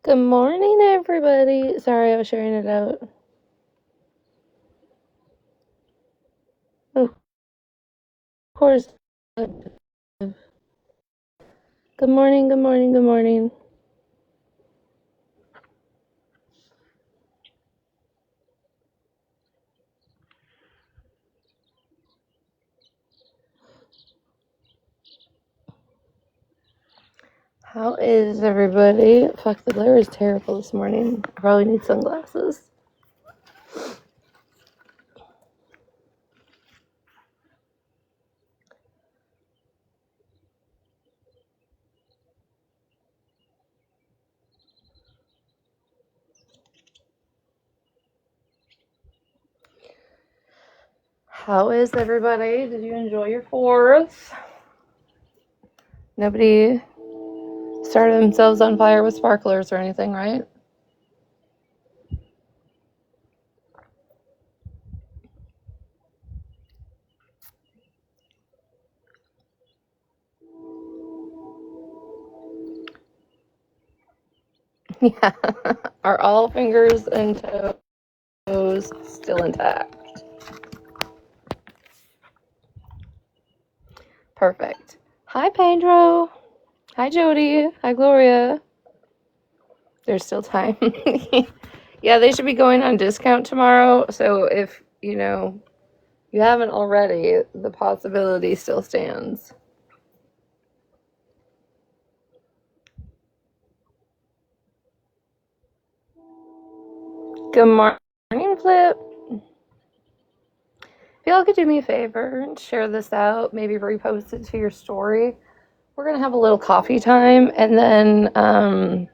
Good morning, everybody. Sorry, I was sharing it out. Of course. Good morning, good morning, good morning. How is everybody? Fuck, the glare is terrible this morning. I probably need sunglasses. How is everybody? Did you enjoy your 4th? Nobody started themselves on fire with sparklers or anything, right? Yeah. Are all fingers and toes still intact? Perfect. Hi, Pedro. Hi, Jody. Hi, Gloria. There's still time. Yeah, they should be going on discount tomorrow. So if, you haven't already, the possibility still stands. Good morning, Flip. If y'all could do me a favor and share this out, maybe repost it to your story. We're going to have a little coffee time. And then,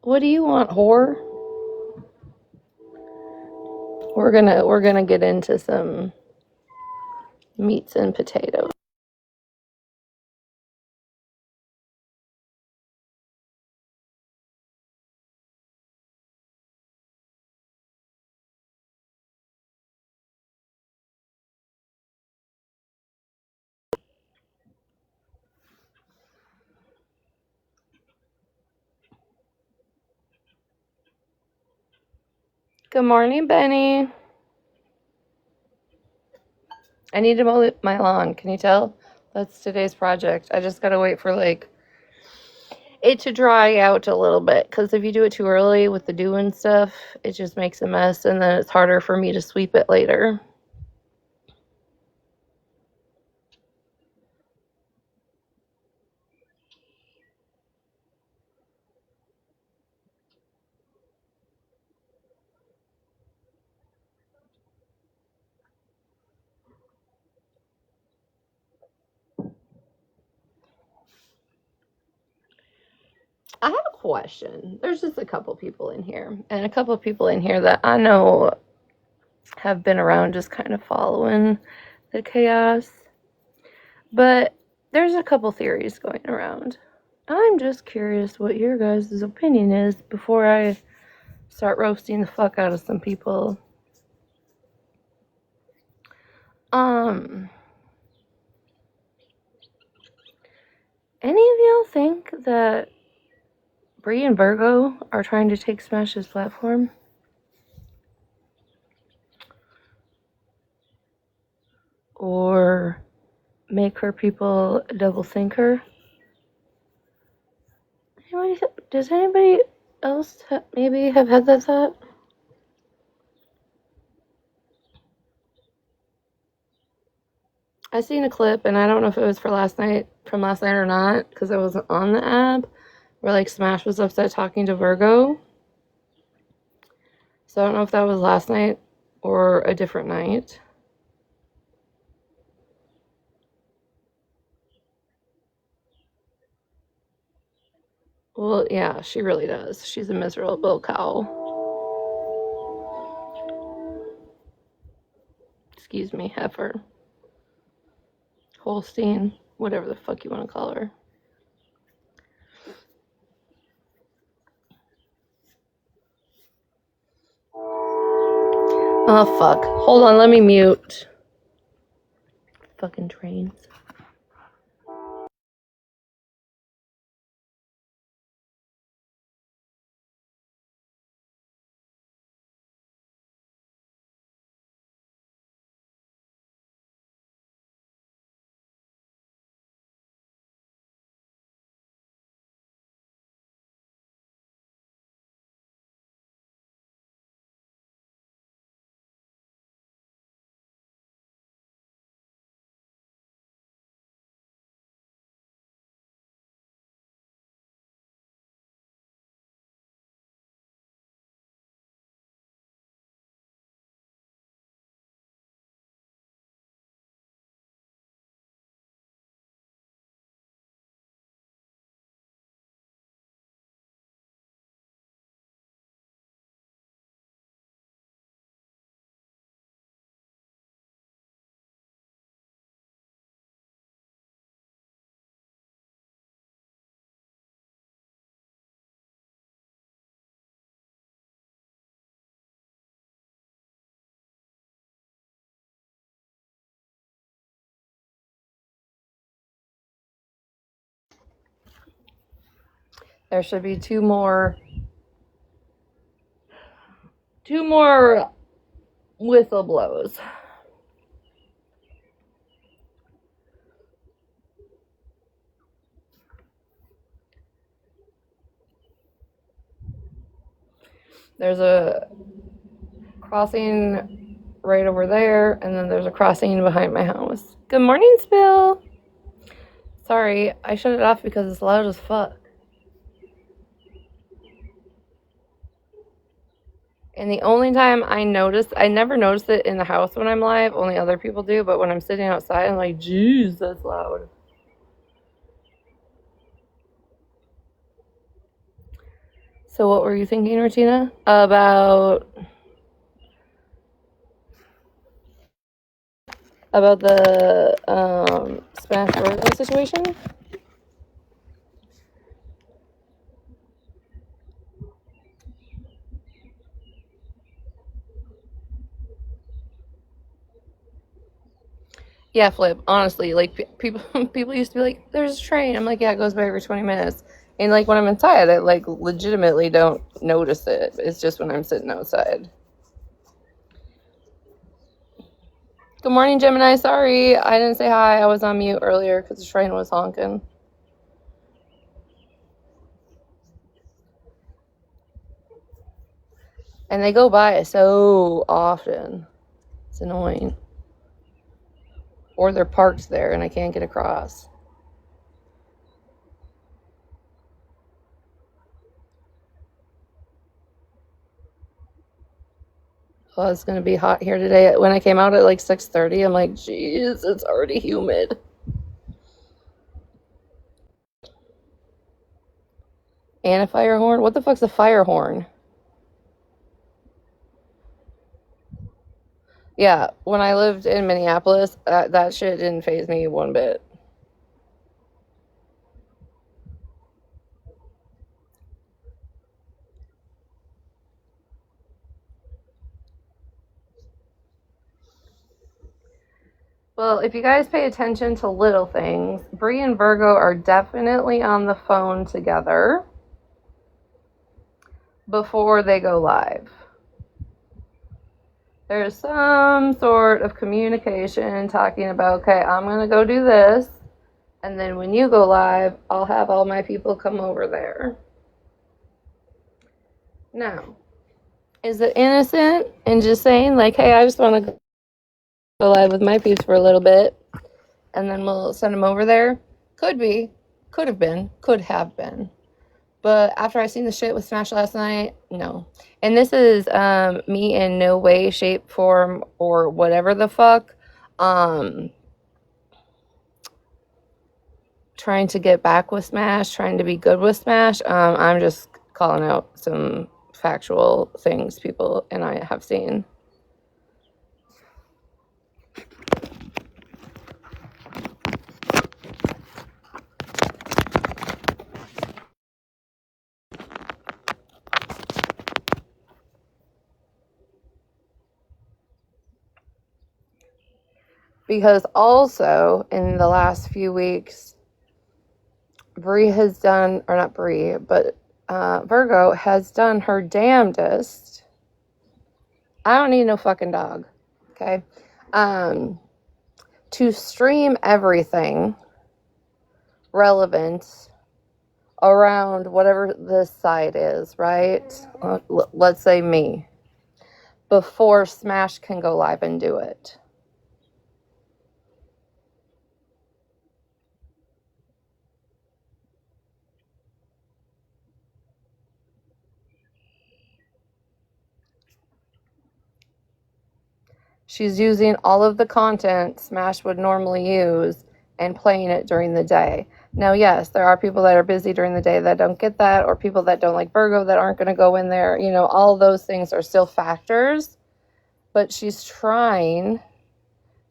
what do you want, whore? We're gonna get into some meats and potatoes. Good morning, Benny. I need to mow my lawn. Can you tell? That's today's project. I just gotta wait for it to dry out a little bit, because if you do it too early with the dew and stuff, it just makes a mess, and then it's harder for me to sweep it later. I have a question. There's just a couple people in here, and a couple people in here that I know have been around just kind of following the chaos. But there's a couple theories going around. I'm just curious what your guys' opinion is before I start roasting the fuck out of some people. Any of y'all think that Bree and Virgo are trying to take Smash's platform? Or make her people double think her? Does anybody else maybe have had that thought? I seen a clip, and I don't know if it was from last night or not, because I wasn't on the app, where Smash was upset talking to Virgo. So I don't know if that was last night or a different night. Well, yeah, she really does. She's a miserable cow. Excuse me, heifer. Holstein, whatever the fuck you want to call her. Oh, fuck. Hold on, let me mute. Fucking trains. There should be two more whistle blows. There's a crossing right over there, and then there's a crossing behind my house. Good morning, Spill. Sorry, I shut it off because it's loud as fuck. And the only time I never notice it in the house when I'm live, only other people do, but when I'm sitting outside, I'm like, jeez, that's loud. So what were you thinking, Retina? About the Smash Bros. Situation? Yeah, Flip. Honestly, like people used to be like, "There's a train." I'm like, "Yeah, it goes by every 20 minutes." And like when I'm inside, I like legitimately don't notice it. It's just when I'm sitting outside. Good morning, Gemini. Sorry, I didn't say hi. I was on mute earlier because the train was honking. And they go by so often. It's annoying. Or they're parked there and I can't get across. Oh, it's going to be hot here today. When I came out at like 6:30, I'm like, geez, it's already humid. And a fire horn? What the fuck's a fire horn? Yeah, when I lived in Minneapolis, that shit didn't faze me one bit. Well, if you guys pay attention to little things, Bree and Virgo are definitely on the phone together before they go live. There's some sort of communication talking about, okay, I'm going to go do this, and then when you go live, I'll have all my people come over there. Now, is it innocent and just saying, like, hey, I just want to go live with my peeps for a little bit, and then we'll send them over there? Could be, could have been, could have been. But after I seen the shit with Smash last night, no. And this is me in no way, shape, form, or whatever the fuck trying to get back with Smash, trying to be good with Smash. I'm just calling out some factual things people and I have seen. Because also in the last few weeks, Bree has done, or not Bree, but Virgo has done her damnedest. I don't need no fucking dog, okay? To stream everything relevant around whatever this side is, right? Let's say me. Before Smash can go live and do it. She's using all of the content Smash would normally use and playing it during the day. Now, yes, there are people that are busy during the day that don't get that, or people that don't like Virgo that aren't going to go in there. You know, all of those things are still factors, but she's trying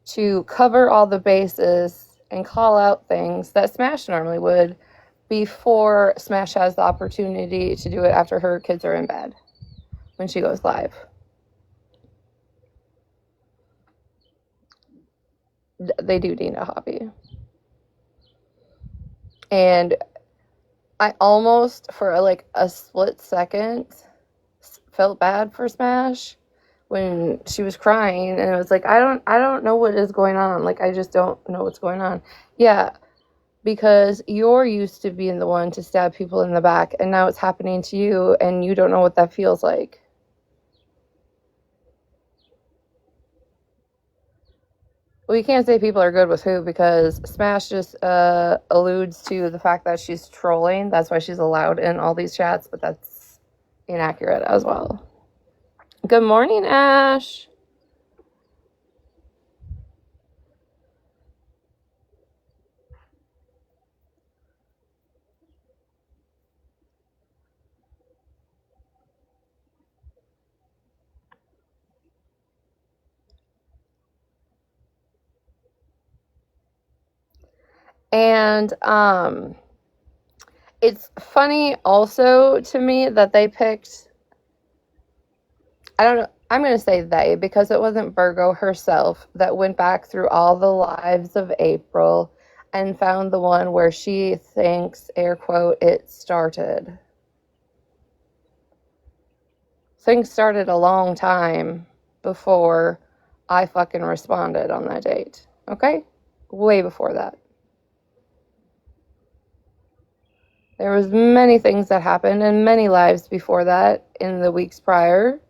to cover all the bases and call out things that Smash normally would before Smash has the opportunity to do it after her kids are in bed when she goes live. They do need a hobby. And I almost, for like a split second, felt bad for Smash when she was crying, and it was like, I don't know what is going on. Like, I just don't know what's going on. Yeah, because you're used to being the one to stab people in the back, and now it's happening to you, and you don't know what that feels like. Well, you can't say people are good with who, because Smash just alludes to the fact that she's trolling. That's why she's allowed in all these chats, but that's inaccurate as well. Good morning, Ash. And it's funny also to me that they picked, I don't know, I'm going to say they, because it wasn't Virgo herself that went back through all the lives of April and found the one where she thinks, air quote, it started. Things started a long time before I fucking responded on that date. Okay? Way before that. There was many things that happened in many lives before that in the weeks prior.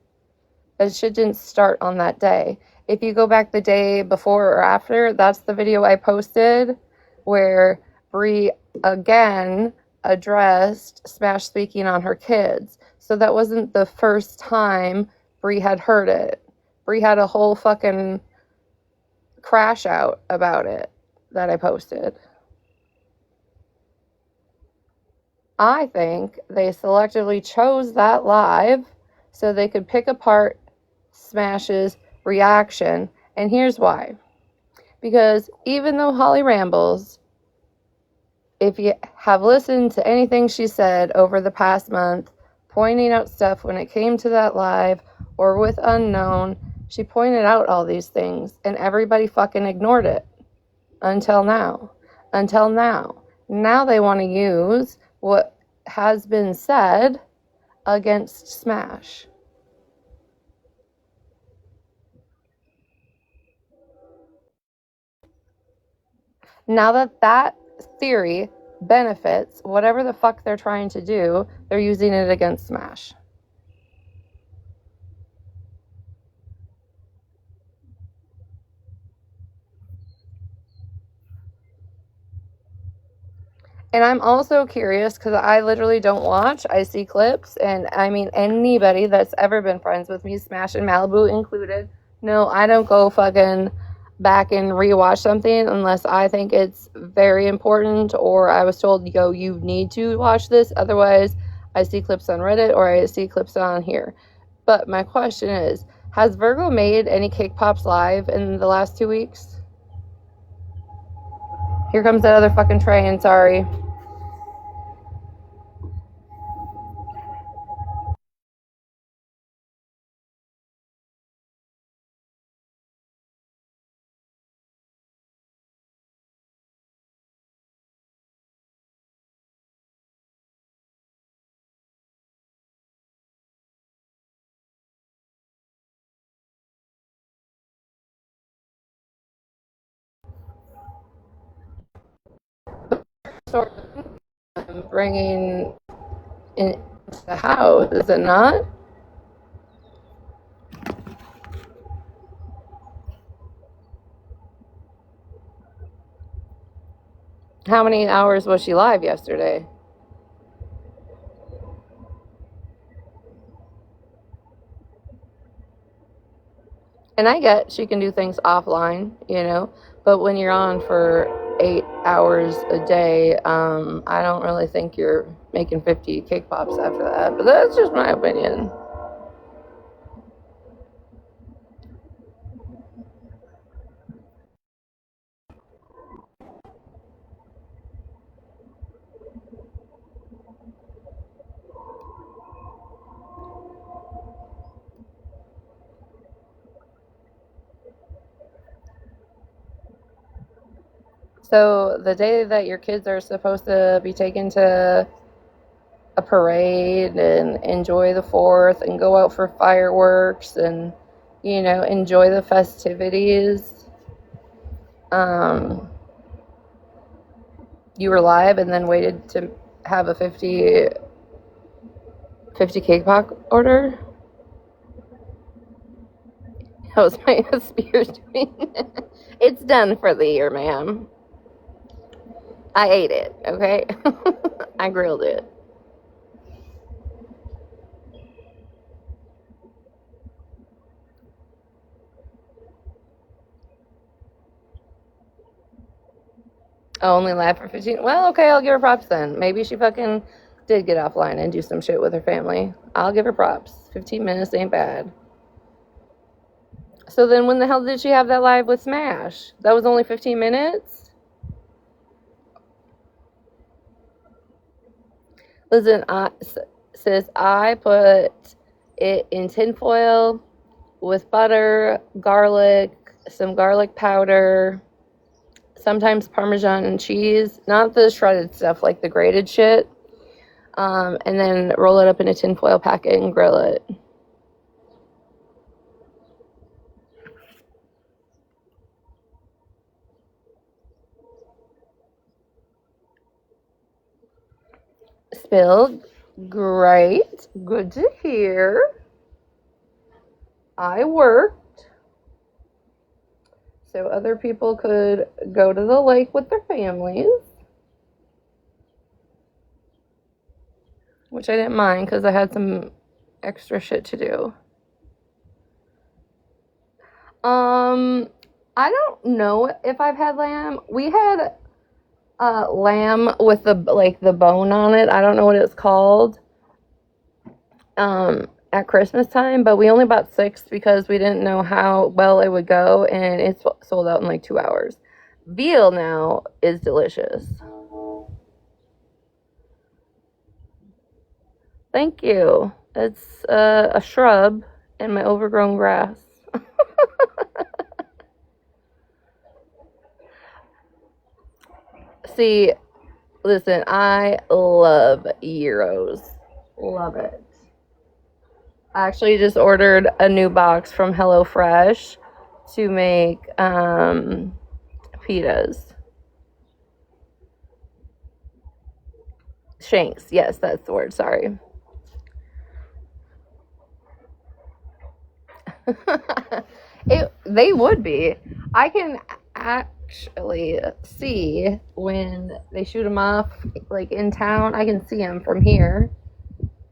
That shit didn't start on that day. If you go back the day before or after, that's the video I posted where Brie again addressed Smash speaking on her kids. So that wasn't the first time Brie had heard it. Brie had a whole fucking crash out about it that I posted. I think they selectively chose that live so they could pick apart Smash's reaction. And here's why. Because even though Holly rambles, if you have listened to anything she said over the past month, pointing out stuff when it came to that live or with Unknown, she pointed out all these things and everybody fucking ignored it until now. Until now. Now they want to use what has been said against Smash. Now that that theory benefits whatever the fuck they're trying to do, they're using it against Smash. And I'm also curious because I literally don't watch. I see clips, and I mean, anybody that's ever been friends with me, Smash and Malibu included, no, I don't go fucking back and rewatch something unless I think it's very important or I was told, yo, you need to watch this. Otherwise, I see clips on Reddit or I see clips on here. But my question is, has Virgo made any Cake Pops live in the last 2 weeks? Here comes that other fucking train, sorry. Sort of bringing into the house, is it not? How many hours was she live yesterday? And I get she can do things offline, you know, but when you're on for 8 hours a day, I don't really think you're making 50 Cake Pops after that. But that's just my opinion. So the day that your kids are supposed to be taken to a parade and enjoy the 4th and go out for fireworks and, you know, enjoy the festivities. You were live and then waited to have a 50 cake pop order. That was my Spears doing. It's done for the year, ma'am. I ate it, okay? I grilled it. I only live for 15. Well, okay, I'll give her props then. Maybe she fucking did get offline and do some shit with her family. I'll give her props. 15 minutes ain't bad. So then when the hell did she have that live with Smash? That was only 15 minutes? Listen, sis, I put it in tinfoil with butter, garlic, some garlic powder, sometimes Parmesan and cheese, not the shredded stuff, like the grated shit, and then roll it up in a tinfoil packet and grill it. Spilled. Great. Good to hear. I worked so other people could go to the lake with their families, which I didn't mind because I had some extra shit to do. I don't know if I've had lamb. We had lamb with the bone on it. I don't know what it's called. At Christmas time, but we only bought 6 because we didn't know how well it would go, and it's sold out in like 2 hours. Veal now is delicious. Thank you. It's a shrub in my overgrown grass. See, listen, I love gyros. Love it. I actually just ordered a new box from HelloFresh to make pitas. Shanks, yes, that's the word, sorry. They would be. I can actually see when they shoot them off, like in town. I can see them from here.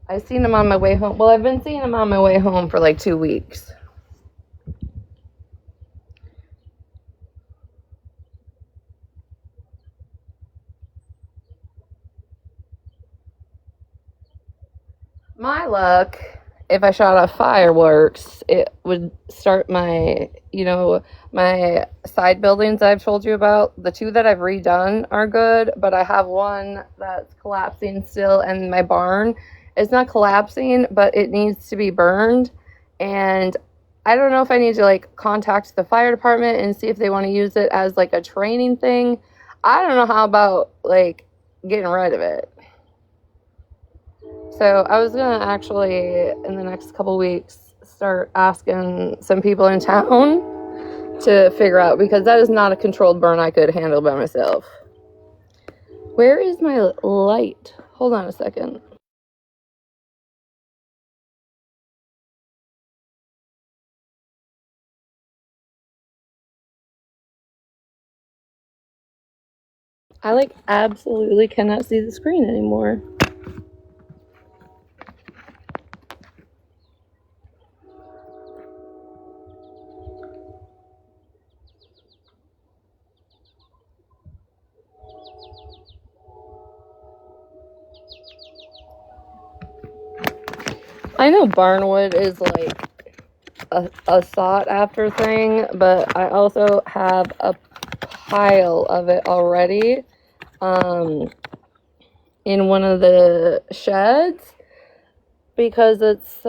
I've seen them on my way home. Well, I've been seeing them on my way home for like 2 weeks. My luck, if I shot off fireworks, it would start my, my side buildings I've told you about. The 2 that I've redone are good, but I have one that's collapsing still, and my barn is not collapsing, but it needs to be burned. And I don't know if I need to like contact the fire department and see if they want to use it as like a training thing. I don't know how about like getting rid of it. So I was going to actually, in the next couple weeks, start asking some people in town to figure out, because that is not a controlled burn I could handle by myself. Where is my light? Hold on a second. I like absolutely cannot see the screen anymore. I know barnwood is like a sought after thing, but I also have a pile of it already in one of the sheds, because it's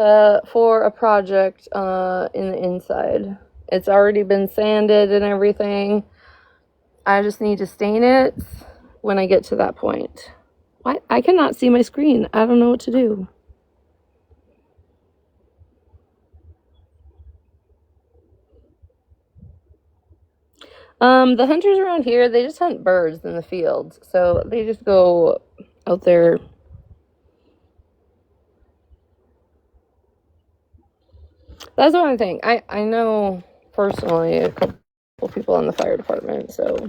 for a project in the inside. It's already been sanded and everything. I just need to stain it when I get to that point. Why? I cannot see my screen. I don't know what to do. The hunters around here, they just hunt birds in the fields. So they just go out there. That's the one thing. I know personally a couple people in the fire department, so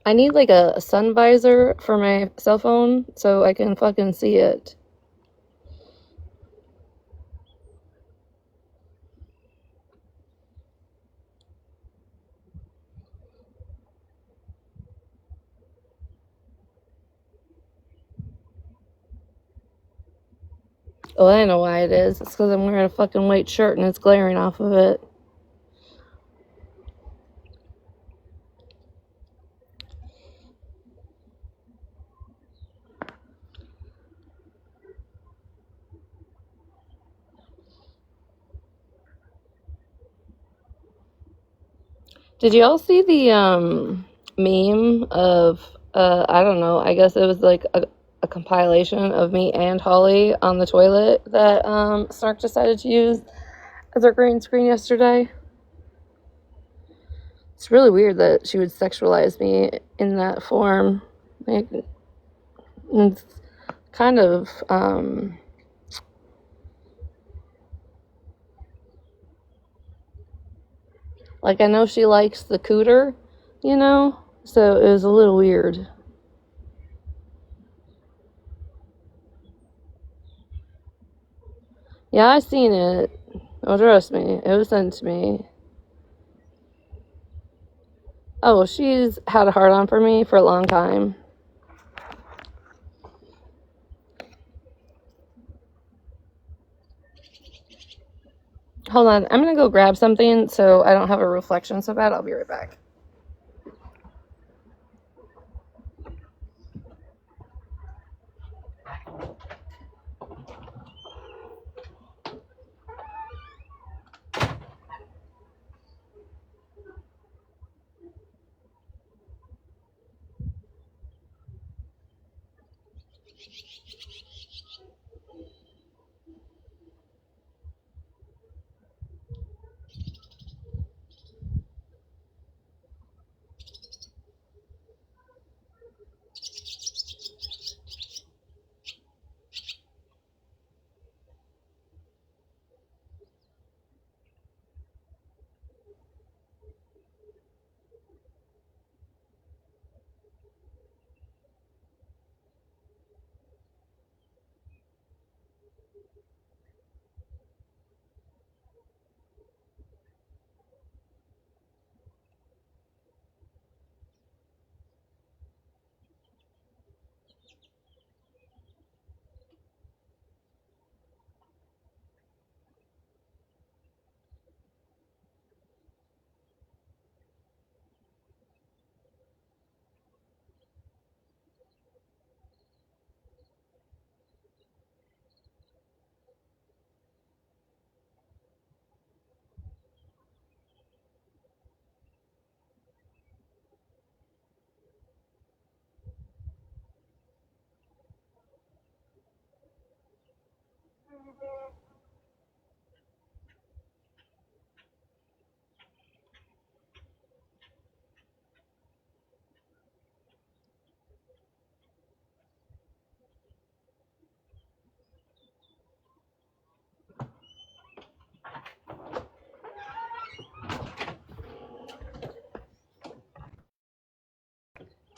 I need like a sun visor for my cell phone so I can fucking see it. Oh, I know why it is. It's because I'm wearing a fucking white shirt and it's glaring off of it. Did you all see the meme of I don't know, I guess it was like a compilation of me and Holly on the toilet that Snark decided to use as our green screen yesterday? It's really weird that she would sexualize me in that form. Like, it's kind of like, I know she likes the cooter, you know? So it was a little weird. Yeah, I seen it. Oh, trust me. It was sent to me. Oh, she's had a hard on for me for a long time. Hold on. I'm going to go grab something so I don't have a reflection so bad. I'll be right back.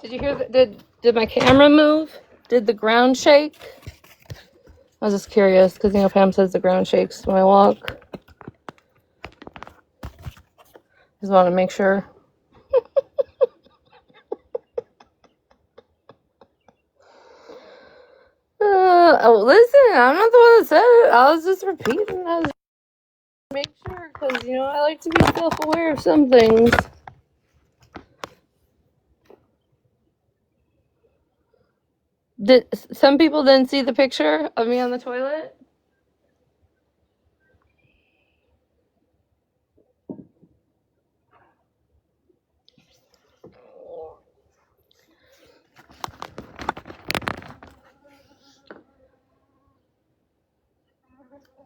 Did you hear that? Did my camera move? Did the ground shake? I was just curious because, you know, Pam says the ground shakes when I walk. Just want to make sure. Oh, listen, I'm not the one that said it. I was just repeating. I was make sure because, you know, I like to be self-aware of some things. Did some people didn't see the picture of me on the toilet?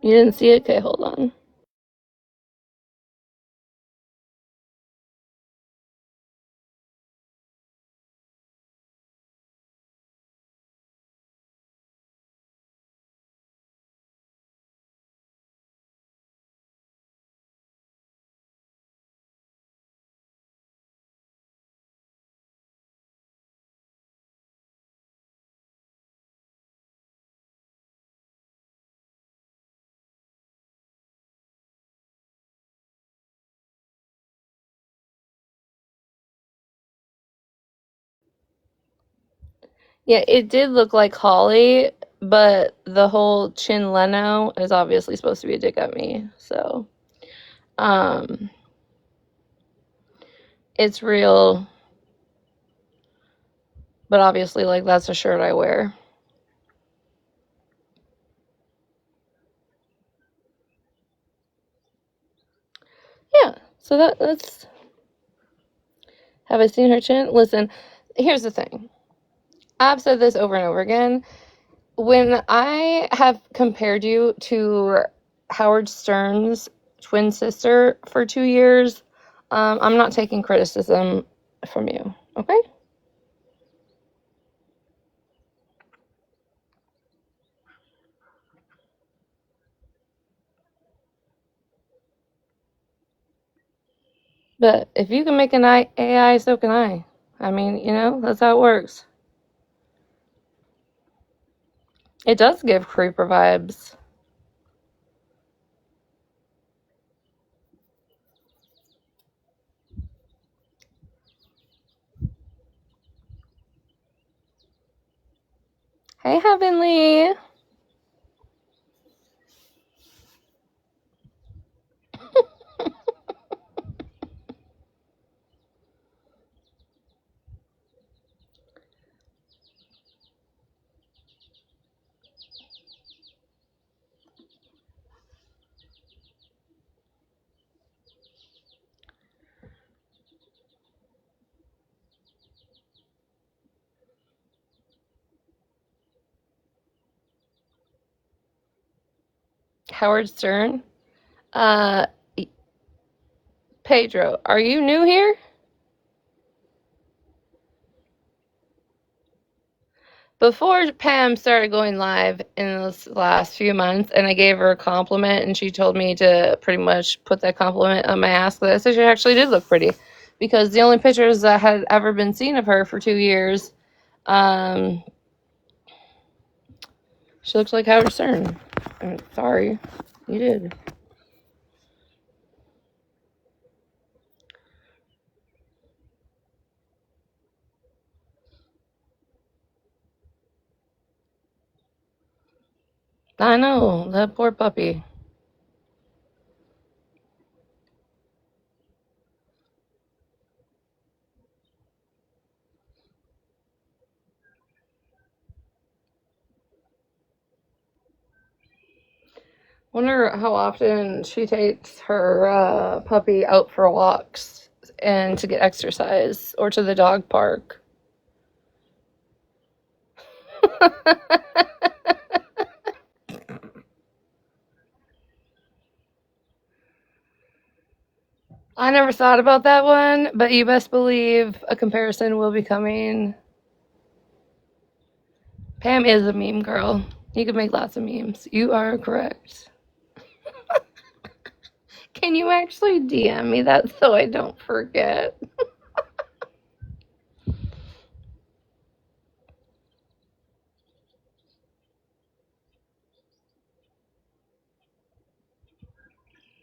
You didn't see it? Okay, hold on. Yeah, it did look like Holly, but the whole chin Leno is obviously supposed to be a dig at me. So, um, it's real, but obviously, like, that's a shirt I wear. Yeah, so that's. Have I seen her chin? Listen, here's the thing. I've said this over and over again. When I have compared you to Howard Stern's twin sister for 2 years, I'm not taking criticism from you, okay? But if you can make an AI, so can I. I mean, that's how it works. It does give creeper vibes. Hey, Heavenly. Howard Stern. Uh, Pedro, are you new here? Before Pam started going live in those last few months, and I gave her a compliment, and she told me to pretty much put that compliment on my ass list, so she actually did look pretty. Because the only pictures that had ever been seen of her for 2 years, um, she looks like Howard Stern. I'm sorry, you did. I know, that poor puppy. Wonder how often she takes her puppy out for walks and to get exercise or to the dog park. I never thought about that one, but you best believe a comparison will be coming. Pam is a meme girl. You can make lots of memes. You are correct. Can you actually DM me that so I don't forget?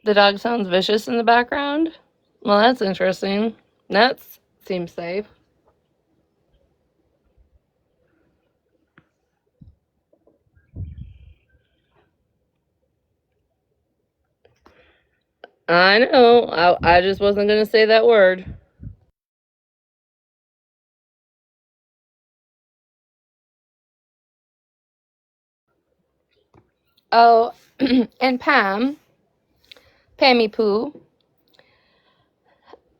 The dog sounds vicious in the background. Well, that's interesting. That seems safe. I know. I just wasn't going to say that word. Oh, and Pammy Poo.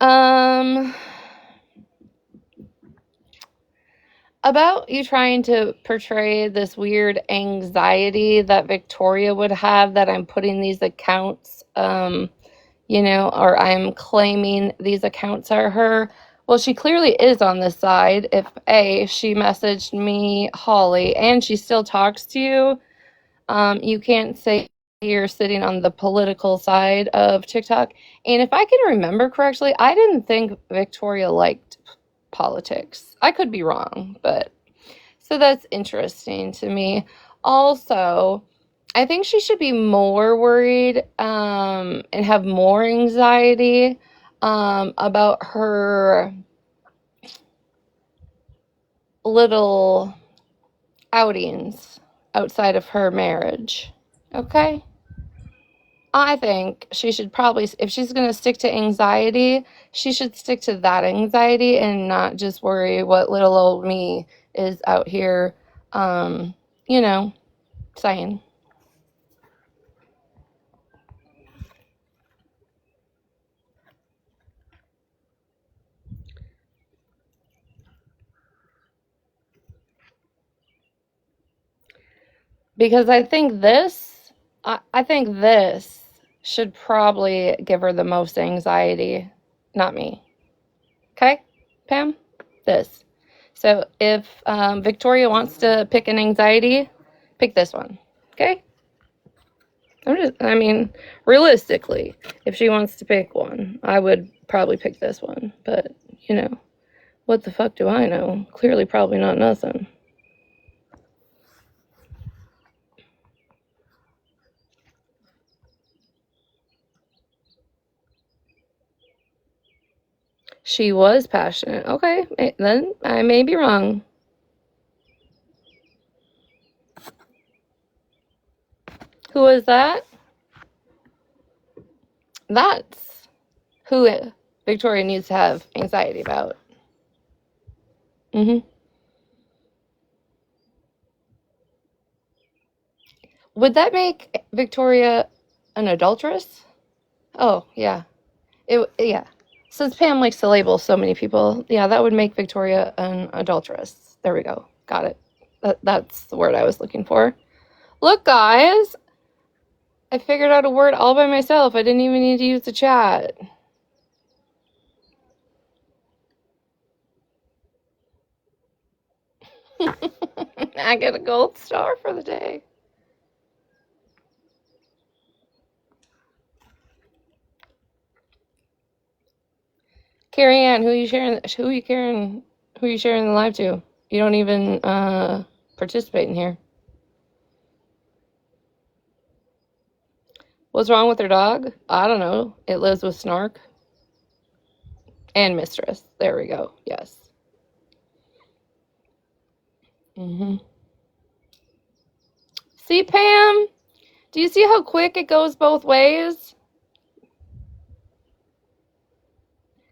Um, about you trying to portray this weird anxiety that Victoria would have that I'm putting these accounts, or I'm claiming these accounts are her. Well, she clearly is on this side. If A, she messaged me, Holly, and she still talks to you, you can't say you're sitting on the political side of TikTok. And if I can remember correctly, I didn't think Victoria liked politics. I could be wrong, but so that's interesting to me. Also, I think she should be more worried and have more anxiety about her little outings outside of her marriage. Okay? I think she should probably, if she's going to stick to anxiety, she should stick to that anxiety and not just worry what little old me is out here, you know, saying. Because I think this should probably give her the most anxiety, not me. Okay, Pam? This. So if Victoria wants to pick an anxiety, pick this one. Okay? I mean, realistically, if she wants to pick one, I would probably pick this one. But, what the fuck do I know? Clearly, probably not nothing. She was passionate. Okay, then I may be wrong. Who was that? That's who Victoria needs to have anxiety about. Would that make Victoria an adulteress? Oh, yeah. Yeah. Since Pam likes to label so many people, yeah, that would make Victoria an adulteress. There we go. Got it. That's the word I was looking for. Look, guys, I figured out a word all by myself. I didn't even need to use the chat. I get a gold star for the day. Carrie Ann, who are you sharing the live to? You don't even participate in here. What's wrong with her dog? I don't know. It lives with Snark. And Mistress. There we go. Yes. See, Pam? Do you see how quick it goes both ways?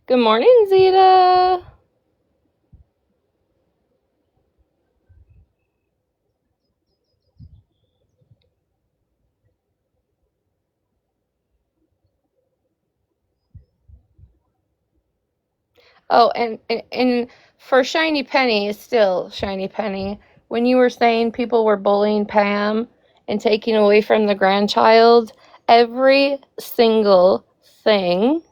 Good morning, Zeta. Oh, and for Shiny Penny, still Shiny Penny, when you were saying people were bullying Pam and taking away from the grandchild, every single thing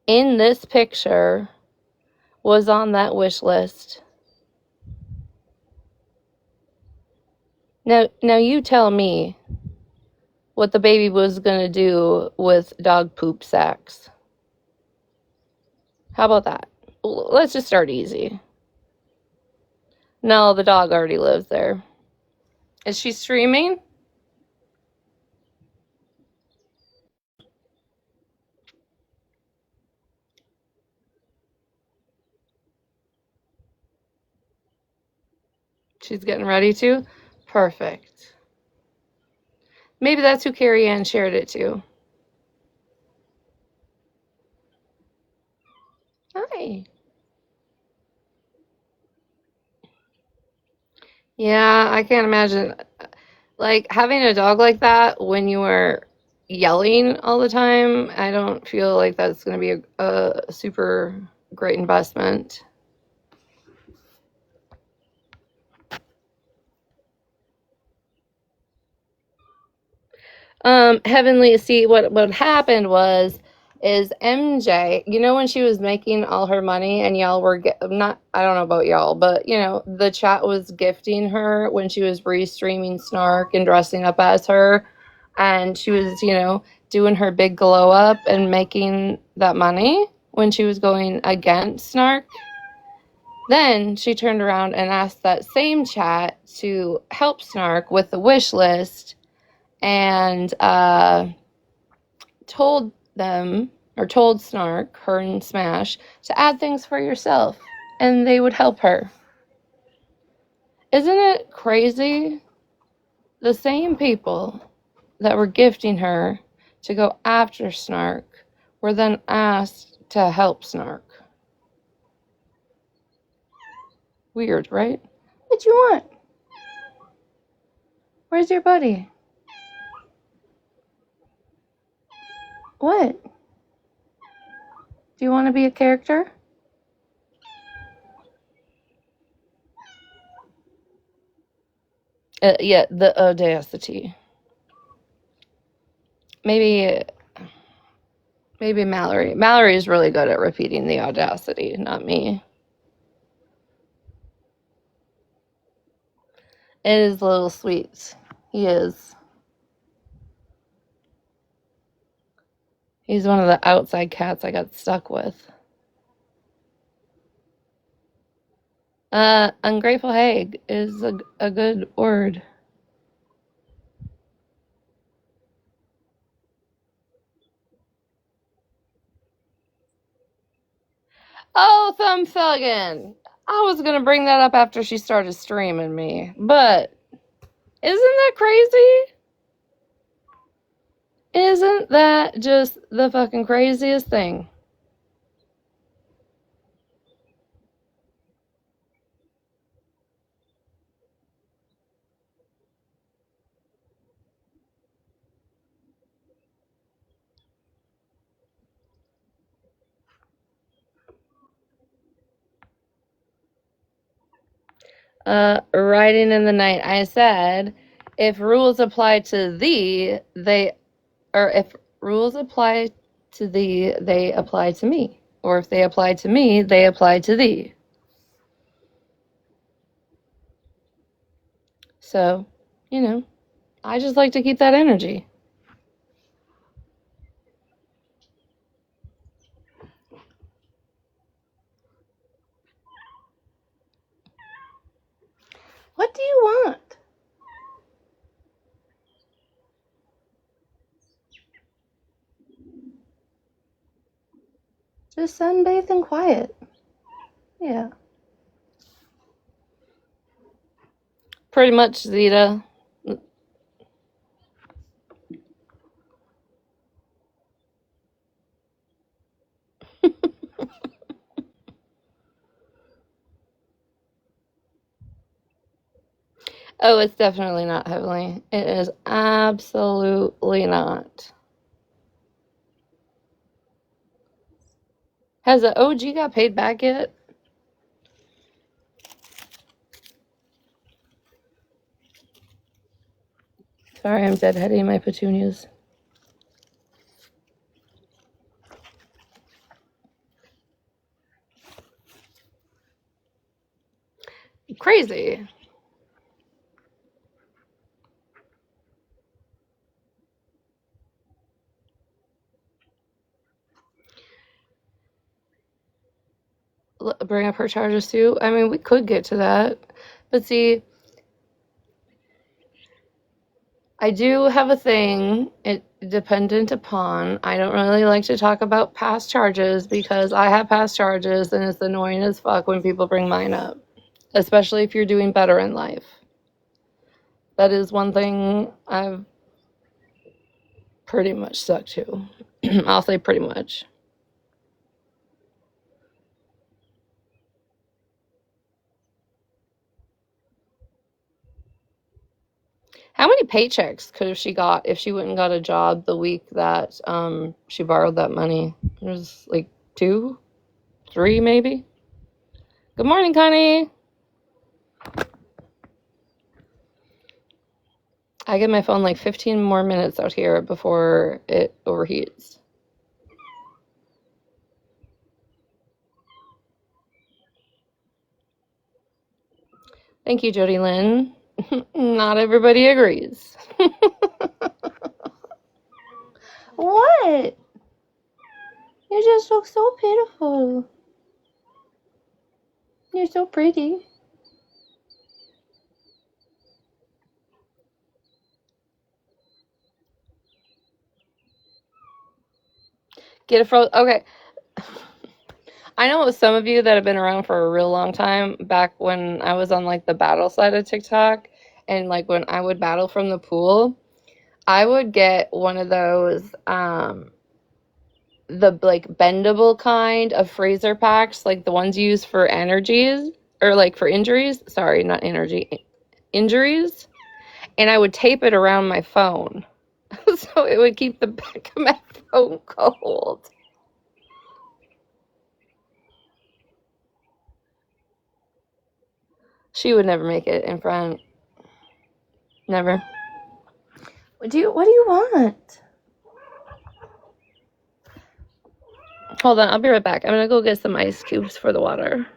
in this picture was on that wish list. Now you tell me what the baby was going to do with dog poop sacks. How about that? Let's just start easy. No, the dog already lives there. Is she streaming? She's getting ready to? Perfect. Maybe that's who Carrie Ann shared it to. Hi. Yeah, I can't imagine. Like, having a dog like that when you are yelling all the time, I don't feel like that's going to be a super great investment. Heavenly, see what happened is MJ, you know, when she was making all her money and y'all were not, I don't know about y'all, but you know, the chat was gifting her when she was restreaming Snark and dressing up as her, and she was, you know, doing her big glow up and making that money when she was going against Snark. Then she turned around and asked that same chat to help Snark with the wish list, and told them, or told Snark, her and Smash, to add things for yourself, and they would help her. Isn't it crazy? The same people that were gifting her to go after Snark were then asked to help Snark. Weird, right? What you want? Where's your buddy? What? Do you want to be a character? Yeah, the audacity. Maybe Mallory. Mallory is really good at repeating the audacity, not me. It is a little sweet. He is. He's one of the outside cats I got stuck with. Ungrateful Hag is a good word. Oh, Thumb Thuggin! I was gonna bring that up after she started streaming me, but isn't that crazy? Isn't that just the fucking craziest thing? Riding in the night. I said, if rules apply to thee, if rules apply to thee, they apply to me. Or if they apply to me, they apply to thee. So, you know, I just like to keep that energy. What do you want? Just sunbathe and quiet. Yeah. Pretty much, Zeta. Oh, it's definitely not heavily. It is absolutely not. Has the OG got paid back yet? Sorry, I'm deadheading my petunias. Crazy. Bring up her charges too. I mean, we could get to that. But see, I do have a thing, it dependent upon. I don't really like to talk about past charges because I have past charges and it's annoying as fuck when people bring mine up, especially if you're doing better in life. That is one thing I've pretty much stuck to. I'll say pretty much. How many paychecks could have she got if she went and got a job the week that she borrowed that money? It was like 2? 3 maybe. Good morning, Connie. I give my phone like 15 more minutes out here before it overheats. Thank you, Jody Lynn. Not everybody agrees. What? You just look so beautiful. You're so pretty. Get it frozen. Okay. I know some of you that have been around for a real long time, back when I was on like the battle side of TikTok, and like when I would battle from the pool, I would get one of those the like bendable kind of freezer packs, like the ones used for energies or like for injuries. Sorry, not energy, injuries. And I would tape it around my phone so it would keep the back of my phone cold. She would never make it in front. Never. What do you want? Hold on, I'll be right back. I'm gonna go get some ice cubes for the water.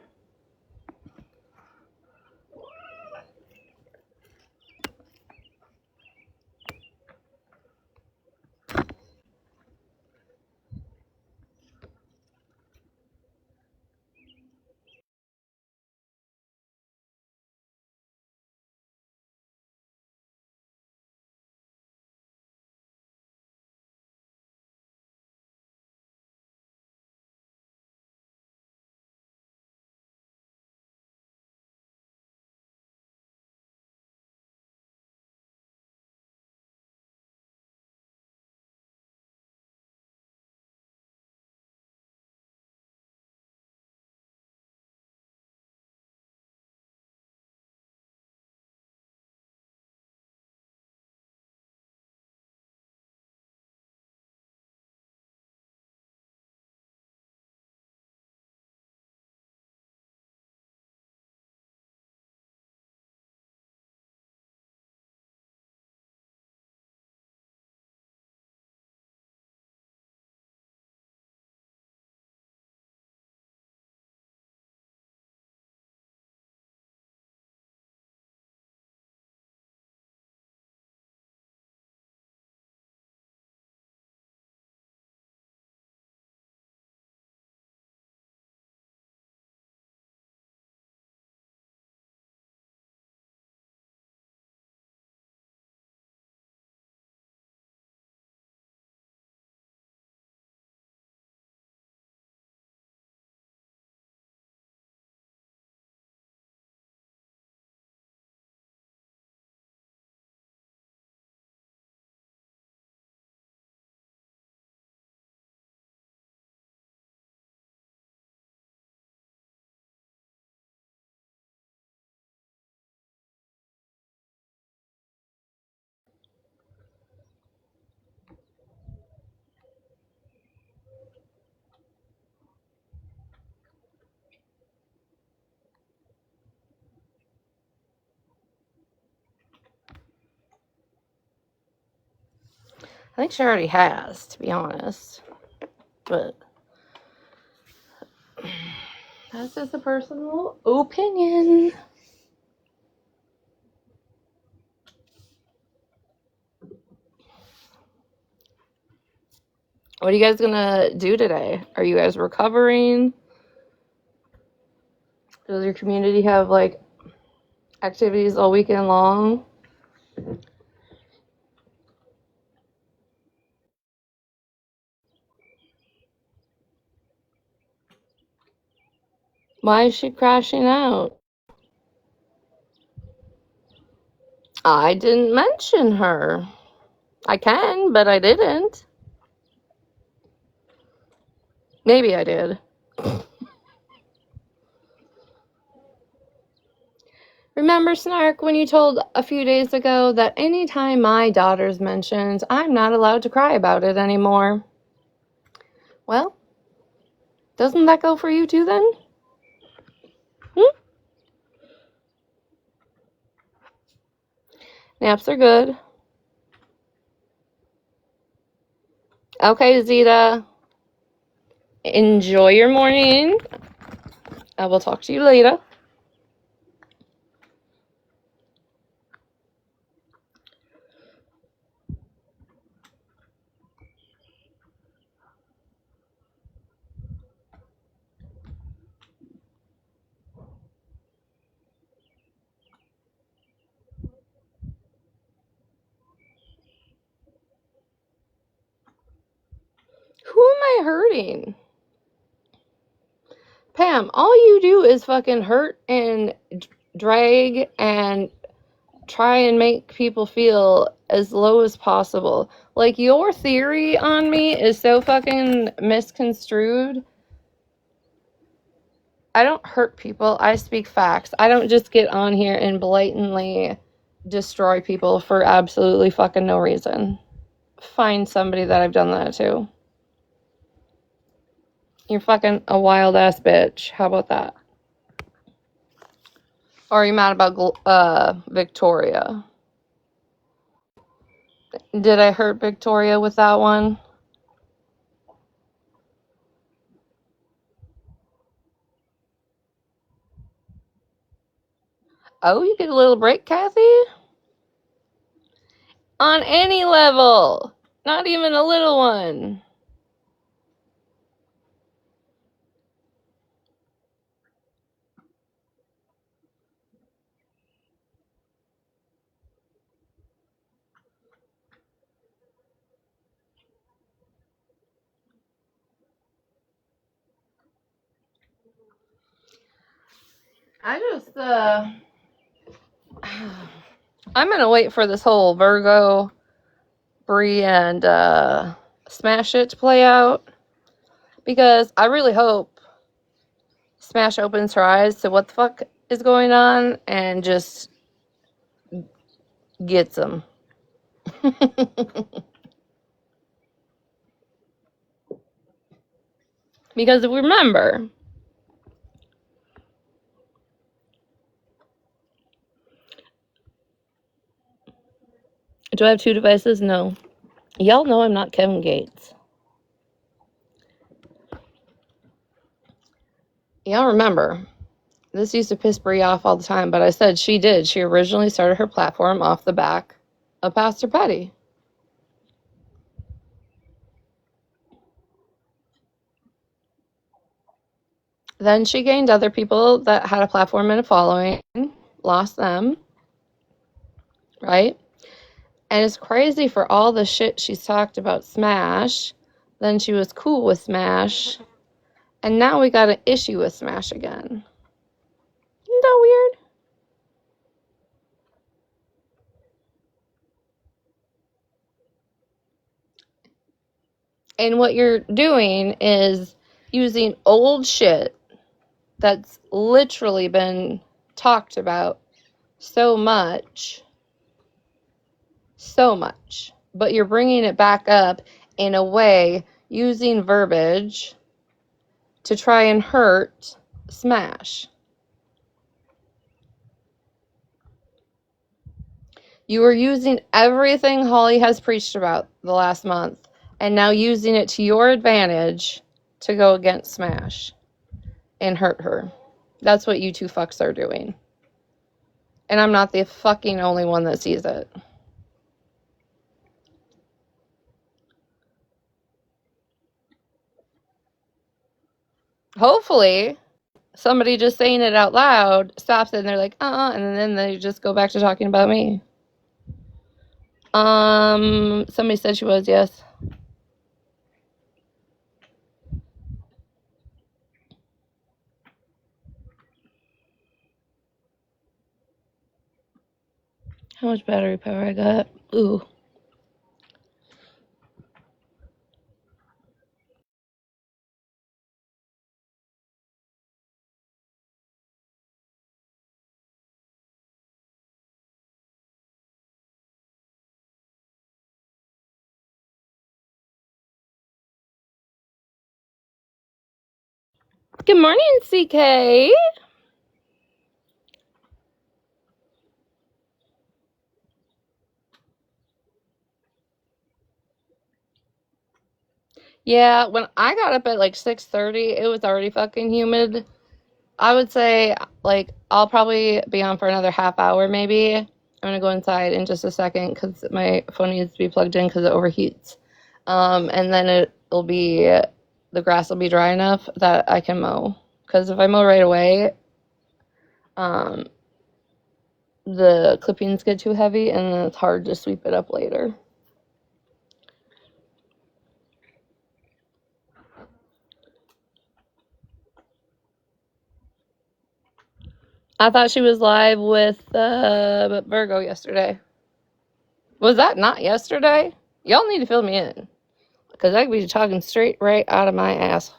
I think she already has, to be honest. But that's just a personal opinion. What are you guys gonna do today? Are you guys recovering? Does your community have like activities all weekend long? Why is she crashing out? I didn't mention her. I can, but I didn't. Maybe I did. Remember, Snark, when you told a few days ago that anytime my daughter's mentioned, I'm not allowed to cry about it anymore? Well, Doesn't that go for you too then? Hmm? Naps are good. Okay, Zeta. Enjoy your morning. I will talk to you later. Who am I hurting? Pam, all you do is fucking hurt and drag and try and make people feel as low as possible. Like, your theory on me is so fucking misconstrued. I don't hurt people. I speak facts. I don't just get on here and blatantly destroy people for absolutely fucking no reason. Find somebody that I've done that to. You're fucking a wild ass bitch. How about that? Or are you mad about Victoria? Did I hurt Victoria with that one? Oh, you get a little break, Kathy? On any level. Not even a little one. I just, I'm gonna wait for this whole Virgo, Bree, and Smash it to play out, because I really hope Smash opens her eyes to what the fuck is going on and just gets them. Because remember, do I have 2 devices? No. Y'all know I'm not Kevin Gates. Y'all remember, this used to piss Brie off all the time, but I said she did. She originally started her platform off the back of Pastor Petty. Then she gained other people that had a platform and a following, lost them, right? And it's crazy for all the shit she's talked about Smash. Then she was cool with Smash. And now we got an issue with Smash again. Isn't that weird? And what you're doing is using old shit that's literally been talked about so much, but you're bringing it back up in a way using verbiage to try and hurt Smash. You are using everything Holly has preached about the last month and now using it to your advantage to go against Smash and hurt her. That's what you two fucks are doing. And I'm not the fucking only one that sees it. Hopefully, somebody just saying it out loud stops it and they're like, and then they just go back to talking about me. Somebody said she was, yes. How much battery power I got? Ooh. Good morning, CK. Yeah, when I got up at like 6:30, it was already fucking humid. I would say like I'll probably be on for another half hour maybe. I'm gonna go inside in just a second because my phone needs to be plugged in because it overheats. And then it'll be the grass will be dry enough that I can mow. Because if I mow right away, um, the clippings get too heavy and then it's hard to sweep it up later. I thought she was live with Virgo yesterday. Was that not yesterday? Y'all need to fill me in. Because I could be talking straight right out of my ass.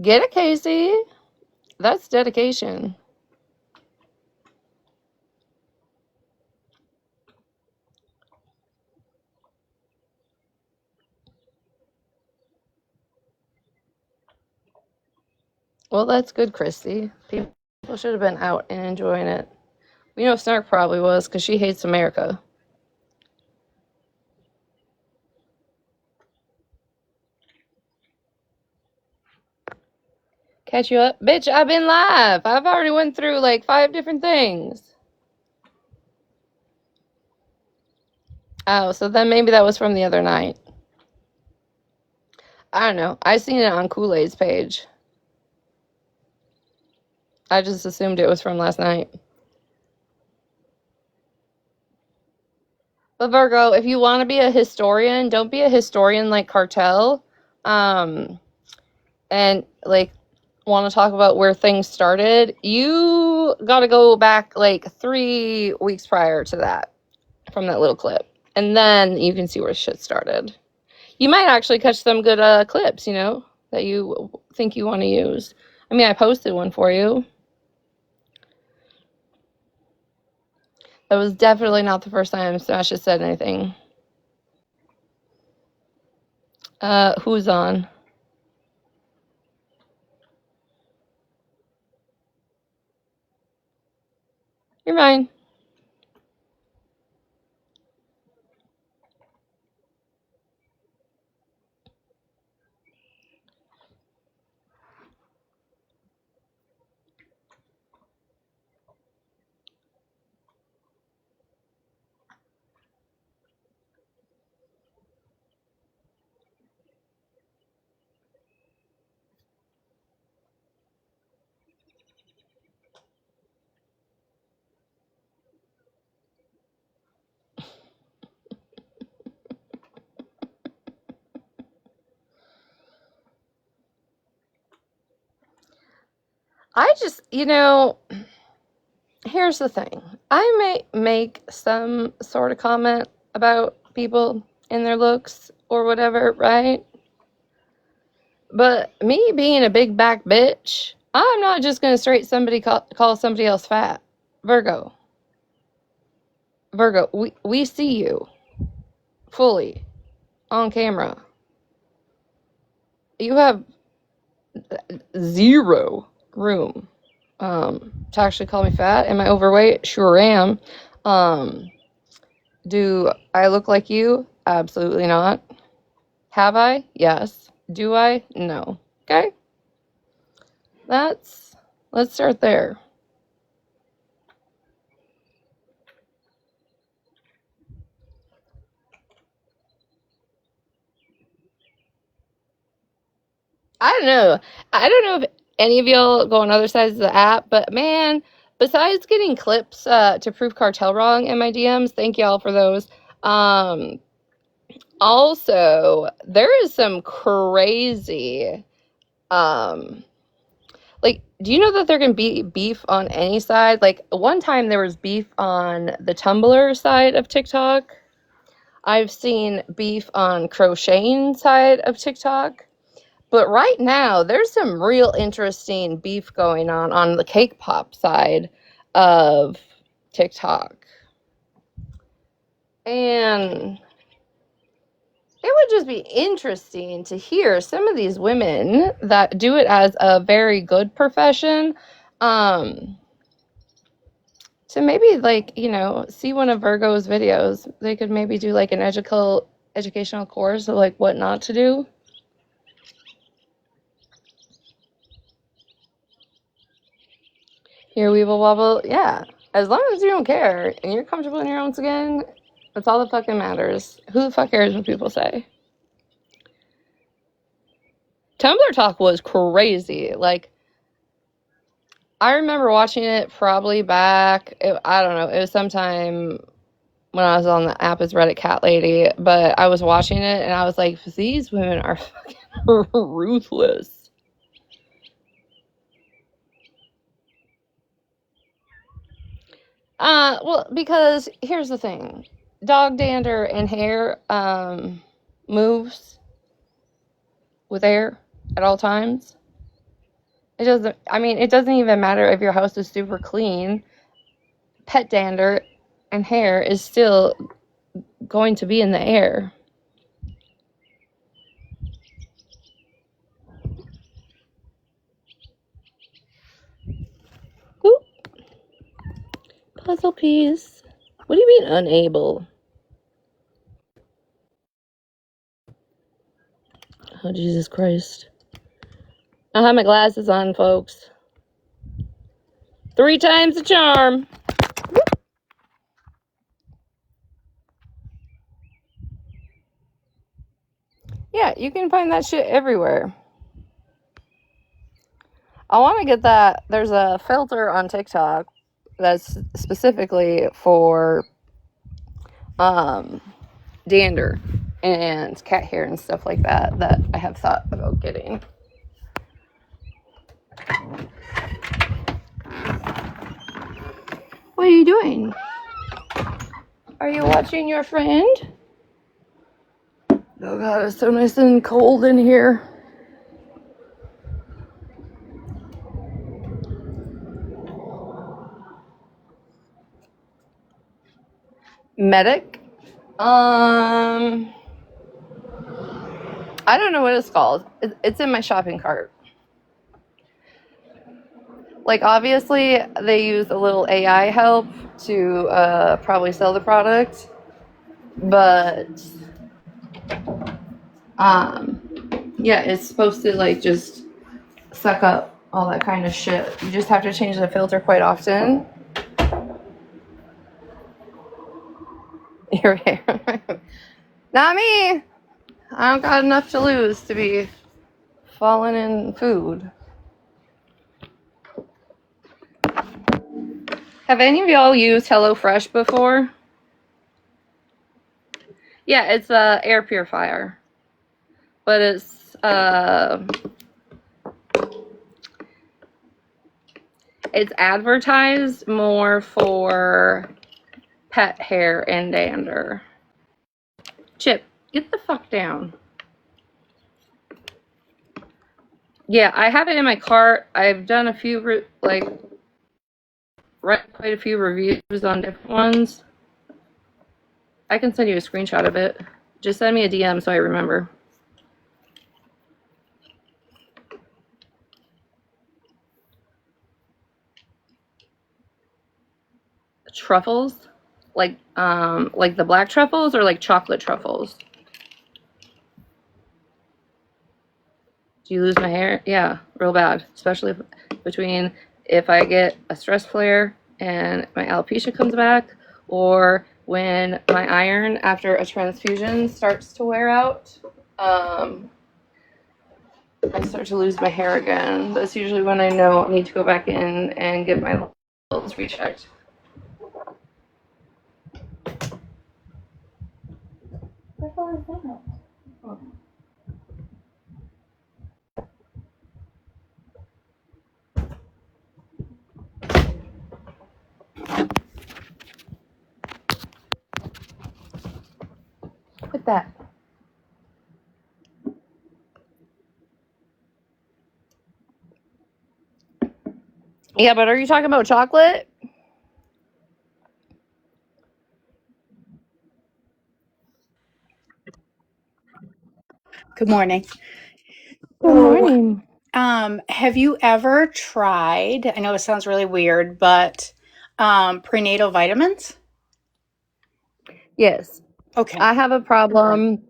Get it, Casey. That's dedication. Well, that's good, Christy. People should have been out and enjoying it. You know, Snark probably was because she hates America. Catch you up? Bitch, I've been live. I've already went through like 5 different things. Oh, so then maybe that was from the other night. I don't know. I seen it on Kool-Aid's page. I just assumed it was from last night. But Virgo, if you want to be a historian, don't be a historian like Cartel. And like want to talk about where things started. You got to go back like 3 weeks prior to that from that little clip. And then you can see where shit started. You might actually catch some good clips, you know, that you think you want to use. I mean, I posted one for you. That was definitely not the first time Smash has said anything. Who's on? You're mine. I just, you know, here's the thing. I may make some sort of comment about people and their looks or whatever, right? But me being a big back bitch, I'm not just going to straight call somebody else fat. Virgo, we see you fully on camera. You have zero room to actually call me fat. Am I overweight? Sure am. Do I look like you? Absolutely not. Have I? Yes. Do I? No. Okay. Let's start there. I don't know if any of y'all go on other sides of the app, but man, besides getting clips to prove Cartel wrong in my DMs, thank y'all for those. Also, there is some crazy like, do you know that there can be beef on any side? Like, one time there was beef on the Tumblr side of TikTok. I've seen beef on crocheting side of TikTok. But right now, there's some real interesting beef going on the cake pop side of TikTok. And it would just be interesting to hear some of these women that do it as a very good profession, to maybe, like, see one of Virgo's videos. They could maybe do like an educational course of like what not to do. Here we will wobble. Yeah. As long as you don't care and you're comfortable in your own skin, that's all that fucking matters. Who the fuck cares what people say? Tumblr Talk was crazy. Like, I remember watching it probably back, I don't know, it was sometime when I was on the app as Reddit Cat Lady, but I was watching it and I was like, these women are fucking ruthless. Well, because here's the thing. Dog dander and hair moves with air at all times. It doesn't even matter if your house is super clean. Pet dander and hair is still going to be in the air. Oop. Puzzle piece. What do you mean unable? Oh, Jesus Christ. I have my glasses on, folks. 3 times the charm. Yeah, you can find that shit everywhere. I want to get that. There's a filter on TikTok that's specifically for dander and cat hair and stuff like that I have thought about getting. What are you doing? Are you watching your friend? Oh God, it's so nice and cold in here. Medic? I don't know what it's called. It's in my shopping cart. Like, obviously, they use a little AI help to probably sell the product, but yeah, it's supposed to like just suck up all that kind of shit. You just have to change the filter quite often. Your hair. Not me. I don't got enough to lose to be falling in food. Have any of y'all used HelloFresh before? Yeah, it's a air purifier, but it's advertised more for pet hair and dander. Chip, get the fuck down. Yeah, I have it in my cart. I've done a few read quite a few reviews on different ones. I can send you a screenshot of it. Just send me a DM so I remember. Truffles, like the black truffles or like chocolate truffles. Do you lose my hair? Yeah, real bad, especially between if I get a stress flare and my alopecia comes back, or when my iron after a transfusion starts to wear out. I start to lose my hair again. That's usually when I know I need to go back in and get my levels rechecked. What the hell is that? Oh. With that. Yeah, but are you talking about chocolate? Good morning. Good So, morning. have you ever tried, I know it sounds really weird, but prenatal vitamins? Yes, Okay. I have a problem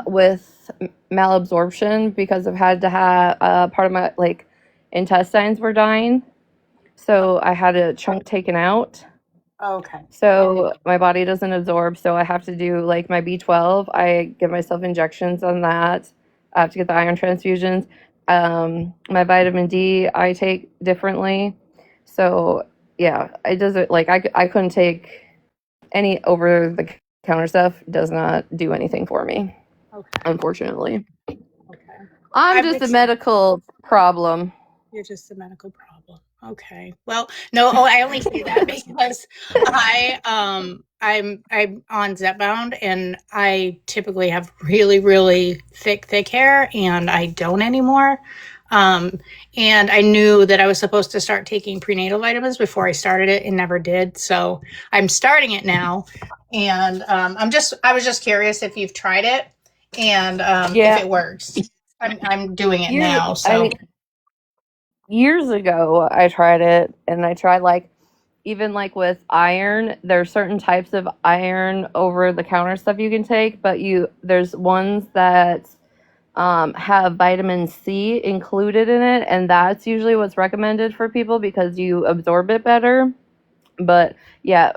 with malabsorption because I've had to have part of my intestines were dying, so I had a chunk taken out. Okay. So my body doesn't absorb, so I have to do like my B12. I give myself injections on that. I have to get the iron transfusions. My vitamin D I take differently. So yeah, it doesn't like I couldn't take any over the counter stuff. Does not do anything for me, Okay. unfortunately. Okay. I'm I've just a ex- medical problem. you're just a medical problem. Okay. Well, no, oh, I only say that because I'm on Zepbound and I typically have really, really thick hair and I don't anymore. Um, and I knew that I was supposed to start taking prenatal vitamins before I started it and never did. So I'm starting it now. And I was just curious if you've tried it and if Yeah, it works. I'm doing it years. now. I So mean, years ago I tried it, and I tried like even like with iron. There's certain types of iron over the counter stuff you can take, but there's ones that have vitamin C included in it, and that's usually what's recommended for people because you absorb it better. But yeah,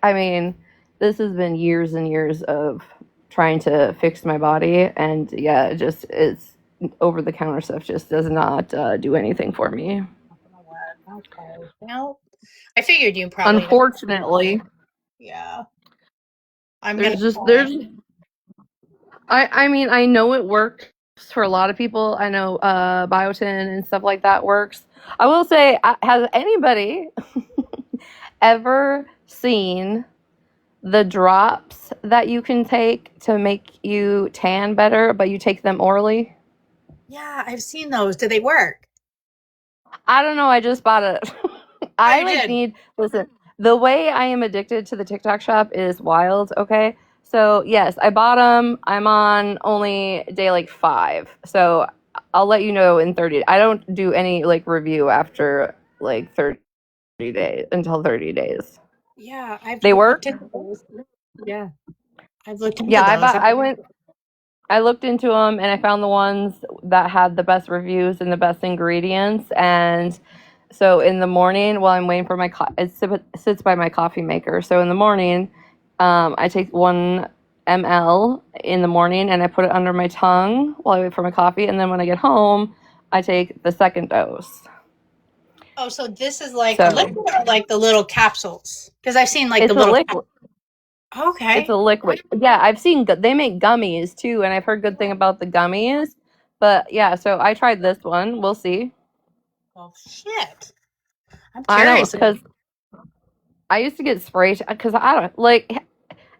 I mean, this has been years and years of trying to fix my body, and yeah, it's over the counter stuff just does not do anything for me. okay. Well, I figured you probably don't. Unfortunately, Yeah. I'm gonna there's just try. there's I mean I know it works for a lot of people. I know biotin and stuff like that works. I will say, has anybody ever seen the drops that you can take to make you tan better, but you take them orally? Yeah, I've seen those. Do they work? I don't know. I just bought it. Oh, I you like did. need, listen, the way I am addicted to the TikTok shop is wild. Okay. So, yes, I bought them. I'm on only day like 5. So, I'll let you know in 30. I don't do any like review after like 30 days until 30 days. Yeah, I've They looked work. into those. Yeah, I've looked into Yeah, those. I looked into them and I found the ones that had the best reviews and the best ingredients. And so in the morning, while I'm waiting for it sits by my coffee maker. So in the morning, I take 1 ml in the morning and I put it under my tongue while I wait for my coffee. And then when I get home, I take the second dose. Oh, so this is like a So liquid or like the little capsules? Because I've seen like the it's a little. liquid. It's Okay. a liquid. Yeah, I've seen they make gummies too, and I've heard good thing about the gummies. But yeah, so I tried this one. We'll see. Well, shit. I'm I know curious. because I used to get spray because I don't like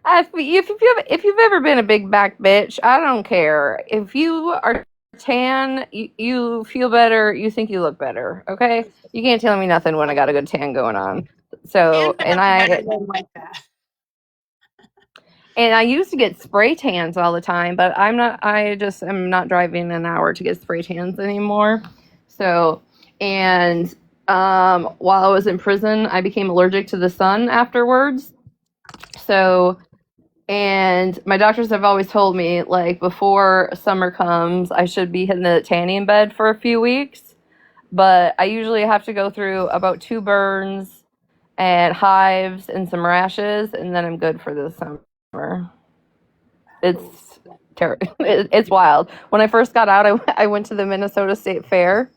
if you've ever been a big back bitch, I don't care if you are tan. You feel better. You think you look better. Okay, you can't tell me nothing when I got a good tan going on. So Tans are better than like that. and I used to get spray tans all the time, but I just am not driving an hour to get spray tans anymore. So, and while I was in prison, I became allergic to the sun afterwards. So, and my doctors have always told me, like, before summer comes, I should be hitting the tanning bed for a few weeks. But I usually have to go through about 2 burns and hives and some rashes, and then I'm good for the summer. Oh, It's terrible. It's wild. When I first got out, I went to the Minnesota State Fair,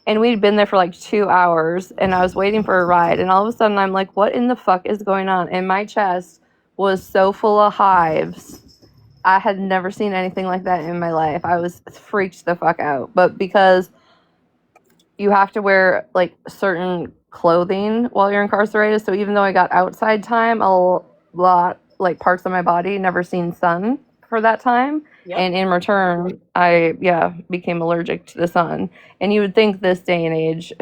and we'd been there for like 2 hours, and I was waiting for a ride, and all of a sudden I'm like, what in the fuck is going on? And my chest was so full of hives. I had never seen anything like that in my life. I was freaked the fuck out. But because you have to wear like certain clothing while you're incarcerated. So even though I got outside time, a lot like parts of my body never seen sun for that time. yep. And in return, I became allergic to the sun. And you would think this day and age,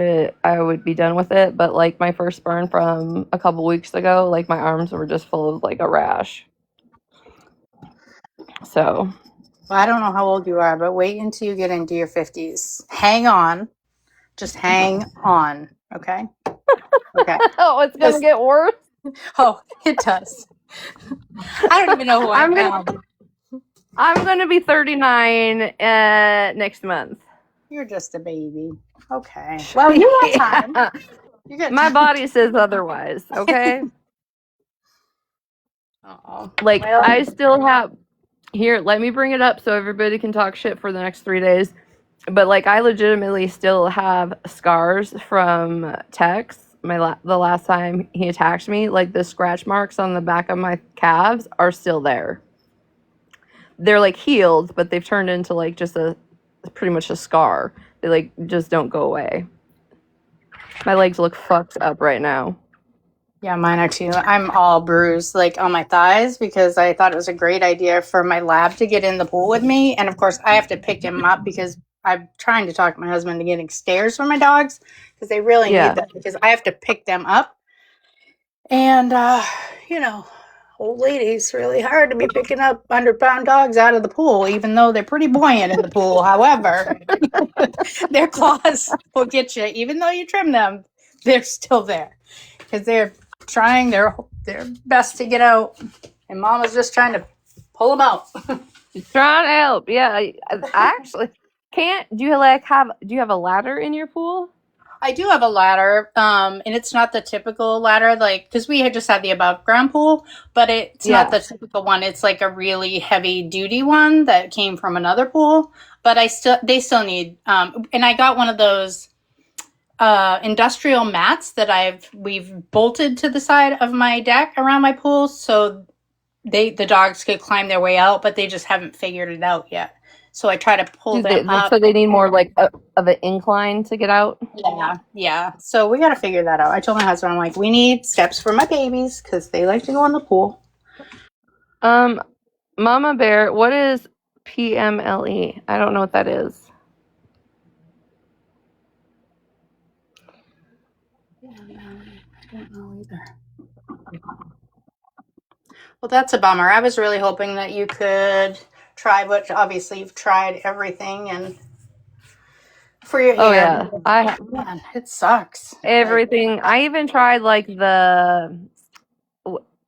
I would be done with it, but like my first burn from a couple weeks ago, like my arms were just full of like a rash. So Well, I don't know how old you are, but wait until you get into your 50s. Hang on. Just hang on. Okay. Okay. Oh, it's gonna Just, get worse. oh, it does. I don't even know who I I'm gonna am. I'm gonna be 39 next month. You're just a baby. Okay. Well, you got time. Yeah. You got My time. body says otherwise, okay? Oh, Like well, I still have here, let me bring it up so everybody can talk shit for the next 3 days. But like I legitimately still have scars from Tex. The last time he attacked me, like the scratch marks on the back of my calves are still there. They're like healed, but they've turned into like just a pretty much a scar. They like just don't go away. My legs look fucked up right now. yeah, mine are too. I'm all bruised, like on my thighs, because I thought it was a great idea for my lab to get in the pool with me. And of course, I have to pick him up because I'm trying to talk my husband to getting stairs for my dogs because they really need Yeah. them because I have to pick them up. And, you know, old ladies, really hard to be picking up 100-pound dogs out of the pool, even though they're pretty buoyant in the pool. However, their claws will get you, even though you trim them, they're still there because they're trying their best to get out, and Mama's just trying to pull them out. Trying to help. Yeah. I actually can't do you have a ladder in your pool? I do have a ladder, and it's not the typical ladder, like because we had just had the above ground pool, but it's not Yeah. the typical one. It's like a really heavy duty one that came from another pool. But they still need, and I got one of those industrial mats that we've bolted to the side of my deck around my pool, so the dogs could climb their way out, but they just haven't figured it out yet. So I try to pull Do them they up. so they need more like of an incline to get out? Yeah, yeah. So we got to figure that out. I told my husband, I'm like, we need steps for my babies because they like to go in the pool. Um, Mama Bear, what is PMLE? I don't know what that is. I don't know either. Well, that's a bummer. I was really hoping that you could try, but obviously you've tried everything and for your Oh hair. yeah, I Man, it sucks. Like, everything. I even tried like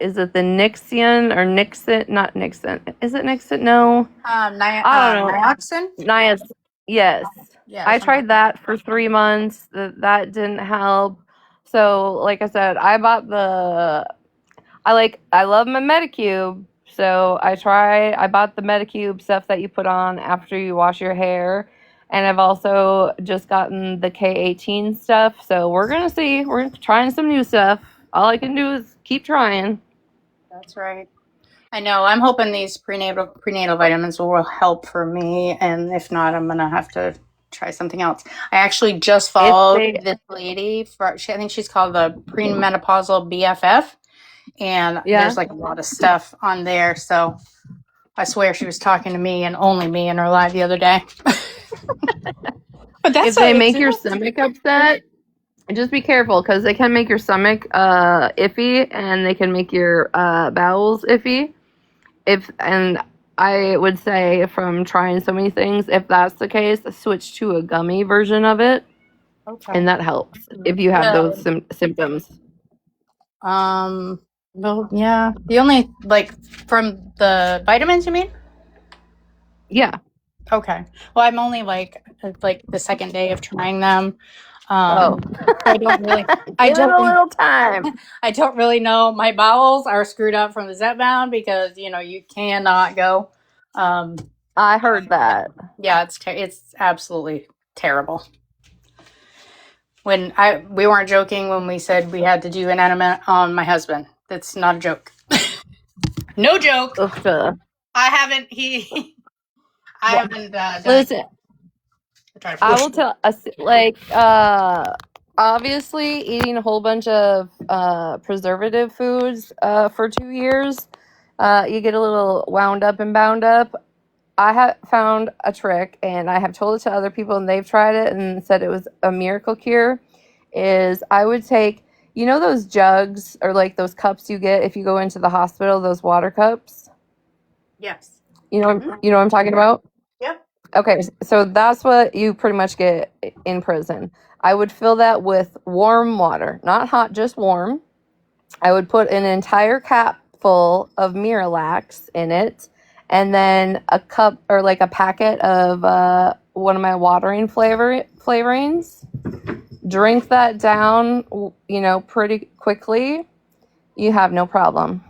is it the Nixian or Nixon? Not Nixon. Is it Nixon? No, I don't know. nioxin? Nias. Yes, Yeah, I something. tried that for 3 months. That didn't help. So, like I said, I love my Medicube. So I bought the Medicube stuff that you put on after you wash your hair. And I've also just gotten the K18 stuff. So we're going to see. We're trying some new stuff. All I can do is keep trying. That's right. I know. I'm hoping these prenatal vitamins will help for me, and if not, I'm gonna have to try something else. I actually just If followed they, this lady for. I think she's called the premenopausal BFF, and yeah. there's like a lot of stuff on there. So I swear she was talking to me and only me in her live the other day. But If they make your stomach upset, just be careful because they can make your stomach iffy and they can make your bowels iffy. If and I would say from trying so many things, if that's the case, switch to a gummy version of it, okay. and that helps if you have Yeah. those symptoms. Um. Well, yeah. The only like from the vitamins, you mean? Yeah. Okay. Well, I'm only like the second day of trying them. Oh, I don't really I give it don't a little time. I don't really know. My bowels are screwed up from the Zepbound because you cannot go. Um I heard that. yeah, it's absolutely terrible. When I we weren't joking when we said we had to do an enema on my husband. That's not a joke. No joke. Ugh. I haven't he I haven't done it. Listen, I try to I push will it. tell like obviously eating a whole bunch of preservative foods for 2 years, you get a little wound up and bound up. I have found a trick and I have told it to other people and they've tried it and said it was a miracle cure. Is I would take, those jugs or like those cups you get if you go into the hospital, those water cups. Yes. You know what I'm talking about? Yep. Okay, so that's what you pretty much get in prison. I would fill that with warm water, not hot, just warm. I would put an entire cap full of Miralax in it, and then a cup or like a packet of one of my watering flavorings. Drink that down, pretty quickly. You have no problem.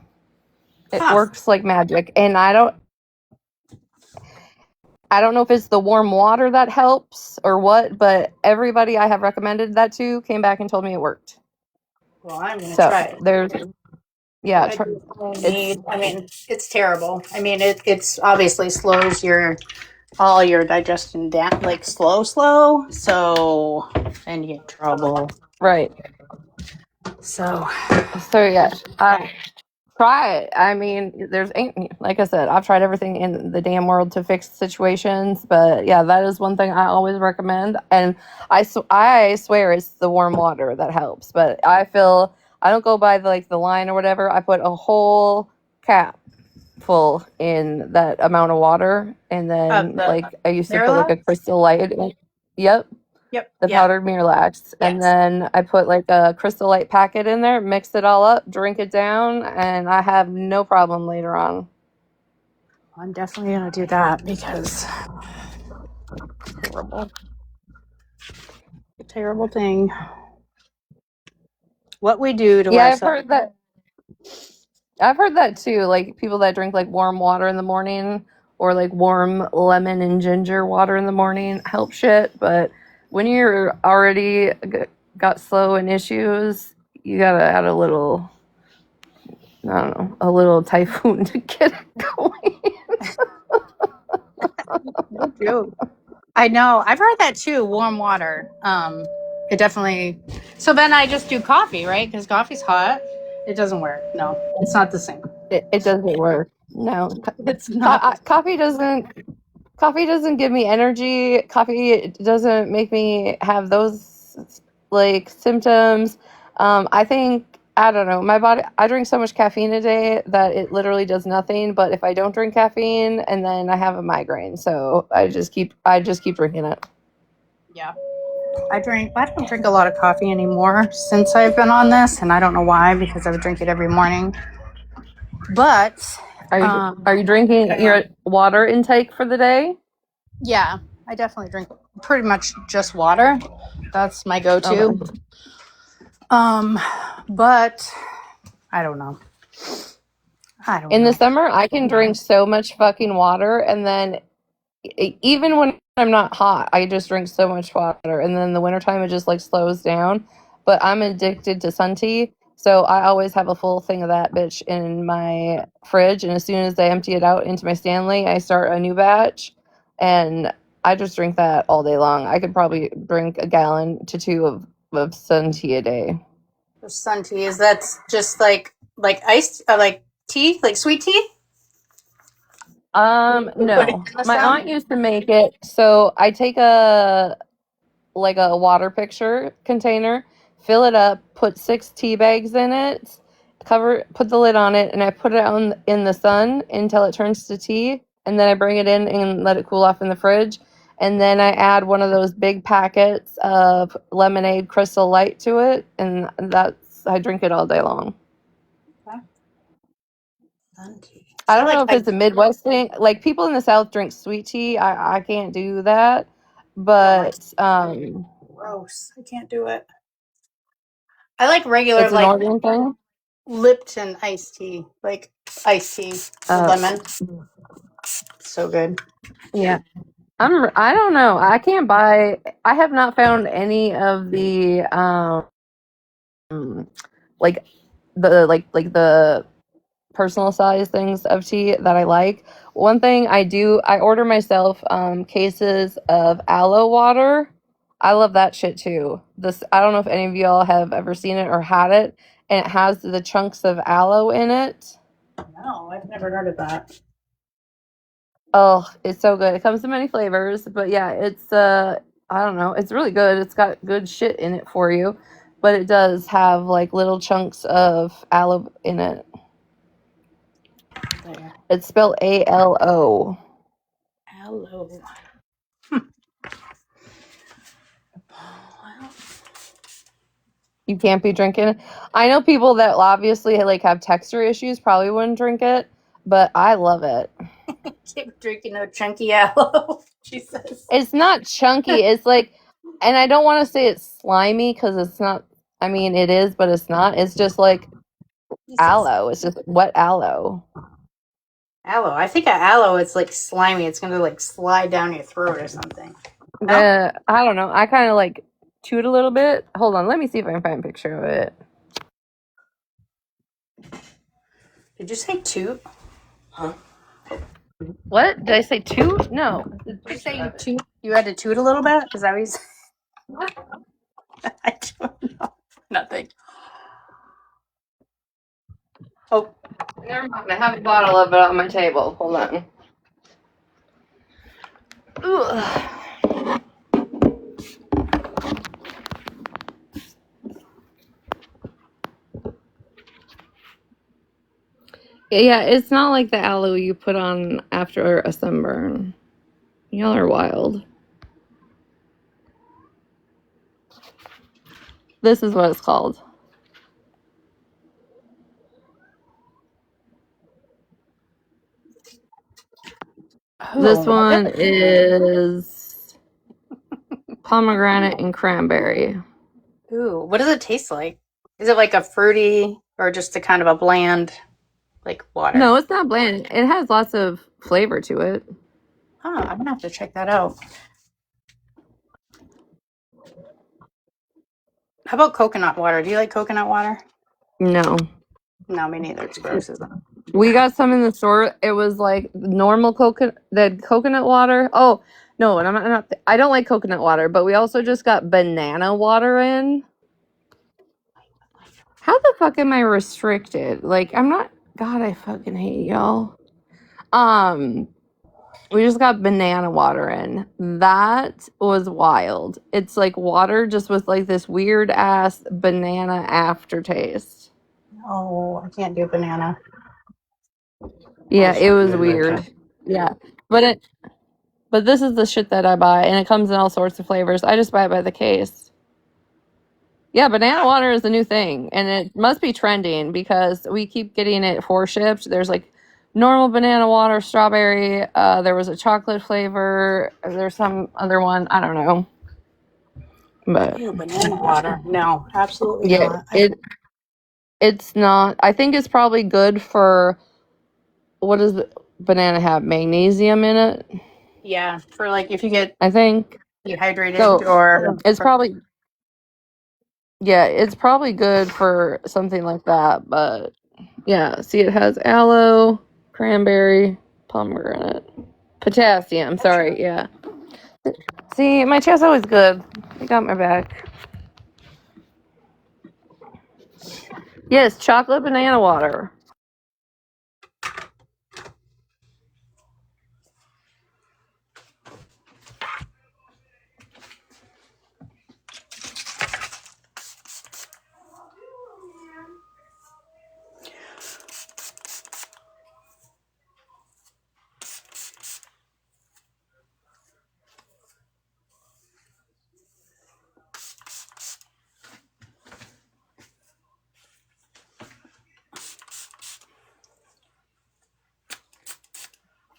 It Huh. works like magic, and I don't know if it's the warm water that helps or what, but everybody I have recommended that to came back and told me it worked. Well, I'm gonna So try it. there's, yeah, I definitely it's need. I mean, it's terrible. I mean, it's obviously slows all your digestion down, like slow. So then you get in trouble. right. So So yeah, try it. I mean, there's like I said, I've tried everything in the damn world to fix situations, but yeah, that is one thing I always recommend. And I swear it's the warm water that helps. But I don't go by the line or whatever. I put a whole cap full in that amount of water, and then the like I used to put like Miralax. a Crystal Light in. Yep, Yep. the Yeah. powdered Miralax, and Yes. then I put like a Crystal Light packet in there, mix it all up, drink it down, and I have no problem later on. I'm definitely gonna do that because Horrible. a terrible thing. What we do to Yeah, ourselves. I've heard that too. Like people that drink like warm water in the morning or like warm lemon and ginger water in the morning help shit. But when you're already got slow and issues, you gotta add a little, I don't know, a little typhoon to get it going. No joke. I know. I've heard that too. Warm water. It definitely. So then I just do coffee, right? Because coffee's hot. It doesn't work. No, it's not the same. It doesn't work. No, It's not. coffee doesn't give me energy. Coffee doesn't make me have those like symptoms. I think I don't know. My body. I drink so much caffeine a day that it literally does nothing. But if I don't drink caffeine, and then I have a migraine, so I just keep drinking it. Yeah. I don't drink a lot of coffee anymore since I've been on this, and I don't know why because I would drink it every morning. But Are you drinking your water intake for the day? yeah, I definitely drink pretty much just water. That's my go-to. Okay. But I don't know. In the summer, I can drink so much fucking water, and then even when I'm not hot, I just drink so much water, and then in the wintertime it just like slows down. But I'm addicted to sun tea, so I always have a full thing of that bitch in my fridge, and as soon as I empty it out into my Stanley, I start a new batch, and I just drink that all day long. I could probably drink a gallon to two of sun tea a day. Sun tea is that just like iced like tea, like sweet tea? Put it No. in the My sun? aunt used to make it. So I take a water picture container, fill it up, put 6 tea bags in it, put the lid on it, and I put it on in the sun until it turns to tea, and then I bring it in and let it cool off in the fridge. And then I add one of those big packets of lemonade Crystal Light to it, and I drink it all day long. Okay. Sun tea. I So don't know if it's a Midwest thing. Like people in the South drink sweet tea. I can't do that, I don't like but gross. I can't do it. I like regular it's a like northern thing. Lipton iced tea, like iced tea with lemon. So good. Yeah. I don't know. I can't buy. I have not found any of the like the personal size things of tea that I like. One thing I order myself cases of aloe water. I love that shit too. I don't know if any of y'all have ever seen it or had it, and it has the chunks of aloe in it. No, I've never heard of that. Oh, it's so good. It comes in many flavors, but yeah, it's I don't know, it's really good. It's got good shit in it for you, but it does have like little chunks of aloe in it. There. It's spelled ALO. Hello. You can't be drinking it. I know people that obviously like have texture issues probably wouldn't drink it, but I love it. Keep drinking no chunky aloe. She says. It's not chunky. It's like, and I don't want to say it's slimy because it's not. I mean, it is, but it's not. It's just like aloe. It's just wet aloe. Aloe. I think aloe it's like slimy. It's gonna like slide down your throat or something. No? I don't know. I kind of like chewed a little bit. Hold on. Let me see if I can find a picture of it. Did you say toot? Huh? What? Did I say toot? No. Did you say you toot? You had to toot a little bit? Is that what you said? I don't know. Nothing. Oh. Never mind. I have a bottle of it on my table. Hold on. Ugh. Yeah, it's not like the aloe you put on after a sunburn. Y'all are wild. This is what it's called. This one is pomegranate and cranberry. Ooh, what does it taste like? Is it like a fruity or just a kind of a bland, like water? No, it's not bland. It has lots of flavor to it. Oh, I'm gonna have to check that out. How about coconut water? Do you like coconut water? No. No, me neither. It's gross, isn't it? We got some in the store. It was like normal coconut water. Oh, no, and I'm not I don't like coconut water, but we also just got banana water in. How the fuck am I restricted? Like, I'm not. God, I fucking hate y'all. We just got banana water in. That was wild. It's like water just with like this weird ass banana aftertaste. Oh, I can't do banana. Yeah, it was weird. Yeah. But this is the shit that I buy and it comes in all sorts of flavors. I just buy it by the case. Yeah, banana water is the new thing, and it must be trending because we keep getting it for shipped. There's like normal banana water, strawberry. There was a chocolate flavor. There's some other one. I don't know, but Ew, banana water. No, absolutely yeah, not. it's not. I think it's probably good for what does banana have? Magnesium in it. Yeah, for like if you get I think dehydrated so. or It's probably yeah, it's probably good for something like that, but yeah, see it has aloe, cranberry, pomegranate, potassium, sorry, yeah. See, my chest always good. You got my back. Yes, chocolate banana water.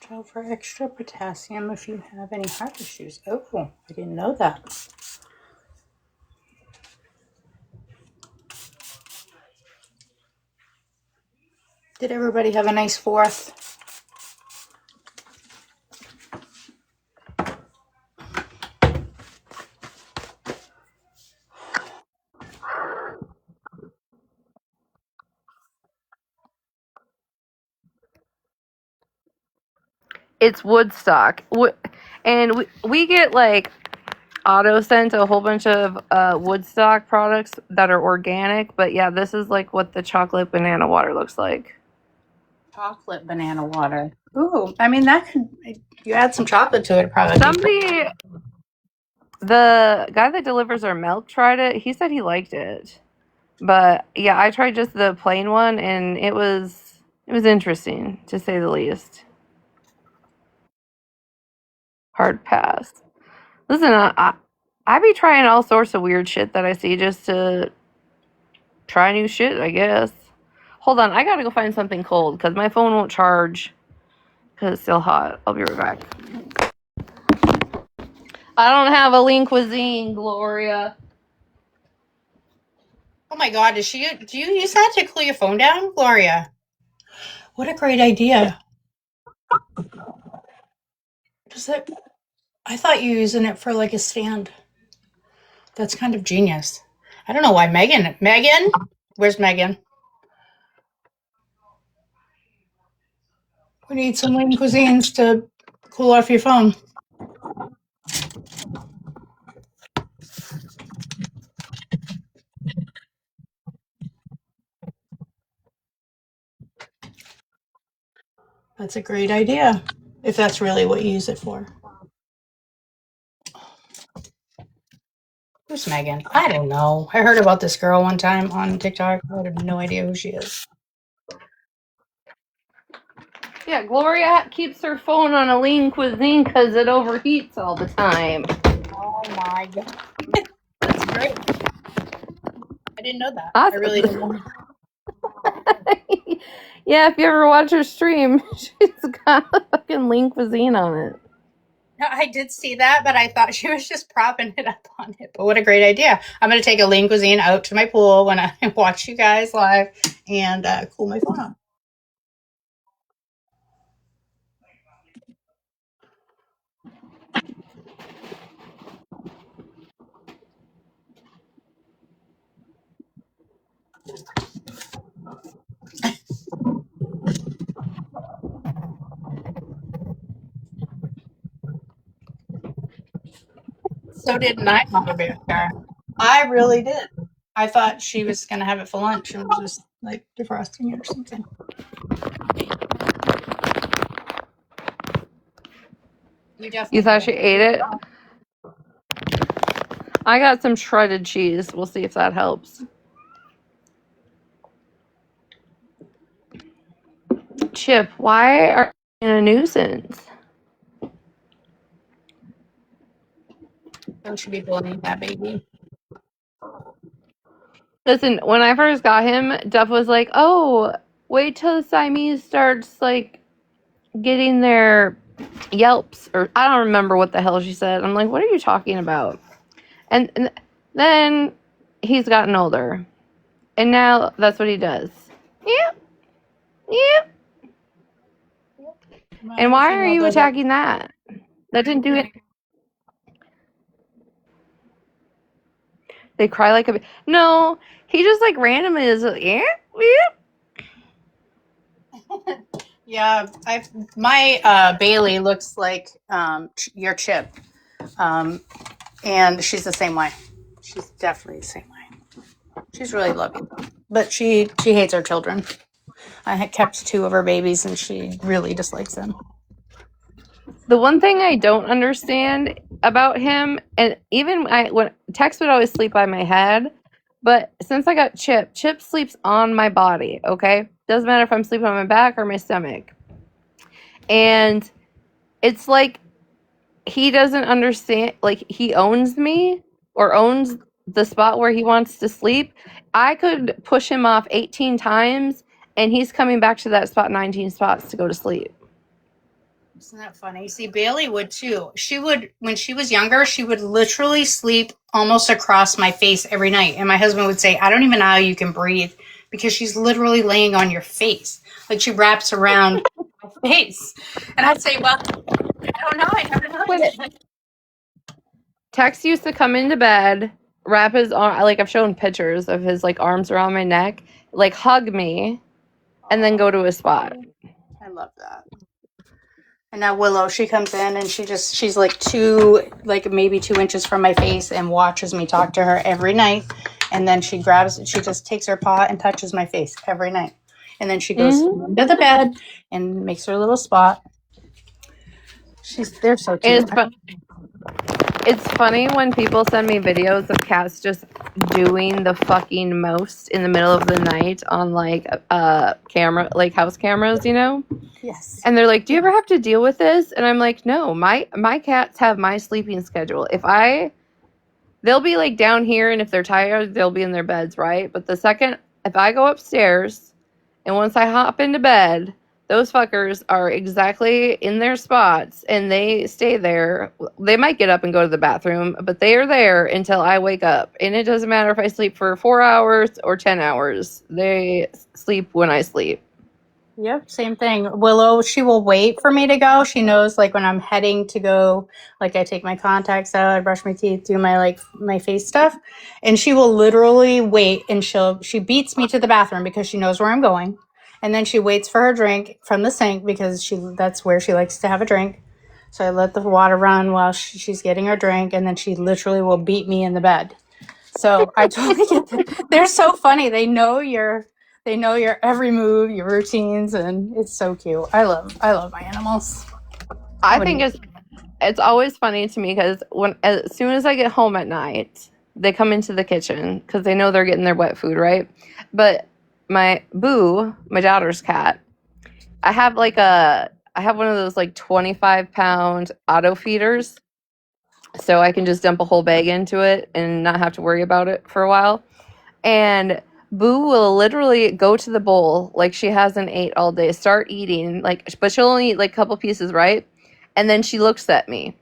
try for extra potassium if you have any heart issues. Oh, I didn't know that. Did everybody have a nice 4th? It's Woodstock. And we get like auto sent a whole bunch of Woodstock products that are organic, but yeah, this is like what the chocolate banana water looks like. Chocolate banana water. Ooh, I mean that could you add some chocolate to it probably. The guy that delivers our milk tried it. He said he liked it. But yeah, I tried just the plain one and it was It was interesting, to say the least. Hard pass. Listen, I be trying all sorts of weird shit that I see just to try new shit, I guess. Hold on, I gotta go find something cold because my phone won't charge because it's still hot. I'll be right back. I don't have a lean cuisine, Gloria. Oh my God, do you use that to cool your phone down, Gloria? What a great idea. Does it? I thought you were using it for like a stand. That's kind of genius. I don't know why Megan. Megan? Where's Megan? We need some lean cuisines to cool off your phone. That's a great idea, if that's really what you use it for. Who's Megan? I don't know. I heard about this girl one time on TikTok. I have no idea who she is. Yeah, Gloria keeps her phone on a lean cuisine because it overheats all the time. Oh my God. That's great. I didn't know that. Awesome. I really didn't know. Yeah, if you ever watch her stream, she's got a fucking lean cuisine on it. No, I did see that, but I thought she was just propping it up on it. But what a great idea. I'm going to take a lean cuisine out to my pool when I watch you guys live and cool my phone off. So did I, Mama Bear. I really did. I thought she was going to have it for lunch and was just like defrosting it or something. You thought she ate it? I got some shredded cheese. We'll see if that helps. Chip, why are you a nuisance? Don't you be bullying that baby. Listen, when I first got him, Duff was like, "Oh, wait till the Siamese starts like getting their yelps," or I don't remember what the hell she said. I'm like, "What are you talking about?" And then he's gotten older, and now that's what he does. Yep, yep. And why are you attacking that? That didn't do it. They cry like a. No, he just like randomly is. Yeah, yeah. Yeah, my Bailey looks like your Chip, and she's the same way. She's definitely the same way. She's really loving, but she hates her children. I had kept 2 of her babies, and she really dislikes them. The one thing I don't understand about him, and even when Tex would always sleep by my head, but since I got Chip, Chip sleeps on my body. Okay, doesn't matter if I'm sleeping on my back or my stomach, and it's like he doesn't understand. Like he owns me or owns the spot where he wants to sleep. I could push him off 18 times, and he's coming back to that spot 19 spots to go to sleep. Isn't that funny? See, Bailey would too. She would, when she was younger, she would literally sleep almost across my face every night. And my husband would say, I don't even know how you can breathe because she's literally laying on your face. Like she wraps around my face. And I'd say, well, I don't know. I never know. Tex used to come into bed, wrap his arm, like I've shown pictures of his like arms around my neck, like hug me, and then go to his spot. I love that. And now Willow, she comes in and she's like maybe 2 inches from my face and watches me talk to her every night. And then she just takes her paw and touches my face every night. And then she goes to the bed and makes her little spot. They're so cute. It's funny when people send me videos of cats just doing the fucking most in the middle of the night on like camera, like house cameras, you know? Yes. And they're like, "Do you ever have to deal with this?" And I'm like, "No, my cats have my sleeping schedule. They'll be like down here, and if they're tired, they'll be in their beds, right? But the second if I go upstairs and once I hop into bed, those fuckers are exactly in their spots and they stay there. They might get up and go to the bathroom, but they are there until I wake up. And it doesn't matter if I sleep for 4 hours or 10 hours. They sleep when I sleep. Yep, same thing. Willow, she will wait for me to go. She knows like when I'm heading to go, like I take my contacts out, I brush my teeth, do my face stuff, and she will literally wait and she beats me to the bathroom because she knows where I'm going. And then she waits for her drink from the sink because that's where she likes to have a drink. So I let the water run while she's getting her drink, and then she literally will beat me in the bed. So I totally get that. They're so funny. They know your every move, your routines, and it's so cute. I love my animals. I think it's always funny to me because as soon as I get home at night, they come into the kitchen because they know they're getting their wet food, right? But my Boo, my daughter's cat, I have one of those like 25-pound auto feeders, so I can just dump a whole bag into it and not have to worry about it for a while. And Boo will literally go to the bowl like she hasn't ate all day, start eating, like, but she'll only eat like a couple pieces, right? And then she looks at me.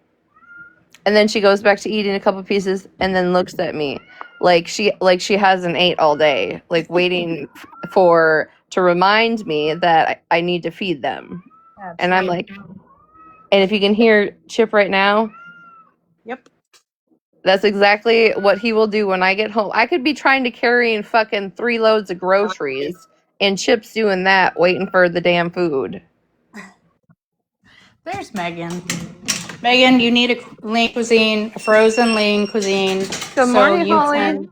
And then she goes back to eating a couple pieces and then looks at me like she hasn't ate all day, like waiting for to remind me that I need to feed them. That's And I'm right. like, and if you can hear Chip right now, Yep. that's exactly what he will do when I get home. I could be trying to carry in fucking 3 loads of groceries, and Chip's doing that, waiting for the damn food. There's Megan. Megan, you need a lean cuisine, a frozen lean cuisine, Good so morning, you Holly. can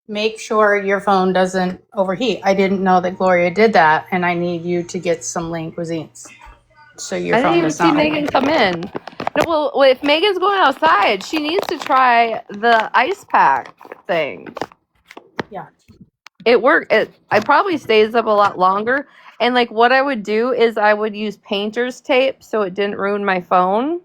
make sure your phone doesn't overheat. I didn't know that Gloria did that, and I need you to get some lean cuisines so your I didn't phone even does see not Megan overheat. come in. No, well, if Megan's going outside, she needs to try the ice pack thing. Yeah. It worked. I probably stays up a lot longer. And like what I would do is I would use painter's tape so it didn't ruin my phone.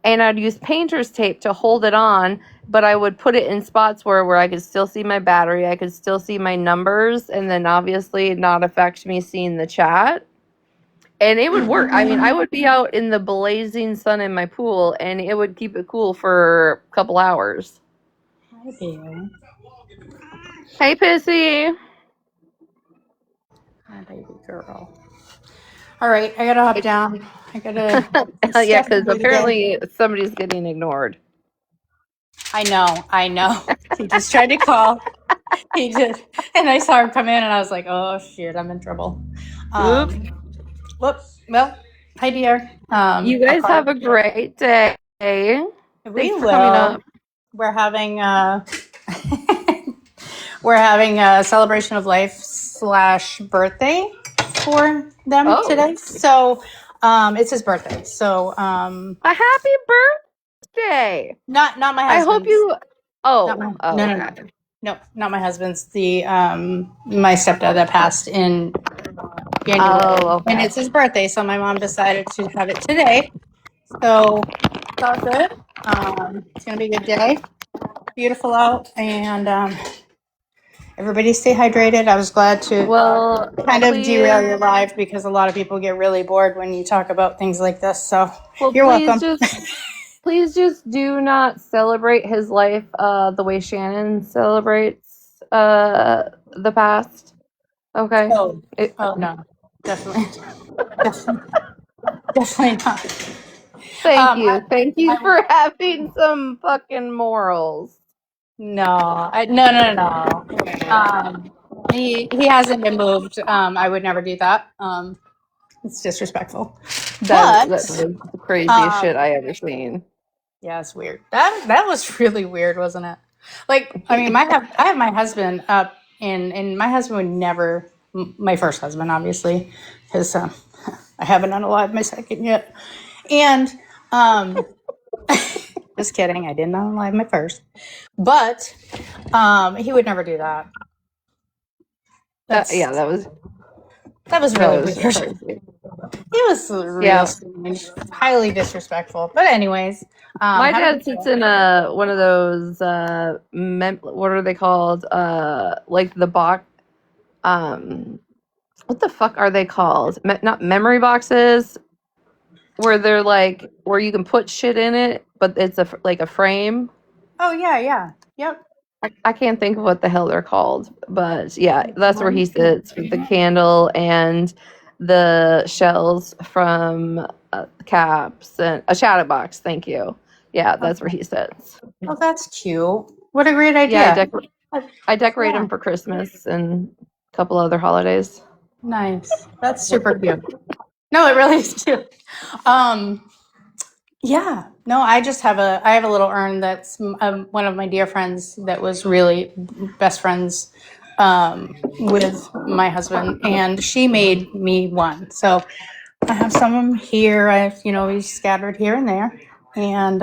And I'd use painter's tape to hold it on, but I would put it in spots where I could still see my battery, I could still see my numbers, and then obviously not affect me seeing the chat. And it would work. I mean, I would be out in the blazing sun in my pool, and it would keep it cool for a couple hours. Hi, baby. Hey, Pissy. Hi, baby girl. All right, I gotta hop down. I gotta get Yeah, stuff to because do today. apparently somebody's getting ignored. I know. He just tried to call. He did, and I saw him come in, and I was like, "Oh shit, I'm in trouble." Oops. Whoops. Well, hi, dear. You I'll guys call have you. a great day. We Thanks for coming will. up. We're having we're having a celebration of life slash birthday for them Oh, today. So, it's his birthday. So, a happy birthday. not my I hope husband's. you. Not Oh, my oh, no. okay. No, not my husband's. The my stepdad that passed in January, Oh, and okay. it's his birthday, so my mom decided to have it today. So it's all good. It's gonna be a good day. Beautiful out, and everybody stay hydrated. I was glad to Well, kind of derail please, your life because a lot of people get really bored when you talk about things like this. So well, you're welcome. please just do not celebrate his life the way Shannon celebrates the past. Okay. Oh, It, oh no, definitely, definitely, definitely not. thank Um, I, you. Thank you I for having some fucking morals. No, no. He hasn't been moved. I would never do that. It's disrespectful. That's But the craziest shit um, I ever seen. yeah, it's weird. That was really weird, wasn't it? Like, I mean, I have my husband up, and my husband would never. My first husband, obviously, because I haven't unalived my second yet, and um, Just kidding. I didn't unalive my first. But he would never do that. Yeah, That was that really was weird. crazy. He was real Yeah, strange, highly disrespectful. But anyways, my have a dad good sits day. in a one of those what are they called? Like the box. Um, what the fuck are they called? Not memory boxes, where they're like where you can put shit in it, but it's like a frame. Oh yeah, yeah, yep. I can't think of what the hell they're called, but yeah, that's where he Mine sits with the candle and the shells from caps and a shadow box. Thank you. Yeah, that's where Okay. he sits. Oh, that's cute. What a great Yeah, idea. I decorate Yeah, him for Christmas and a couple other holidays. nice. That's super cute. No, it really is cute. Um, yeah. No, I have a little urn that's one of my dear friends that was really best friends with my husband, and she made me one. So I have some of them here. He's scattered here and there, and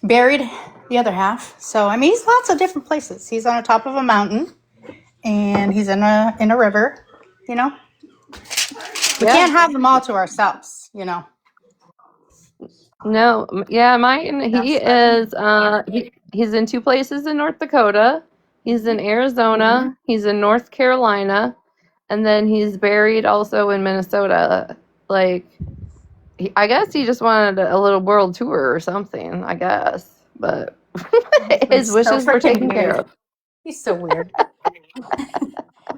buried the other half. So I mean, he's lots of different places. He's on the top of a mountain, and he's in a river. You know, we Yeah. can't have them all to ourselves. No, yeah, mine. He That's is. He's in two places in North Dakota. He's in Arizona. He's in North Carolina, and then he's buried also in Minnesota. Like, I guess he just wanted a little world tour or something. I guess, but his He's so wishes were freaking taken care weird. of. He's so weird.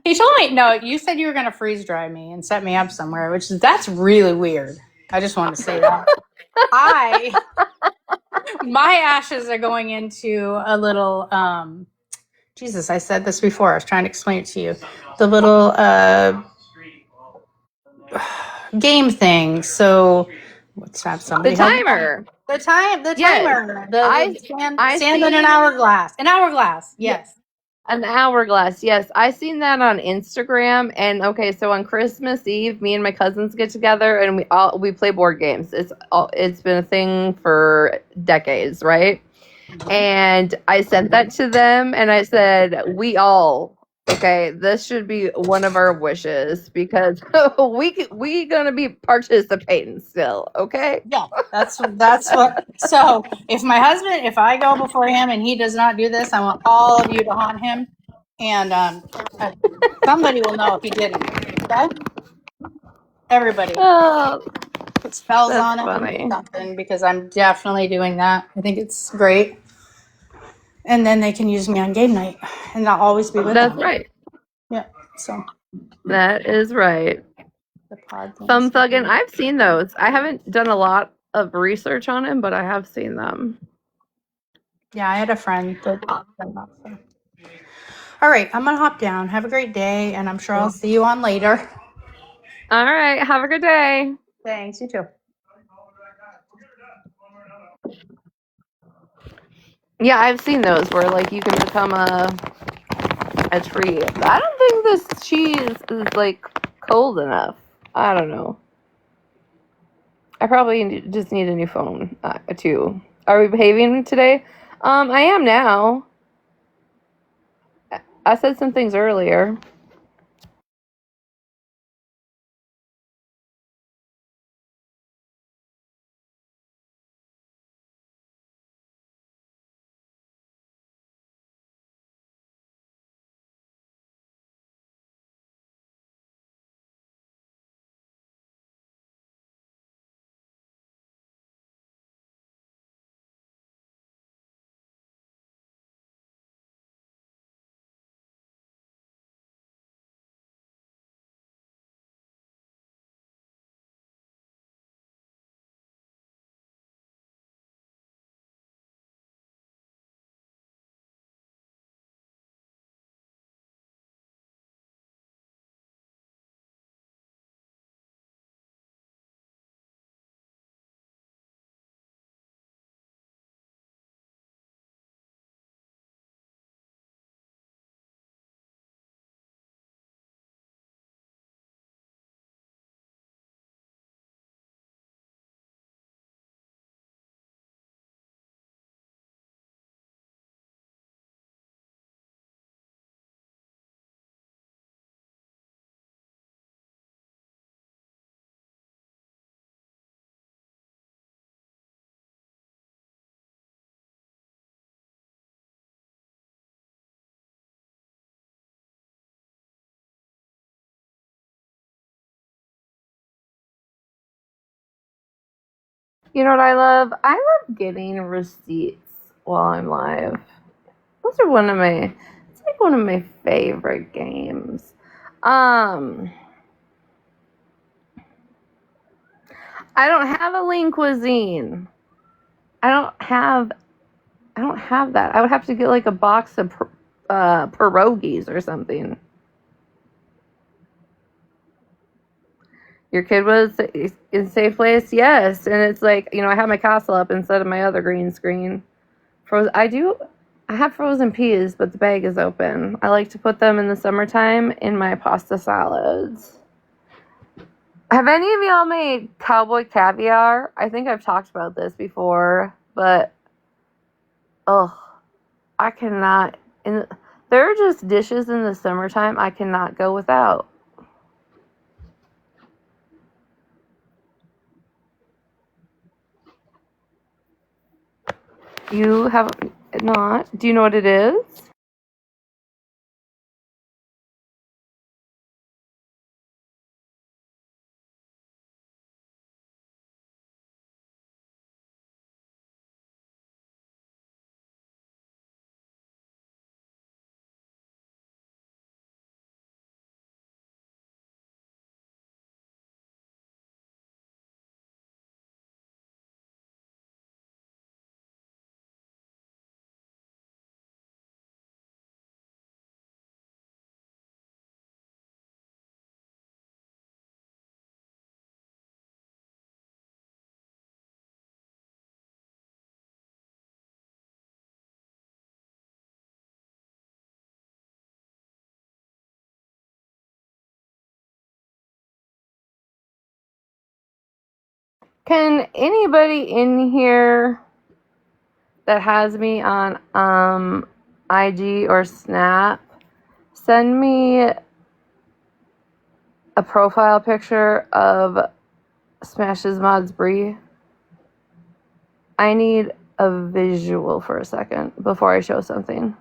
He told me, no, you said you were going to freeze dry me and set me up somewhere, that's really weird. I just wanted to say that. I My ashes are going into a little Jesus, I said this before. I was trying to explain it to you. The little game thing. So let's have The somebody help me out. timer. The Yes, timer, I the I sand in seen. an hourglass. Yeah, Yes. an hourglass. Yes, I seen that on Instagram. And okay, so on Christmas Eve, me and my cousins get together and we play board games. It's been a thing for decades, right? And I sent that to them and I said, okay, this should be one of our wishes because we gonna be participating still, okay? Yeah, that's what. So if I go before him and he does not do this, I want all of you to haunt him, and uh, somebody will know if he didn't. Okay, everybody Oh, put spells that's on him, funny. something, because I'm definitely doing that. I think it's great, and then they can use me on game night, and I'll always be with That's them. right. Yeah. So That is right. the pod Thumb things. thuggin', I've seen those. I haven't done a lot of research on them, but I have seen them. Yeah, I had a friend that. So. All right, I'm gonna hop down. Have a great day, and I'm sure I'll see you on later. All right. Have a good day. Thanks. You too. Yeah, I've seen those where like you can become a tree. I don't think this cheese is like cold enough. I don't know. I probably just need a new phone too. Are we behaving today? I am now. I said some things earlier. You know what I love? I love getting receipts while I'm live. Those are it's like one of my favorite games. I don't have a lean cuisine. I don't have that. I would have to get like a box of pierogies or something. Your kid was in a safe place? Yes. And it's like, I have my castle up instead of my other green screen. I have frozen peas, but the bag is open. I like to put them in the summertime in my pasta salads. Have any of y'all made cowboy caviar? I think I've talked about this before, but oh, I cannot. There are just dishes in the summertime I cannot go without. You have not? Do you know what it is? Can anybody in here that has me on IG or Snap send me a profile picture of Smash's Mods Brie? I need a visual for a second before I show something.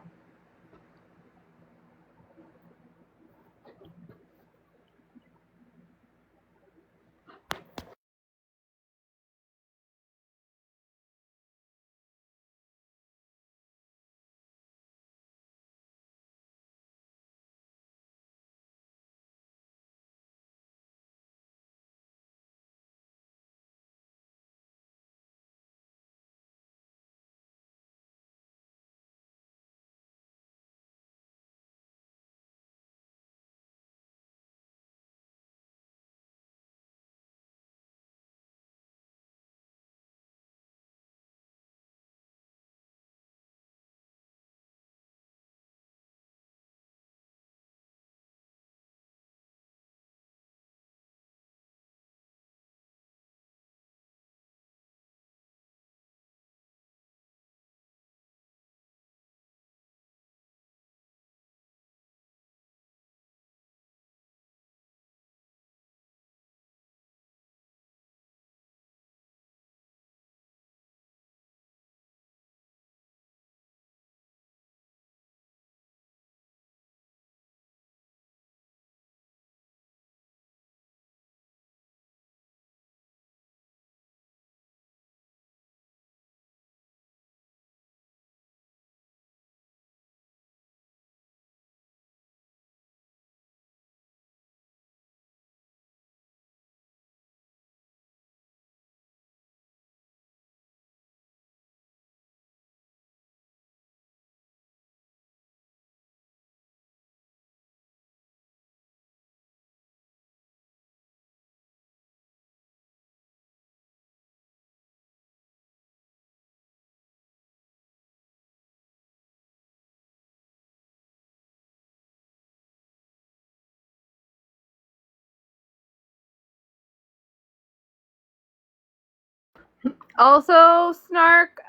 Also, Snark,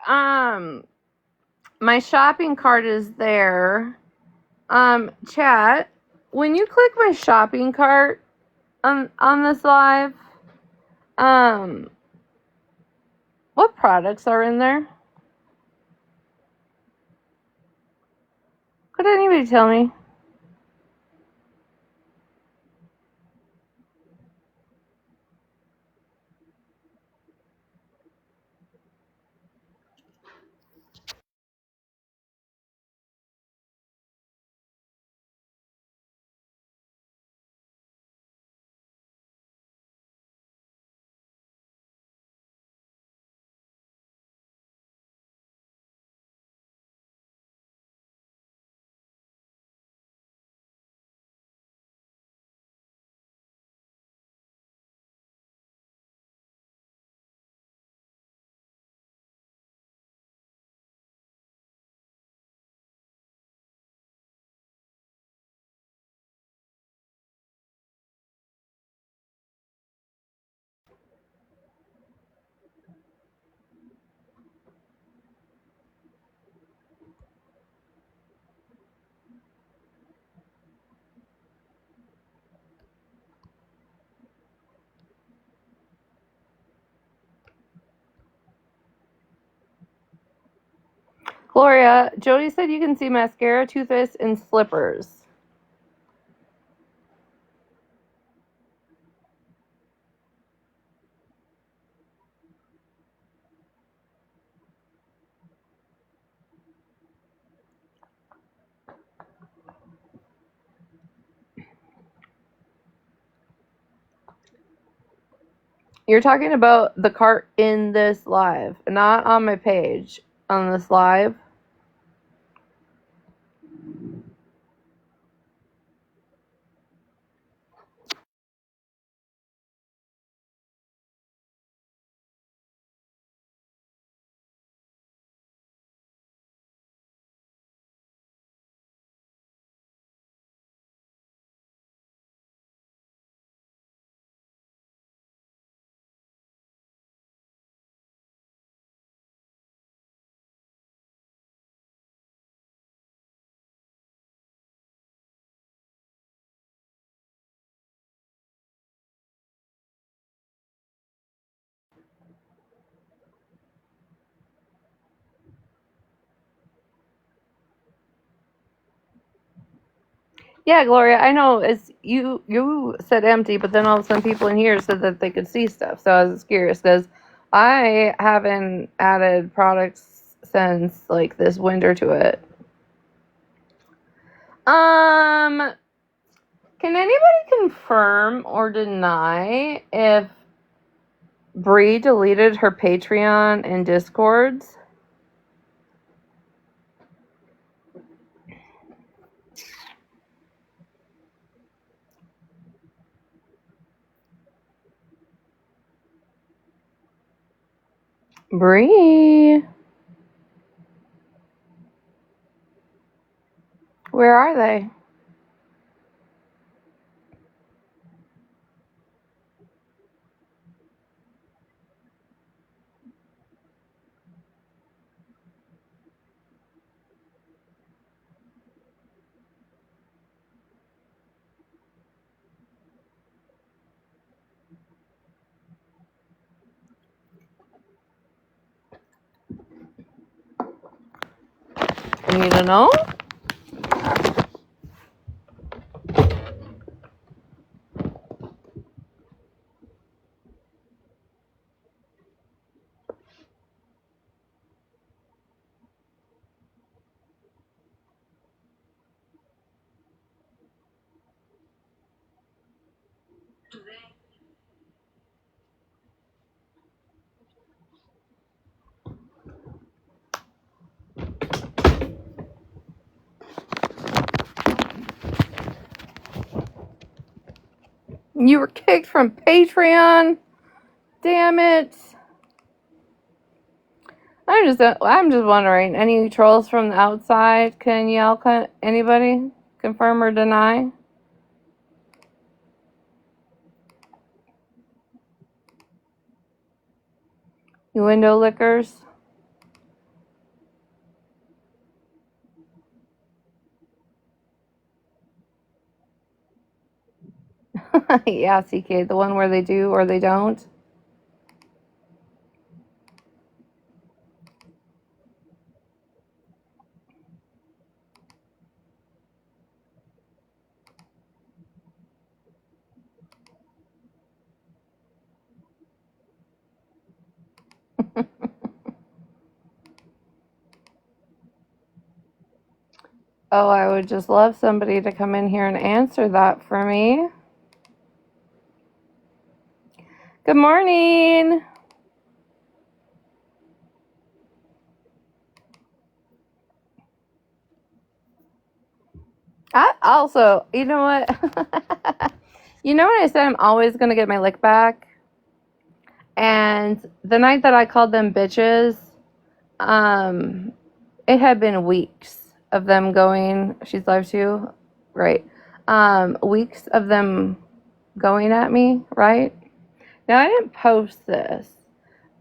my shopping cart is there. Chat, when you click my shopping cart on this live, um, what products are in there? Could anybody tell me? Gloria, Jody said you can see mascara, toothpaste, and slippers. You're talking about the cart in this live, not on my page, on this live. Yeah, Gloria, I know it's you said empty, but then all of a sudden people in here said that they could see stuff. So I was curious because I haven't added products since like this winter to it. Can anybody confirm or deny if Bree deleted her Patreon and Discords? Bree, where are they? You need to know? You were kicked from Patreon? Damn it. I'm just wondering, any trolls from the outside? Can y'all, anybody confirm or deny? You window lickers? Yeah, CK, the one where they do or they don't. Oh, I would just love somebody to come in here and answer that for me. Good morning. I also, you know what? You know when I said I'm always going to get my lick back? And the night that I called them bitches, it had been weeks of them going, she's live too, right? Weeks of them going at me, right? Now I didn't post this,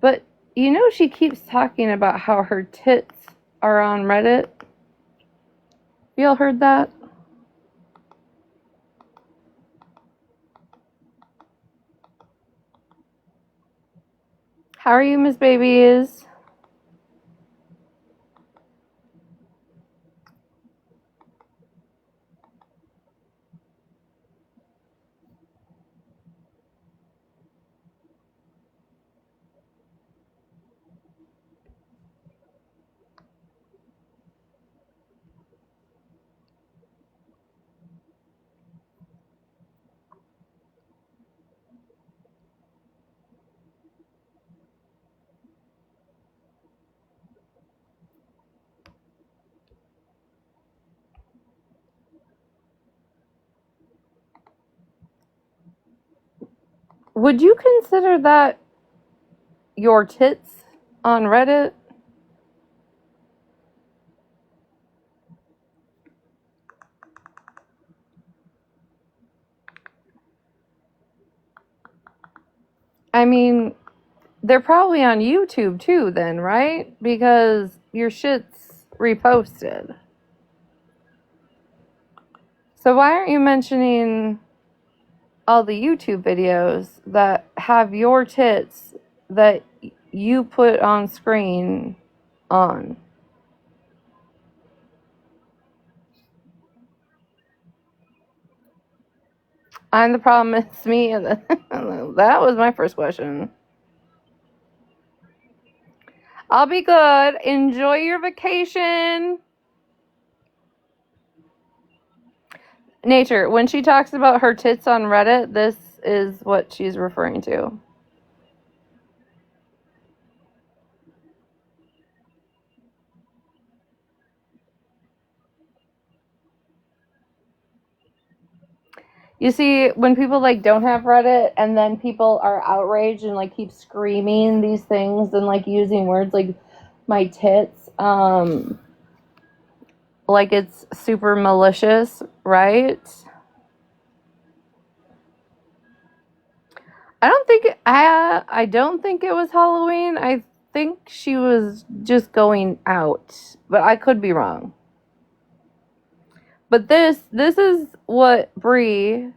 but you know she keeps talking about how her tits are on Reddit. You all heard that? How are you, Miss Babies? Would you consider that your tits on Reddit? I mean, they're probably on YouTube too, then, right? Because your shit's reposted. So why aren't you mentioning all the YouTube videos that have your tits that you put on screen on? I'm the problem. It's me. That was my first question. I'll be good. Enjoy your vacation. Nature, when she talks about her tits on Reddit, this is what she's referring to. You see, when people like don't have Reddit and then people are outraged and like keep screaming these things and like using words like my tits, like it's super malicious, right? I don't think it was Halloween. I think she was just going out, but I could be wrong. But this is what Bree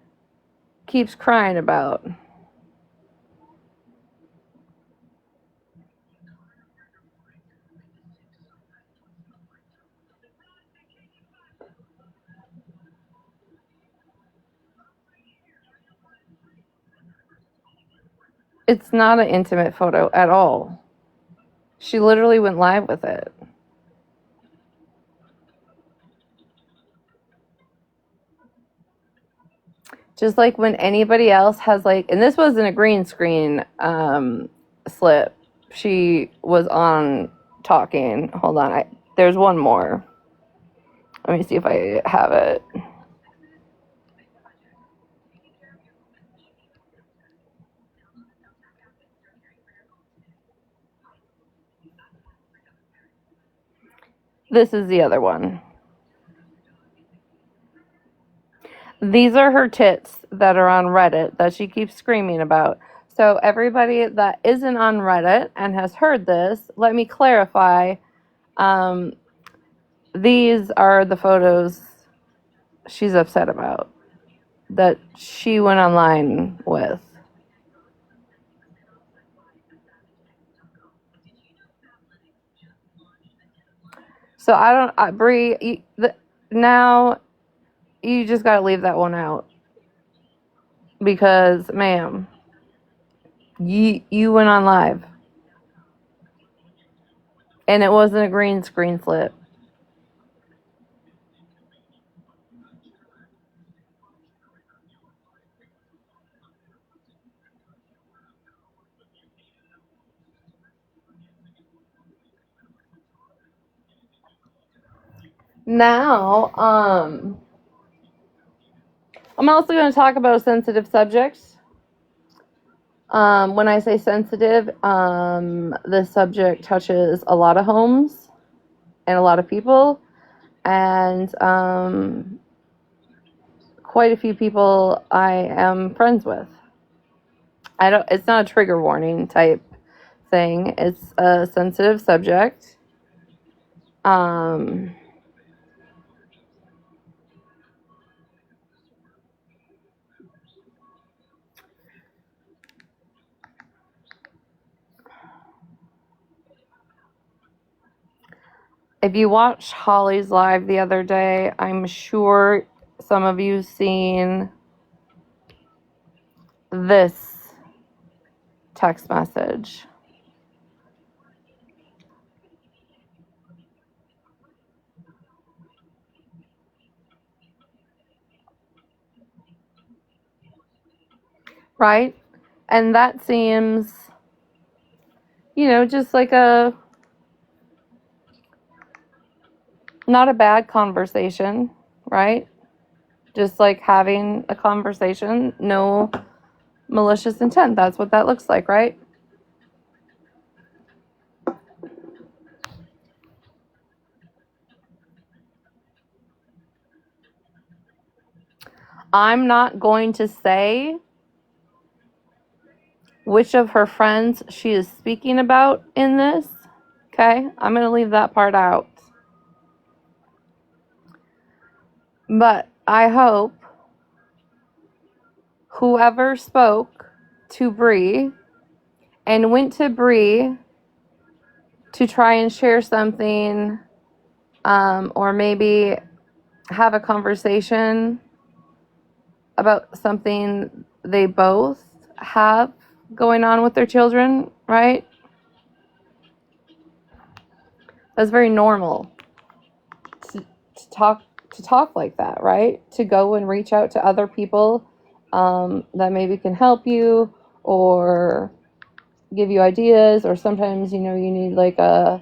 keeps crying about. It's not an intimate photo at all. She literally went live with it. Just like when anybody else has like, and this wasn't a green screen slip. She was on talking. Hold on, there's one more. Let me see if I have it. This is the other one. These are her tits that are on Reddit that she keeps screaming about. So everybody that isn't on Reddit and has heard this, let me clarify. These are the photos she's upset about that she went online with. So Bree, now you just got to leave that one out because, ma'am, you went on live and it wasn't a green screen flip. Now, I'm also going to talk about a sensitive subject. When I say sensitive, this subject touches a lot of homes and a lot of people, and quite a few people I am friends with. It's not a trigger warning type thing. It's a sensitive subject. If you watched Holly's live the other day, I'm sure some of you seen this text message. Right? And that seems, just like not a bad conversation, right? Just like having a conversation. No malicious intent. That's what that looks like, right? I'm not going to say which of her friends she is speaking about in this. Okay? I'm going to leave that part out. But I hope whoever spoke to Bree and went to Bree to try and share something, or maybe have a conversation about something they both have going on with their children, right? That's very normal to talk like that, right? To go and reach out to other people that maybe can help you or give you ideas, or sometimes you need like an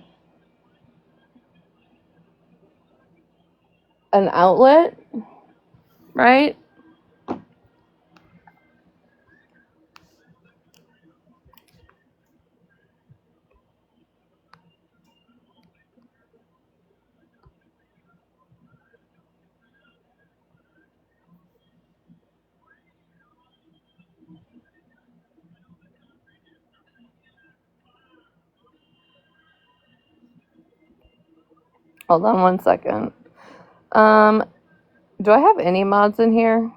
outlet, right? Hold on one second. Do I have any mods in here?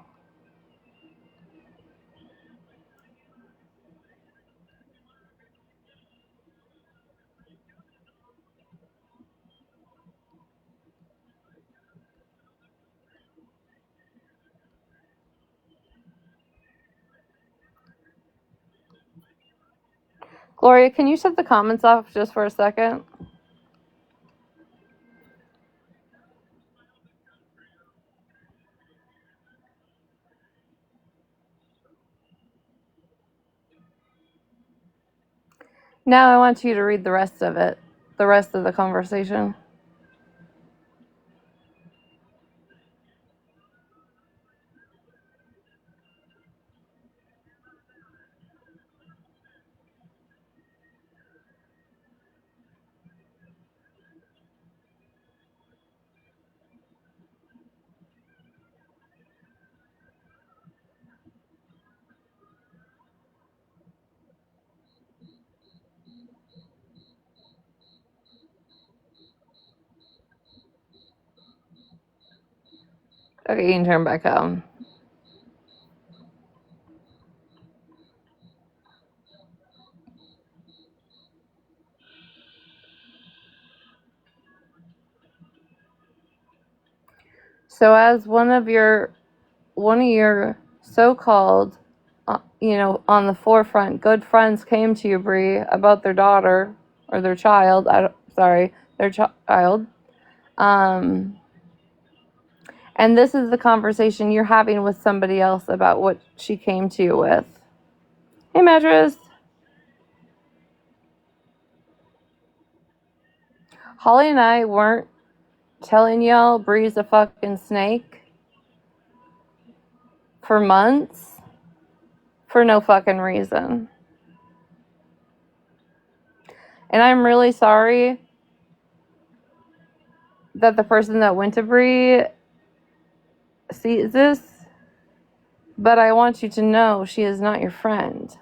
Gloria, can you shut the comments off just for a second? Now I want you to read the rest of it, the rest of the conversation. Okay, you can turn back on. So as one of your so-called, on the forefront, good friends came to you, Bree, about their daughter or their child. Their child. And this is the conversation you're having with somebody else about what she came to you with. Hey, Mattress. Holly and I weren't telling y'all Bree's a fucking snake for months for no fucking reason. And I'm really sorry that the person that went to Bree sees this, but I want you to know she is not your friend.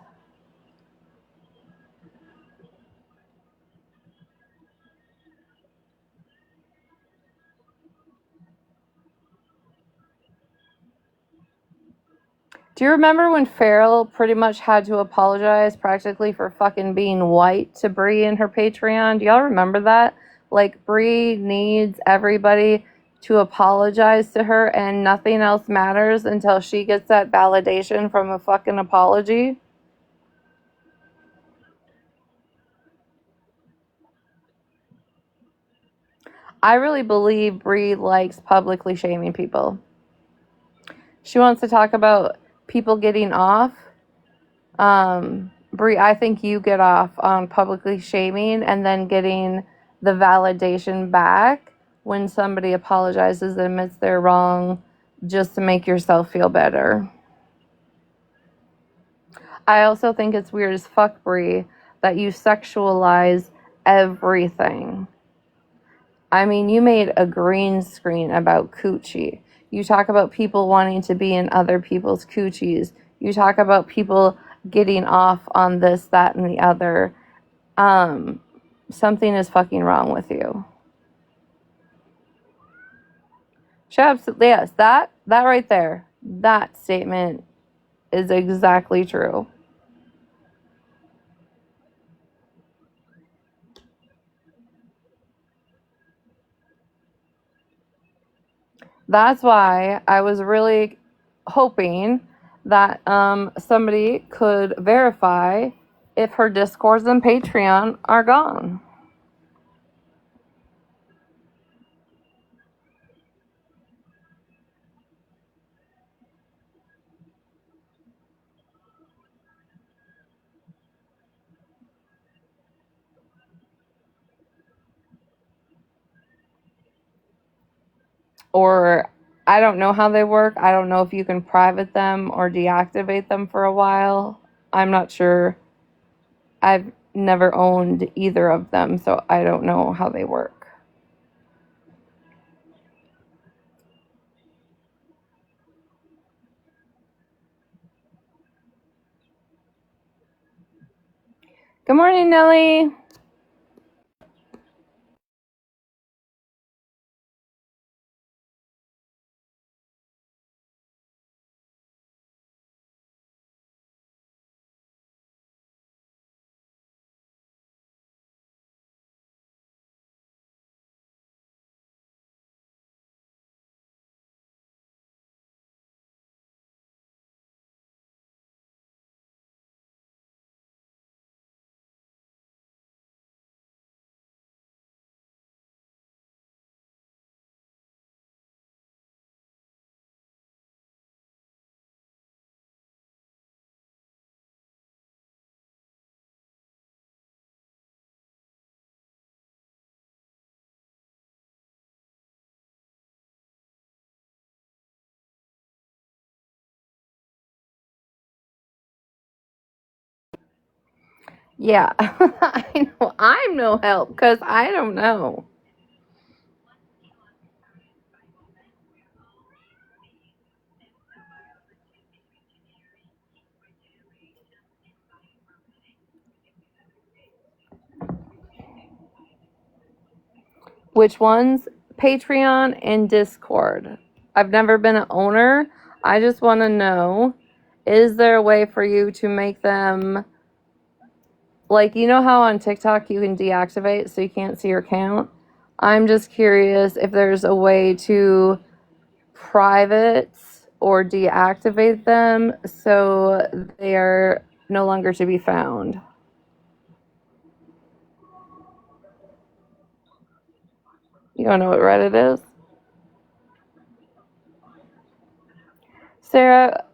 Do you remember when Farrell pretty much had to apologize practically for fucking being white to Bree in her Patreon? Do y'all remember that? Like, Bree needs everybody to apologize to her and nothing else matters until she gets that validation from a fucking apology. I really believe Bree likes publicly shaming people. She wants to talk about people getting off. Bree, I think you get off on publicly shaming and then getting the validation back when somebody apologizes and admits they're wrong just to make yourself feel better. I also think it's weird as fuck, Brie, that you sexualize everything. I mean, you made a green screen about coochie. You talk about people wanting to be in other people's coochies. You talk about people getting off on this, that, and the other. Um, Something is fucking wrong with you. Yes, that right there, that statement is exactly true. That's why I was really hoping that somebody could verify if her Discords and Patreon are gone. Or I don't know how they work. I don't know if you can private them or deactivate them for a while. I'm not sure. I've never owned either of them, so I don't know how they work. Good morning, Nellie. Yeah, I know. I'm no help because I don't know. Which ones? Patreon and Discord. I've never been an owner. I just want to know, is there a way for you to make them, like, you know how on TikTok you can deactivate so you can't see your count? I'm just curious if there's a way to private or deactivate them so they are no longer to be found. You don't know what Reddit is? Sarah,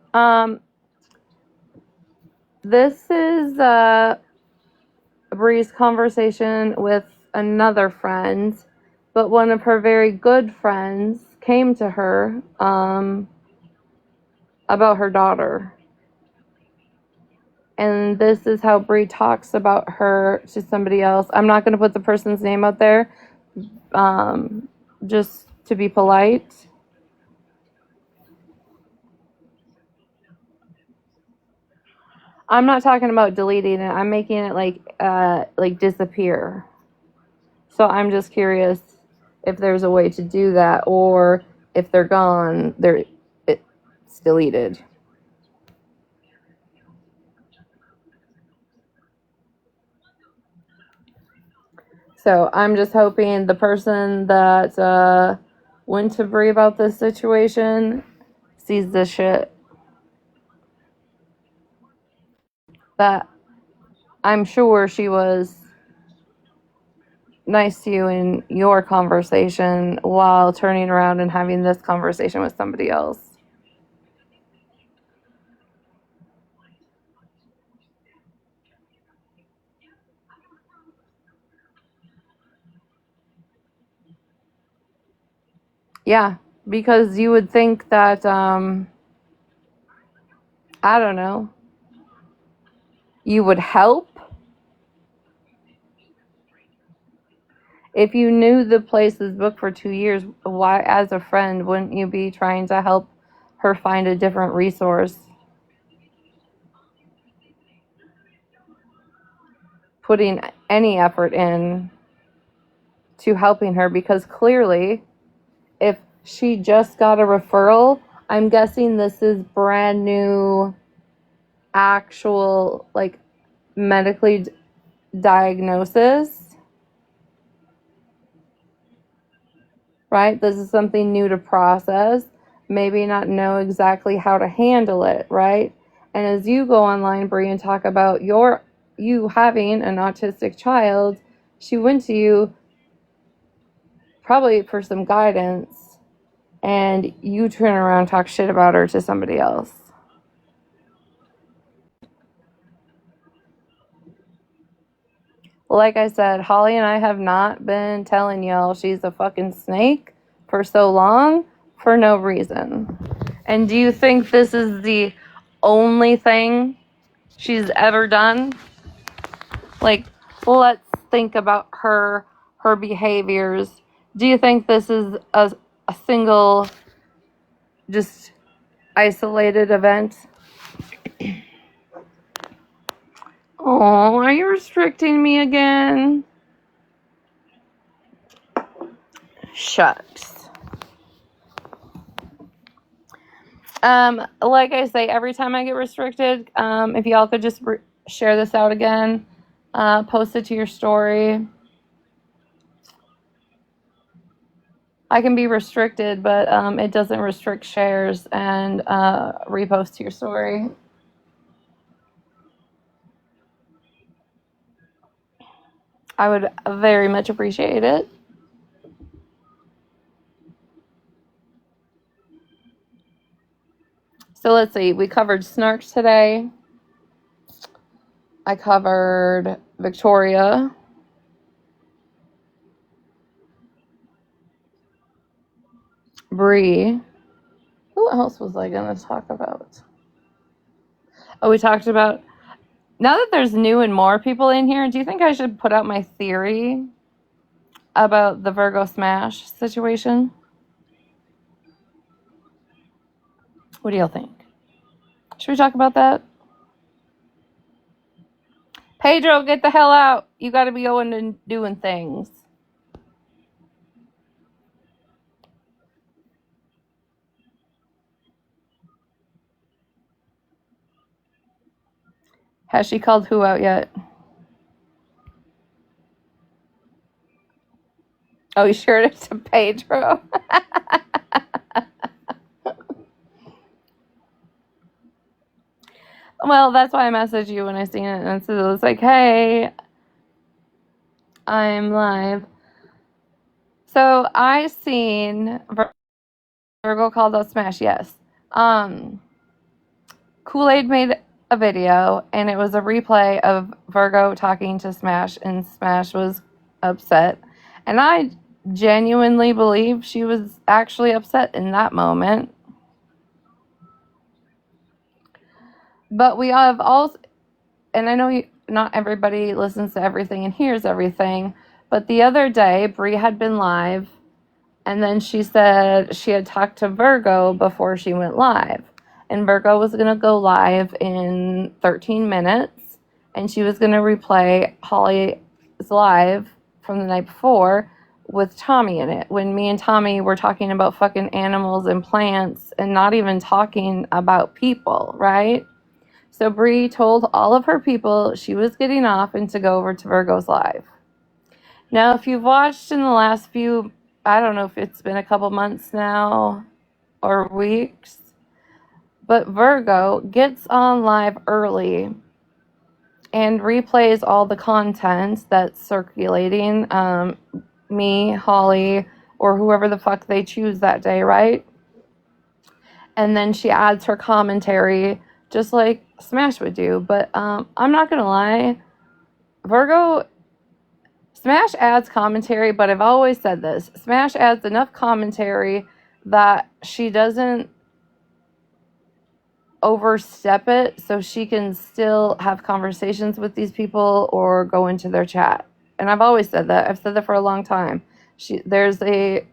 this is Bree's conversation with another friend, but one of her very good friends came to her about her daughter. And this is how Bree talks about her to somebody else. I'm not going to put the person's name out there, just to be polite. I'm not talking about deleting it. I'm making it like disappear. So I'm just curious if there's a way to do that, or if they're gone, it's deleted. So I'm just hoping the person that went to Bree about this situation sees this shit. That I'm sure she was nice to you in your conversation while turning around and having this conversation with somebody else. Yeah, because you would think that I don't know. you would help. If you knew the place is booked for 2 years, why, as a friend, wouldn't you be trying to help her find a different resource? Putting any effort in to helping her, because clearly, if she just got a referral, I'm guessing this is brand new, actual, like, medically diagnosis, right? This is something new to process, maybe not know exactly how to handle it, right? And as you go online, Brie, and talk about you having an autistic child, she went to you probably for some guidance, and you turn around and talk shit about her to somebody else. Like I said, Holly and I have not been telling y'all she's a fucking snake for so long for no reason. And do you think this is the only thing she's ever done? Like, let's think about her behaviors. Do you think this is a single, just isolated event? Oh, are you restricting me again? Shucks. Like I say, every time I get restricted, if y'all could just share this out again, post it to your story. I can be restricted, but it doesn't restrict shares and repost to your story. I would very much appreciate it. So let's see. We covered Snarks today. I covered Victoria. Bree. Who else was I going to talk about? Oh, we talked about... Now that there's new and more people in here, do you think I should put out my theory about the Virgo Smash situation? What do y'all think? Should we talk about that? Pedro, get the hell out. You got to be going and doing things. Has she called who out yet? Oh, you shared it to Pedro. Well, that's why I messaged you when I seen it. And so it was like, hey, I'm live. So I seen Virgo called out Smash, yes. Kool-Aid made a video, and it was a replay of Virgo talking to Smash, and Smash was upset. And I genuinely believe she was actually upset in that moment. But we have also, and I know not everybody listens to everything and hears everything, but the other day, Brie had been live, and then she said she had talked to Virgo before she went live. And Virgo was going to go live in 13 minutes, and she was going to replay Holly's live from the night before with Tommy in it, when me and Tommy were talking about fucking animals and plants and not even talking about people, right? So Brie told all of her people she was getting off and to go over to Virgo's live. Now, if you've watched in the last few, I don't know if it's been a couple months now or weeks, but Virgo gets on live early and replays all the content that's circulating, me, Holly, or whoever the fuck they choose that day, right? And then she adds her commentary just like Smash would do. But I'm not going to lie, Smash adds commentary, but I've always said this. Smash adds enough commentary that she doesn't overstep it so she can still have conversations with these people or go into their chat. And I've always said that. I've said that for a long time. There's a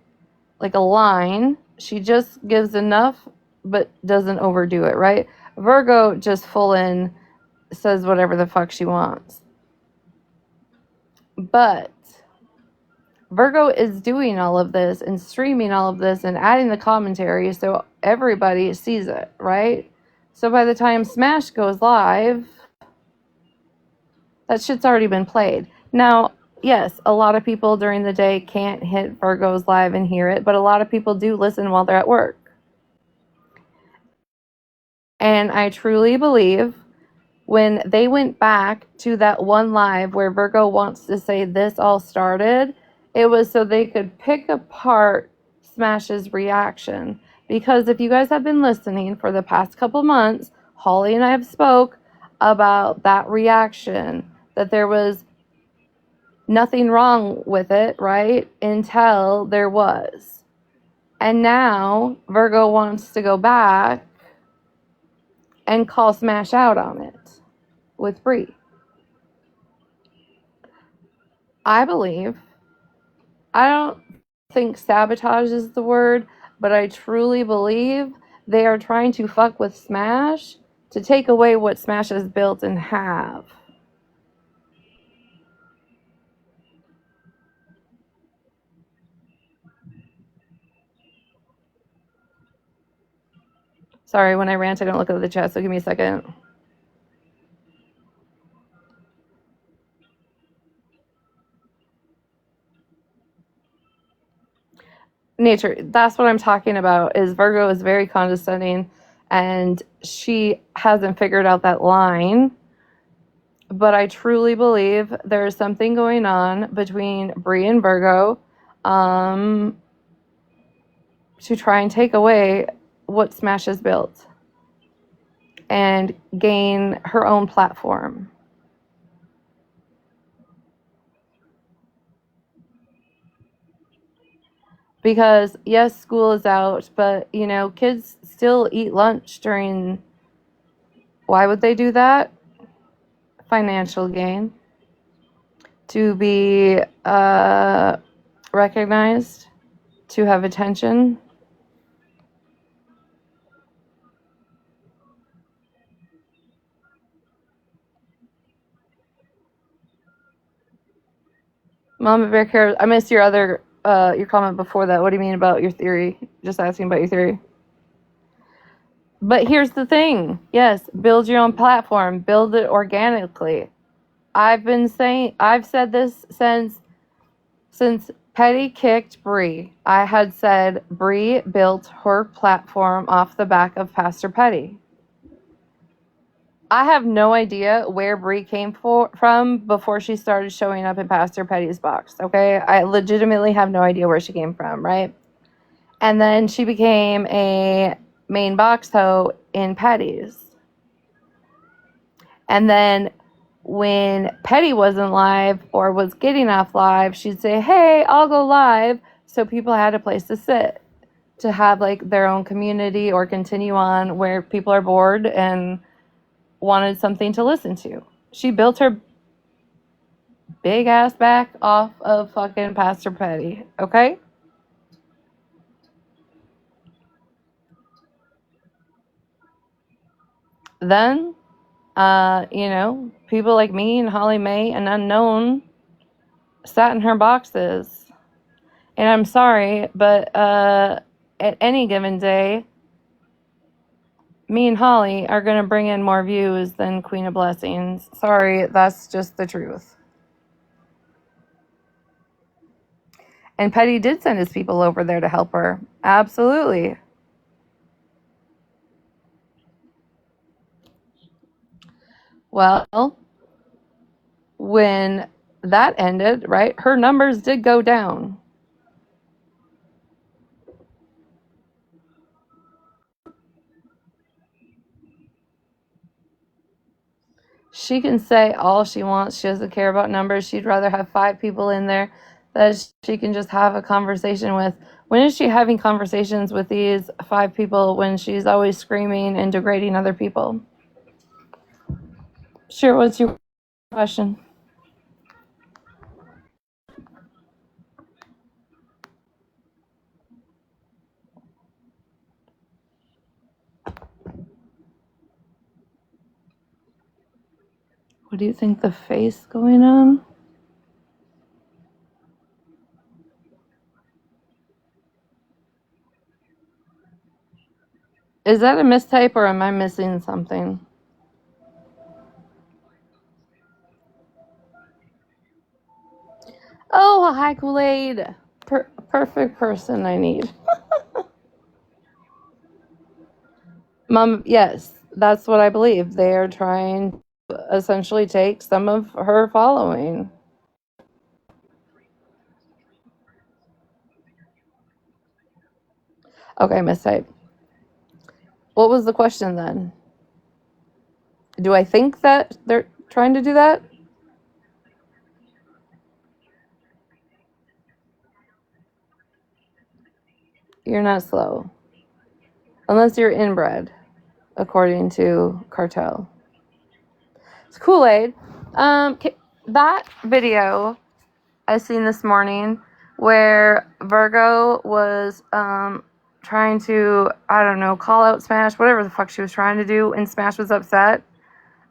line. She just gives enough but doesn't overdo it, right? Virgo just full in says whatever the fuck she wants. But Virgo is doing all of this and streaming all of this and adding the commentary so everybody sees it, right? So by the time Smash goes live, that shit's already been played. Now, yes, a lot of people during the day can't hit Virgo's live and hear it, but a lot of people do listen while they're at work. And I truly believe when they went back to that one live where Virgo wants to say this all started, it was so they could pick apart Smash's reaction. Because if you guys have been listening for the past couple months, Holly and I have spoke about that reaction, that there was nothing wrong with it, right? Until there was. And now Virgo wants to go back and call Smash out on it with Brie. I believe, I don't think sabotage is the word, but I truly believe they are trying to fuck with Smash to take away what Smash has built and have. Sorry, when I rant, I don't look at the chat, so give me a second. Nature, that's what I'm talking about, is Virgo is very condescending, and she hasn't figured out that line. But I truly believe there is something going on between Brie and Virgo to try and take away what Smash has built and gain her own platform. Because, yes, school is out, but, you know, kids still eat lunch during... Why would they do that? Financial gain. To be recognized. To have attention. Mama Bear cares. I missed your other... your comment before that. What do you mean about your theory? Just asking about your theory. But here's the thing. Yes, build your own platform. Build it organically. I've said this since Petty kicked Brie. I had said Brie built her platform off the back of Pastor Petty. I have no idea where Brie came from before she started showing up in Pastor Petty's box, okay? I legitimately have no idea where she came from, right? And then she became a main box hoe in Petty's. And then when Petty wasn't live or was getting off live, she'd say, hey, I'll go live. So people had a place to sit, to have like their own community or continue on where people are bored and wanted something to listen to. She built her big ass back off of fucking Pastor Petty, okay? Then, you know, people like me and Holly Mae and Unknown sat in her boxes. And I'm sorry, but at any given day, me and Holly are going to bring in more views than Queen of Blessings. Sorry, that's just the truth. And Petty did send his people over there to help her. Absolutely. Well, when that ended, right, her numbers did go down. She can say all she wants. She doesn't care about numbers. She'd rather have 5 people in there that she can just have a conversation with. When is she having conversations with these 5 people when she's always screaming and degrading other people? Sure, what's your question? What do you think the face going on? Is that a mistype or am I missing something? Oh, hi Kool-Aid. Perfect person I need. Mom, yes, that's what I believe. They are trying to essentially take some of her following. Okay, mistype. What was the question then? Do I think that they're trying to do that? You're not slow. Unless you're inbred, according to Cartel. It's Kool-Aid. That video I seen this morning where Virgo was trying to, I don't know, call out Smash, whatever the fuck she was trying to do, and Smash was upset.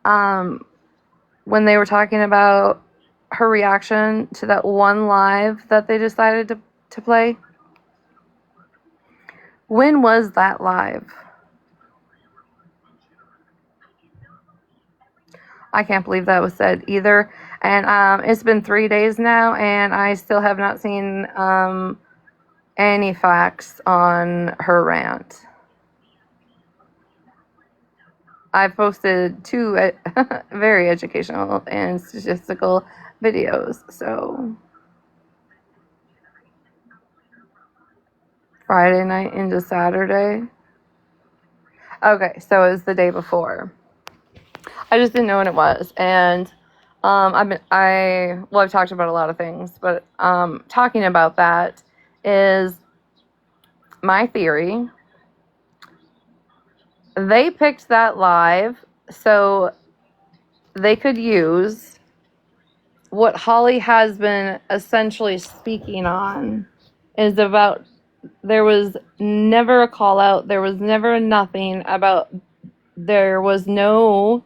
When they were talking about her reaction to that one live that they decided to play. When was that live? I can't believe that was said either. And it's been 3 days now, and I still have not seen any facts on her rant. I've posted 2 very educational and statistical videos. So Friday night into Saturday. Okay, so it was the day before. I just didn't know when it was, and I've talked about a lot of things, but talking about that is my theory. They picked that live so they could use what Holly has been essentially speaking on is about there was never a call out, there was never nothing about, there was no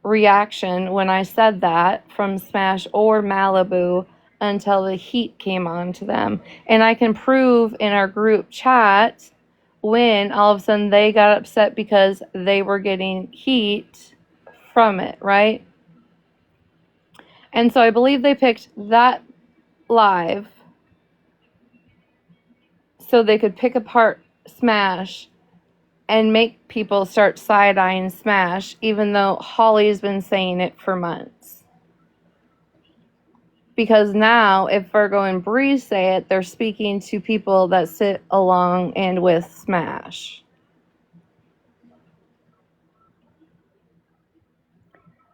reaction when I said that from Smash or Malibu until the heat came on to them. And I can prove in our group chat when all of a sudden they got upset because they were getting heat from it, right? And so I believe they picked that live so they could pick apart Smash and make people start side-eyeing Smash, even though Holly's been saying it for months. Because now, if Virgo and Bree say it, they're speaking to people that sit along and with Smash.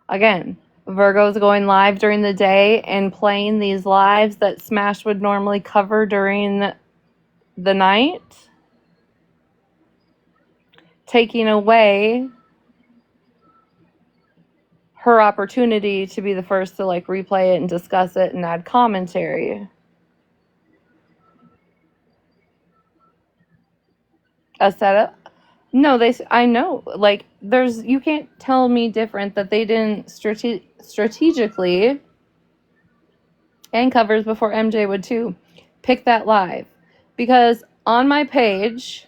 Again, Virgo's going live during the day and playing these lives that Smash would normally cover during the night, taking away her opportunity to be the first to like replay it and discuss it and add commentary. A setup? No, I know. Like, you can't tell me different that they didn't strategically, and covers before MJ would too, pick that live. Because on my page,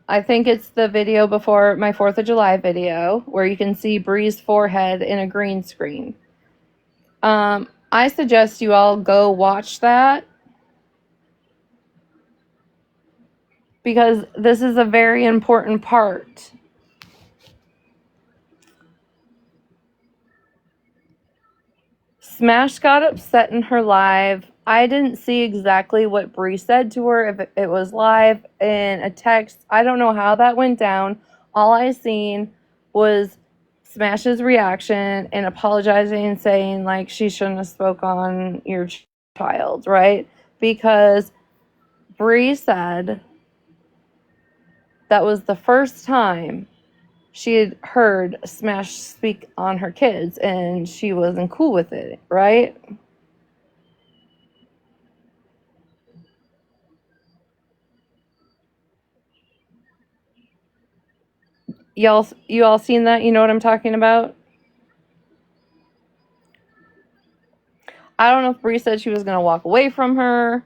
I think it's the video before my 4th of July video, where you can see Bree's forehead in a green screen. I suggest you all go watch that, because this is a very important part. Smash got upset in her live. I didn't see exactly what Bree said to her, if it was live in a text. I don't know how that went down. All I seen was Smash's reaction and apologizing and saying like she shouldn't have spoke on your child, right? Because Bree said that was the first time she had heard Smash speak on her kids and she wasn't cool with it, right? You all seen that? You know what I'm talking about? I don't know if Bree said she was going to walk away from her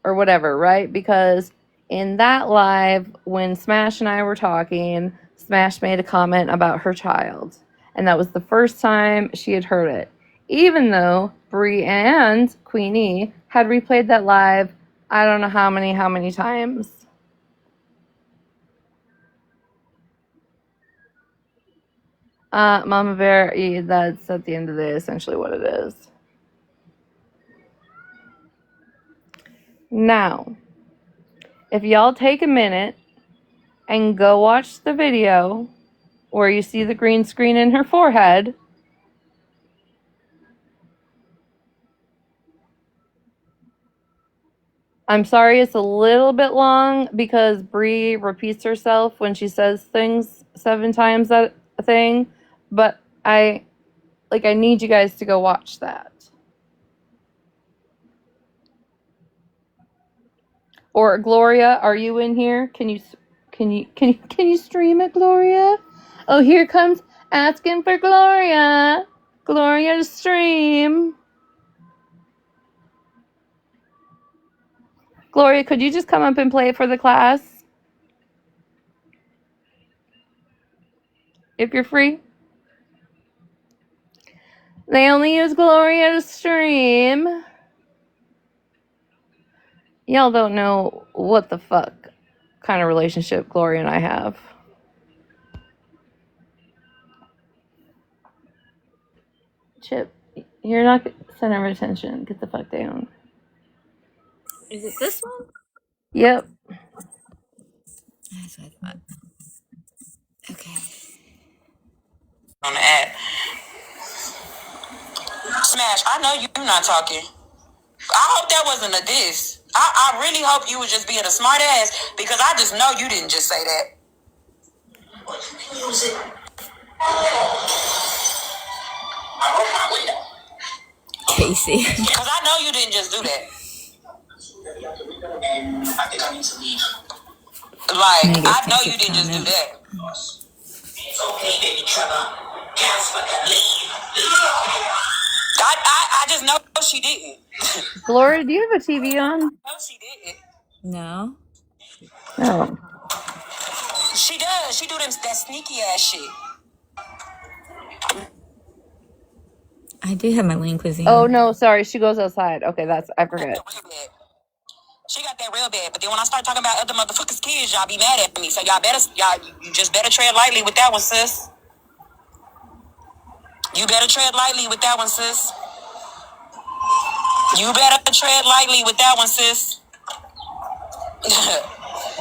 or whatever, right? Because in that live, when Smash and I were talking, Smash made a comment about her child. And that was the first time she had heard it. Even though Bree and Queenie had replayed that live, I don't know how many times. Mama Bear, that's at the end of the day essentially what it is. Now, if y'all take a minute and go watch the video where you see the green screen in her forehead, I'm sorry it's a little bit long because Bree repeats herself when she says things 7 times that thing, but I need you guys to go watch that. Or Gloria, are you in here? Can you stream it, Gloria? Oh, here comes asking for Gloria. Gloria to stream. Gloria, could you just come up and play it for the class? If you're free. They only use Gloria to stream. Y'all don't know what the fuck kind of relationship Gloria and I have. Chip, you're not center of attention. Get the fuck down. Is it this one? Yep. That's what I thought. Okay. On the app. Smash, I know you're not talking. I hope that wasn't a diss. I really hope you were just being a smart ass because I just know you didn't just say that. Use it. I broke my window. Casey. Because I know you didn't just do that. I think I need to leave. Like, I know you didn't just do that. It's okay, baby Trevor. Casper can leave. I just know she didn't. Gloria, do you have a TV on? No, she didn't. No. No. She does. She do that sneaky ass shit. I do have my lean cuisine. Oh no, sorry. She goes outside. Okay, I forget. She got that real bad. But then when I start talking about other motherfuckers' kids, y'all be mad at me. So you just better tread lightly with that one, sis. You better tread lightly with that one, sis. You better tread lightly with that one, sis.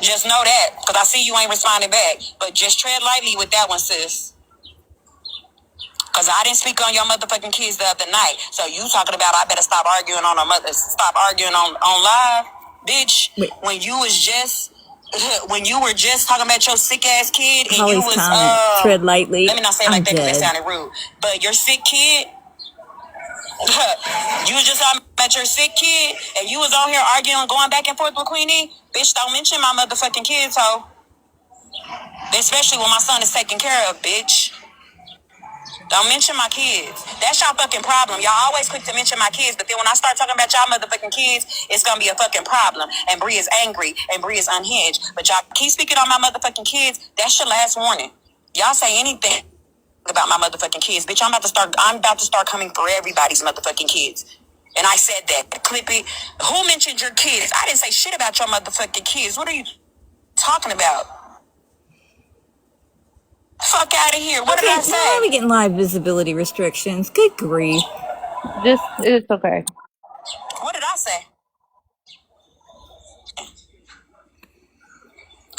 Just know that, because I see you ain't responding back. But just tread lightly with that one, sis. Because I didn't speak on your motherfucking kids the other night. So you talking about I better stop arguing on live, bitch. Wait. When you were just talking about your sick ass kid and Holly's you was comment. Tread lightly. Let me not say it like that because that sounded rude. But your sick kid, you was just talking about your sick kid and you was on here arguing, going back and forth with Queenie. Bitch, don't mention my motherfucking kids, ho. Especially when my son is taken care of, bitch. Don't mention my kids. That's y'all fucking problem. Y'all always quick to mention my kids, but then when I start talking about y'all motherfucking kids, it's gonna be a fucking problem. And Bree is angry, and Bree is unhinged. But y'all keep speaking on my motherfucking kids, that's your last warning. Y'all say anything about my motherfucking kids, bitch, I'm about to start coming for everybody's motherfucking kids. And I said that. Clip it. Who mentioned your kids? I didn't say shit about your motherfucking kids. What are you talking about? Fuck out of here. What did I say? Now we getting live visibility restrictions. Good grief. It's okay. What did I say?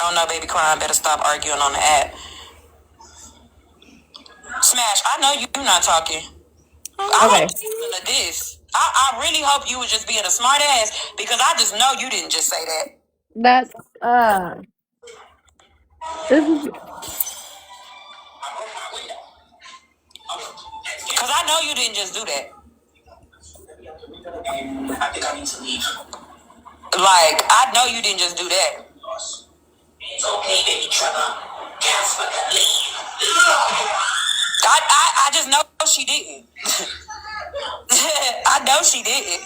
Oh no, baby crying. Better stop arguing on the app. Smash, I know you not talking. I Okay. hope you listen to this. I really hope you was just being a smart ass because I just know you didn't just say that. That's this is Because I know you didn't just do that. Like, I know you didn't just do that. It's okay, baby Trevor. Casper can leave. I just know she didn't. I know she didn't.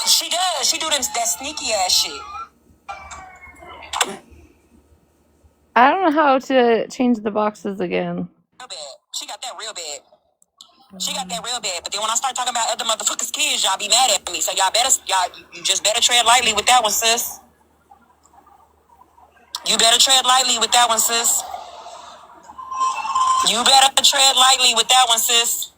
She does. She do that sneaky ass shit. I don't know how to change the boxes again. Real bad. She got that real bad. She got that real bad. But then when I start talking about other motherfuckers' kids, y'all be mad at me. So you just better tread lightly with that one, sis. You better tread lightly with that one, sis. You better tread lightly with that one, sis.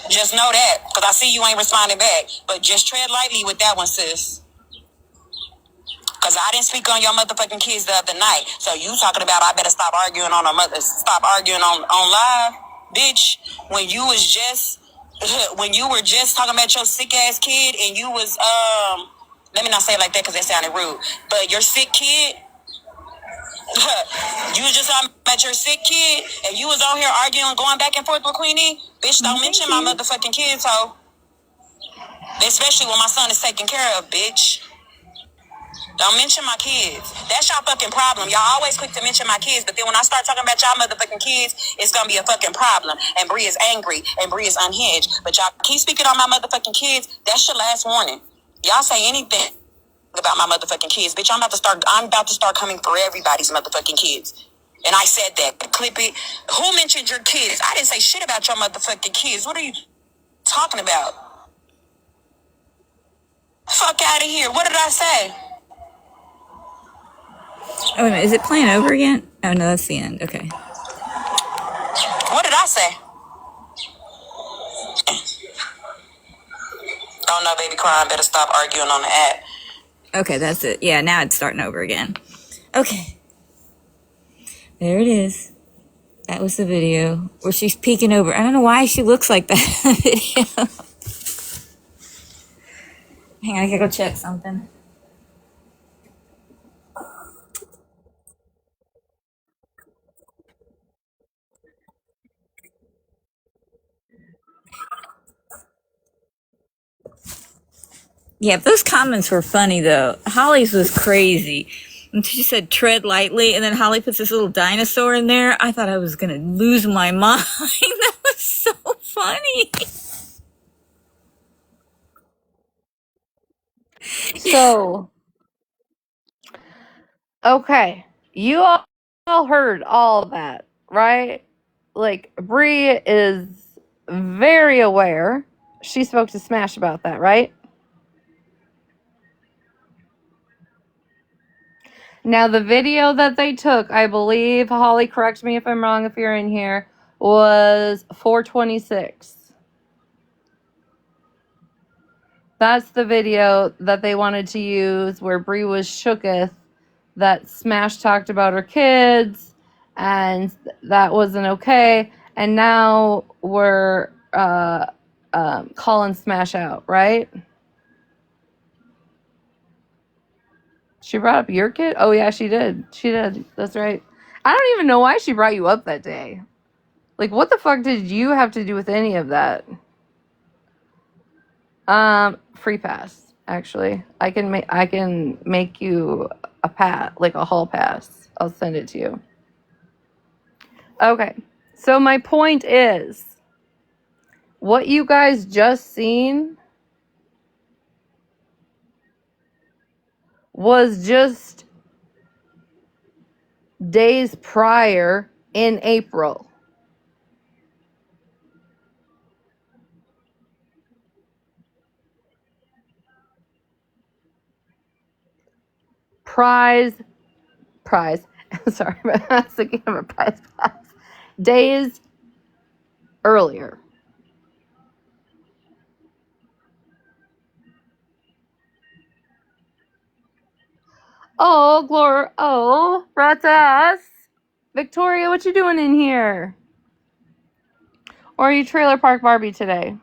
Just know that. Because I see you ain't responding back. But just tread lightly with that one, sis. Because I didn't speak on your motherfucking kids the other night. So you talking about I better stop arguing on stop arguing on live, bitch. When you was just when you were just talking about your sick ass kid and you was let me not say it like that because that sounded rude. But your sick kid, you was just talking about your sick kid and you was on here arguing, going back and forth with Queenie. Bitch, don't mention my motherfucking kids, ho. Especially when my son is taken care of, bitch. Don't mention my kids. That's y'all fucking problem. Y'all always quick to mention my kids, but then when I start talking about y'all motherfucking kids, it's gonna be a fucking problem. And Bree is angry, and Bree is unhinged. But y'all keep speaking on my motherfucking kids. That's your last warning. Y'all say anything about my motherfucking kids, bitch. I'm about to start coming for everybody's motherfucking kids. And I said that. Clip it. Who mentioned your kids? I didn't say shit about your motherfucking kids. What are you talking about? Fuck out of here. What did I say? Oh, wait a minute. Is it playing over again? Oh, no, that's the end. Okay. What did I say? Oh no, baby crying. Better stop arguing on the app. Okay, that's it. Yeah, now it's starting over again. Okay. There it is. That was the video where she's peeking over. I don't know why she looks like that in the video. Hang on, I gotta go check something. Yeah, those comments were funny though. Holly's was crazy. And she said tread lightly, and then Holly puts this little dinosaur in there. I thought I was gonna lose my mind. That was so funny. So okay. You all heard all of that, right? Like Bree is very aware. She spoke to Smash about that, right? Now, the video that they took, I believe, Holly, correct me if I'm wrong if you're in here, was 426. That's the video that they wanted to use where Bree was shooketh that Smash talked about her kids and that wasn't okay. And now we're calling Smash out, right? She brought up your kid? Oh, yeah, she did. She did. That's right. I don't even know why she brought you up that day. Like, what the fuck did you have to do with any of that? Free pass. Actually, I can make you a like a hall pass. I'll send it to you. Okay. So my point is, what you guys just seen was just days prior in April. Prize. Sorry, I was thinking of a prize pass. Days earlier. Oh, Glor. Oh, rat's ass. Victoria, what you doing in here? Or are you Trailer Park Barbie today?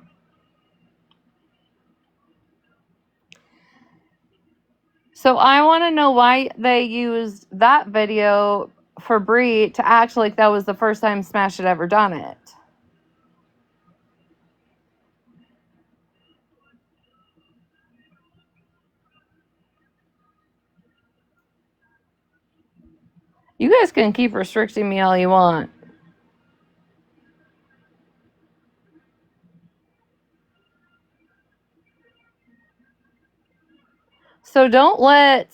So I want to know why they used that video for Brie to act like that was the first time Smash had ever done it. You guys can keep restricting me all you want. So don't let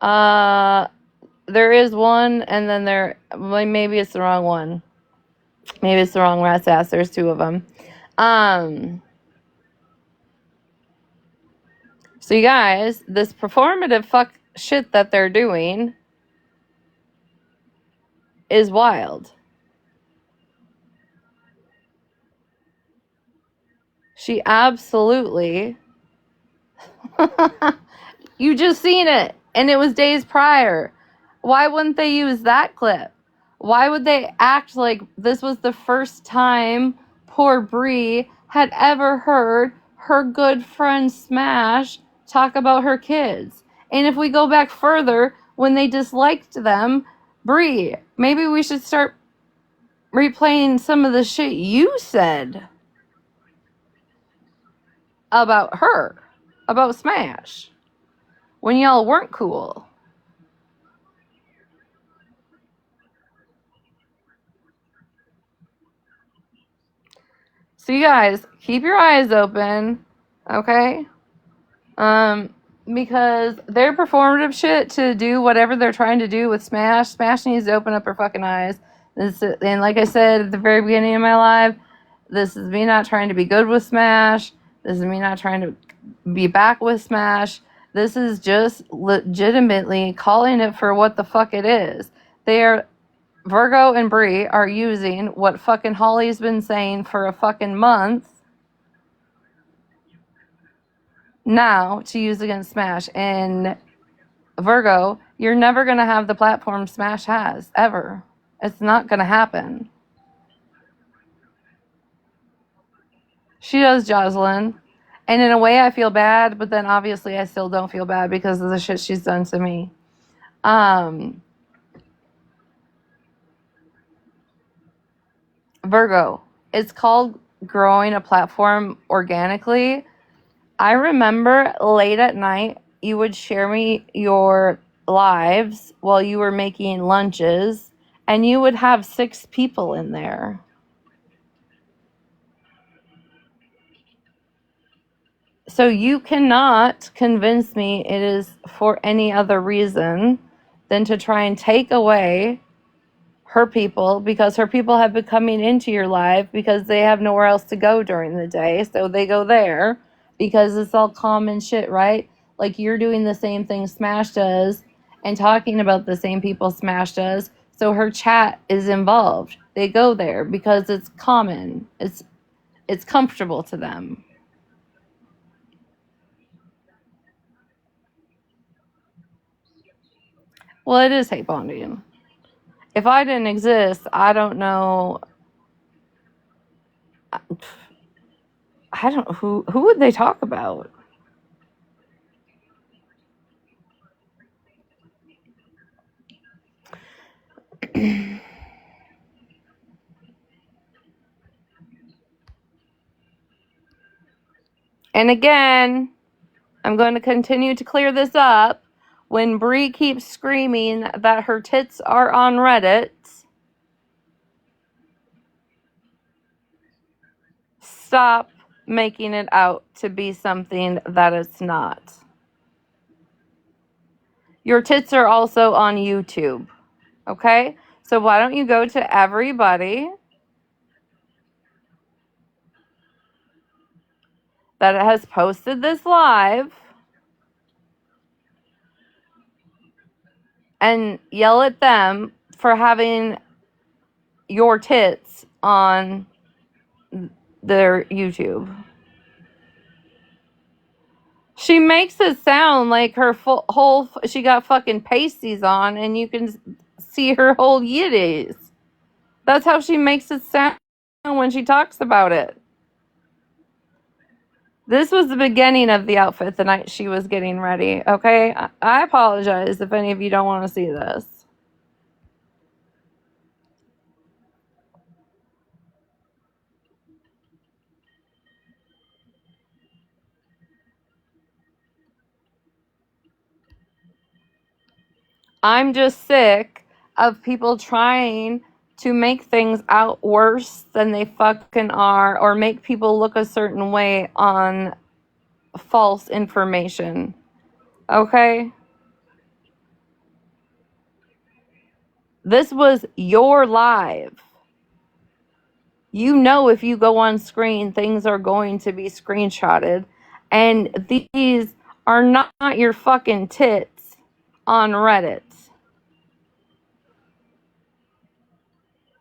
there is one, and then maybe it's the wrong one. Maybe it's the wrong rat's ass. There's two of them. So you guys, this performative fuck shit that they're doing is wild. She absolutely you just seen it, and it was days prior. Why wouldn't they use that clip? Why would they act like this was the first time poor Brie had ever heard her good friend Smash talk about her kids? And if we go back further, when they disliked them, Brie, maybe we should start replaying some of the shit you said about her, about Smash, when y'all weren't cool. So you guys, keep your eyes open, okay? Because their performative shit to do whatever they're trying to do with Smash needs to open up her fucking eyes. And like I said at the very beginning of my live, this is me not trying to be good with Smash. This is me not trying to be back with Smash. This is just legitimately calling it for what the fuck it is. Virgo and Brie are using what fucking Holly's been saying for a fucking month now to use against Smash. And Virgo, you're never going to have the platform Smash has, ever. It's not going to happen. She does Jocelyn. And in a way, I feel bad, but then obviously I still don't feel bad because of the shit she's done to me. Virgo, it's called growing a platform organically. I remember late at night, you would share me your lives while you were making lunches, and you would have 6 people in there. So you cannot convince me it is for any other reason than to try and take away her people, because her people have been coming into your life because they have nowhere else to go during the day. So they go there because it's all common shit, right? Like you're doing the same thing Smash does and talking about the same people Smash does. So her chat is involved. They go there because it's common. It's comfortable to them. Well, it is hate bonding. If I didn't exist, I don't know. I don't who would they talk about? And again, I'm going to continue to clear this up. When Brie keeps screaming that her tits are on Reddit, stop making it out to be something that it's not. Your tits are also on YouTube, okay? So why don't you go to everybody that has posted this live and yell at them for having your tits on their YouTube. She makes it sound like her she got fucking pasties on and you can see her whole yiddies. That's how she makes it sound when she talks about it. This was the beginning of the outfit the night she was getting ready, okay? I apologize if any of you don't want to see this. I'm just sick of people trying to make things out worse than they fucking are or make people look a certain way on false information. Okay? This was your live. You know, if you go on screen, things are going to be screenshotted. And these are not your fucking tits on Reddit.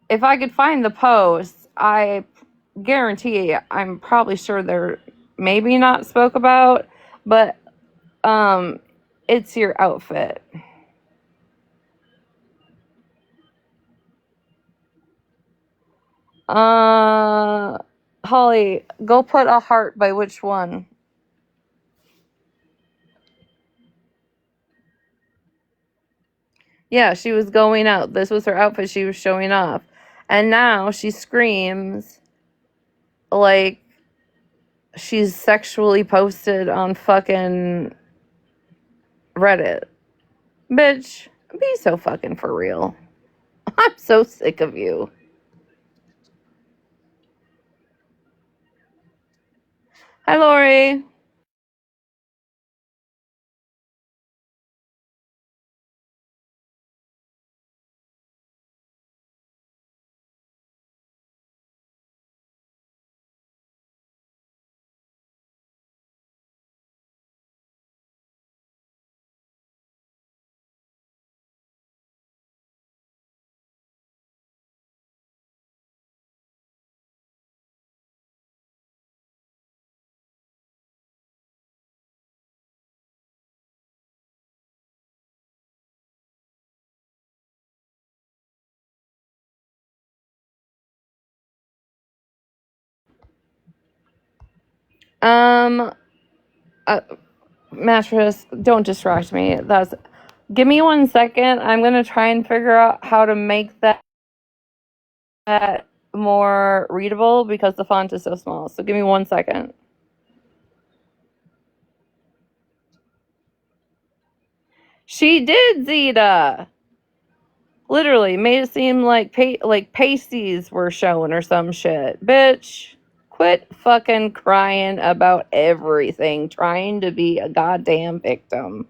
If I could find the posts, I guarantee I'm probably sure they're maybe not spoke about, but it's your outfit. Holly, go put a heart by which one? Yeah, she was going out. This was her outfit she was showing off. And now she screams like she's sexually posted on fucking Reddit. Bitch, be so fucking for real. I'm so sick of you. Hi, Lori. Um, Mattress, don't distract me. Give me 1 second. I'm gonna try and figure out how to make that more readable because the font is so small. So give me 1 second. She did, Zeta. Literally made it seem like pasties were showing or some shit. Bitch, quit fucking crying about everything, trying to be a goddamn victim.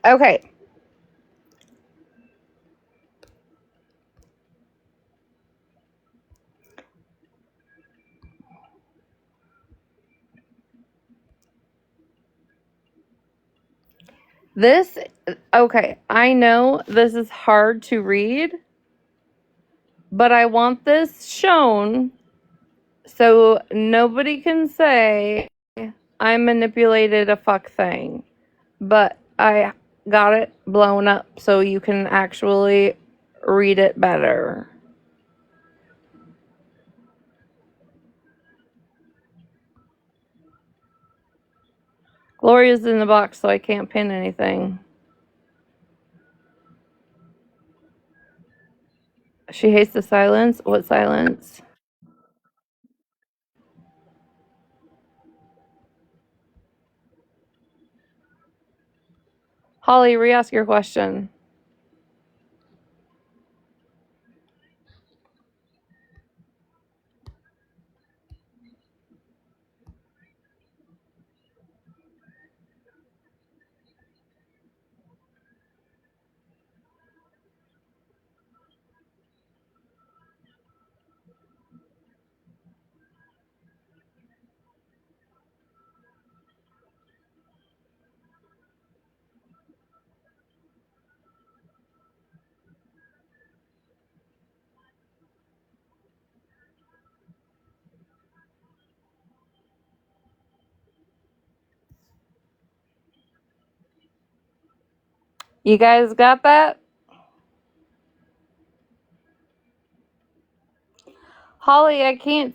Okay. Okay, I know this is hard to read, but I want this shown so nobody can say I manipulated a fuck thing. But I got it blown up so you can actually read it better. Gloria's in the box, so I can't pin anything. She hates the silence. What silence? Holly, re-ask your question. You guys got that? Holly, I can't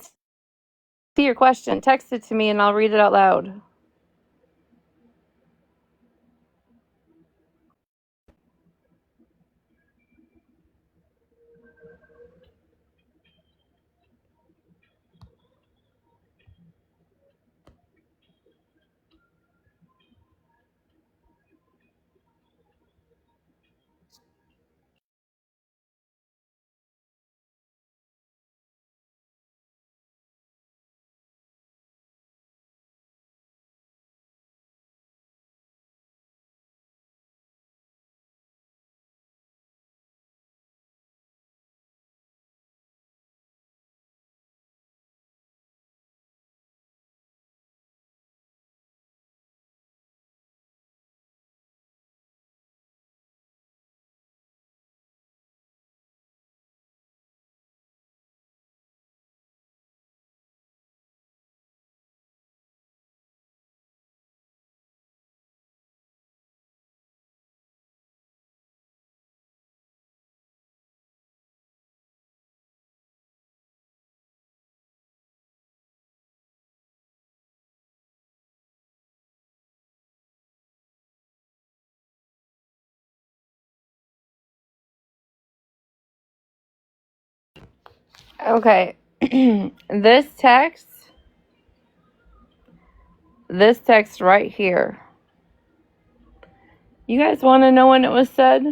see your question. Text it to me and I'll read it out loud. Okay. This text right here. You guys want to know when it was said?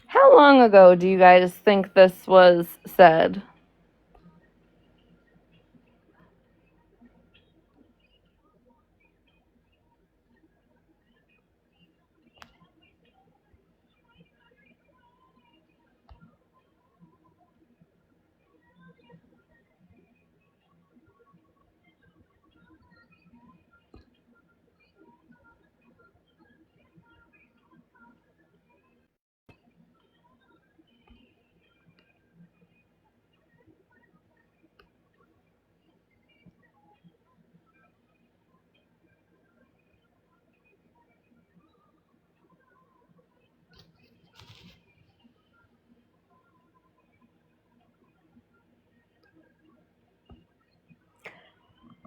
How long ago do you guys think this was said?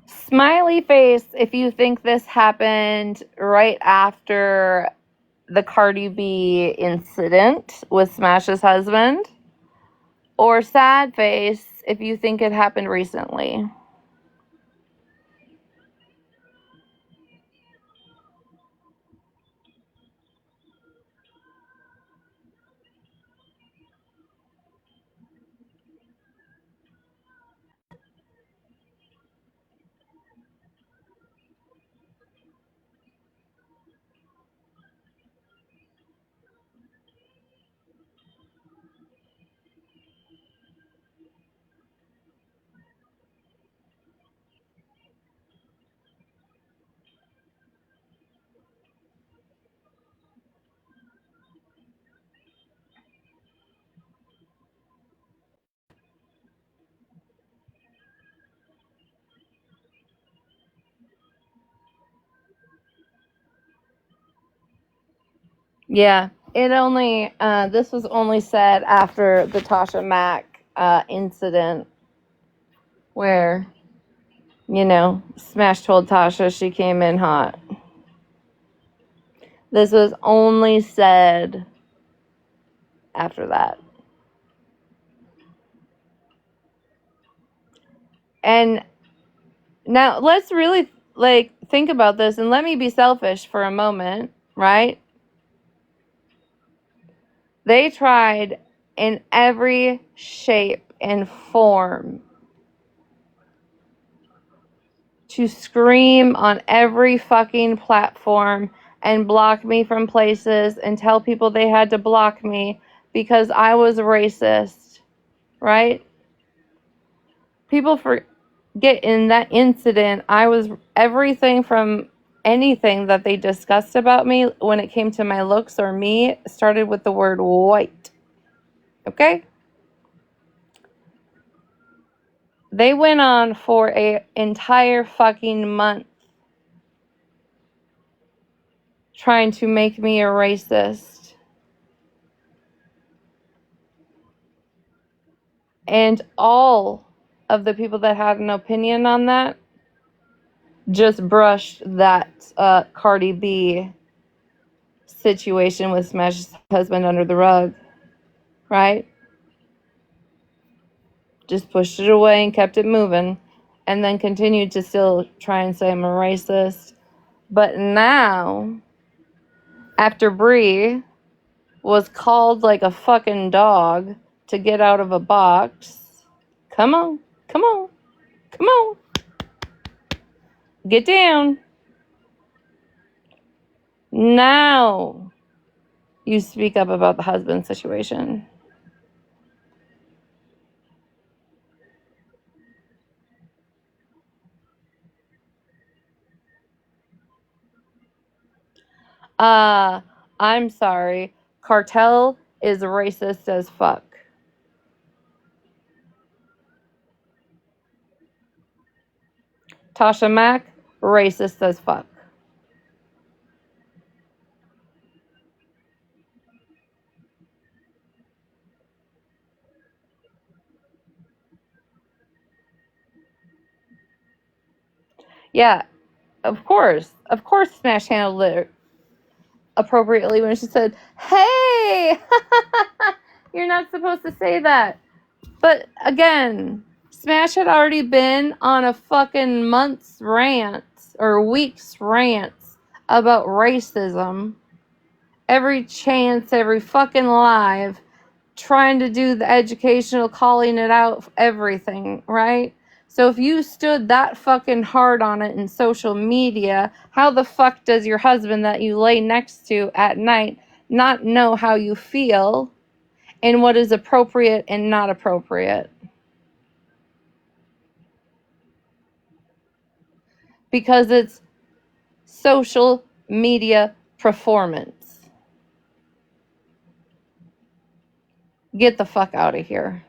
Smiley face if you think this happened right after the Cardi B incident with Smash's husband. Or sad face if you think it happened recently. Yeah, it only, this was only said after the Tasha Mack incident where, you know, Smash told Tasha she came in hot. This was only said after that. And now let's really like think about this, and let me be selfish for a moment, right? They tried in every shape and form to scream on every fucking platform and block me from places and tell people they had to block me because I was racist, right? People forget in that incident, I was everything from anything that they discussed about me when it came to my looks or me started with the word white. Okay? They went on for an entire fucking month trying to make me a racist. And all of the people that had an opinion on that just brushed that Cardi B situation with Smash's husband under the rug, right? Just pushed it away and kept it moving, and then continued to still try and say I'm a racist. But now, after Bree was called like a fucking dog to get out of a box, come on, come on, come on, get down. Now you speak up about the husband situation. I'm sorry. Cartel is racist as fuck. Tasha Mack, racist as fuck. Yeah, of course. Of course Smash handled it appropriately when she said, hey, you're not supposed to say that. But again, Smash had already been on a fucking month's rant or week's rants about racism. Every chance, every fucking live, trying to do the educational, calling it out, everything, right? So if you stood that fucking hard on it in social media, how the fuck does your husband that you lay next to at night not know how you feel and what is appropriate and not appropriate? Because it's social media performance. Get the fuck out of here.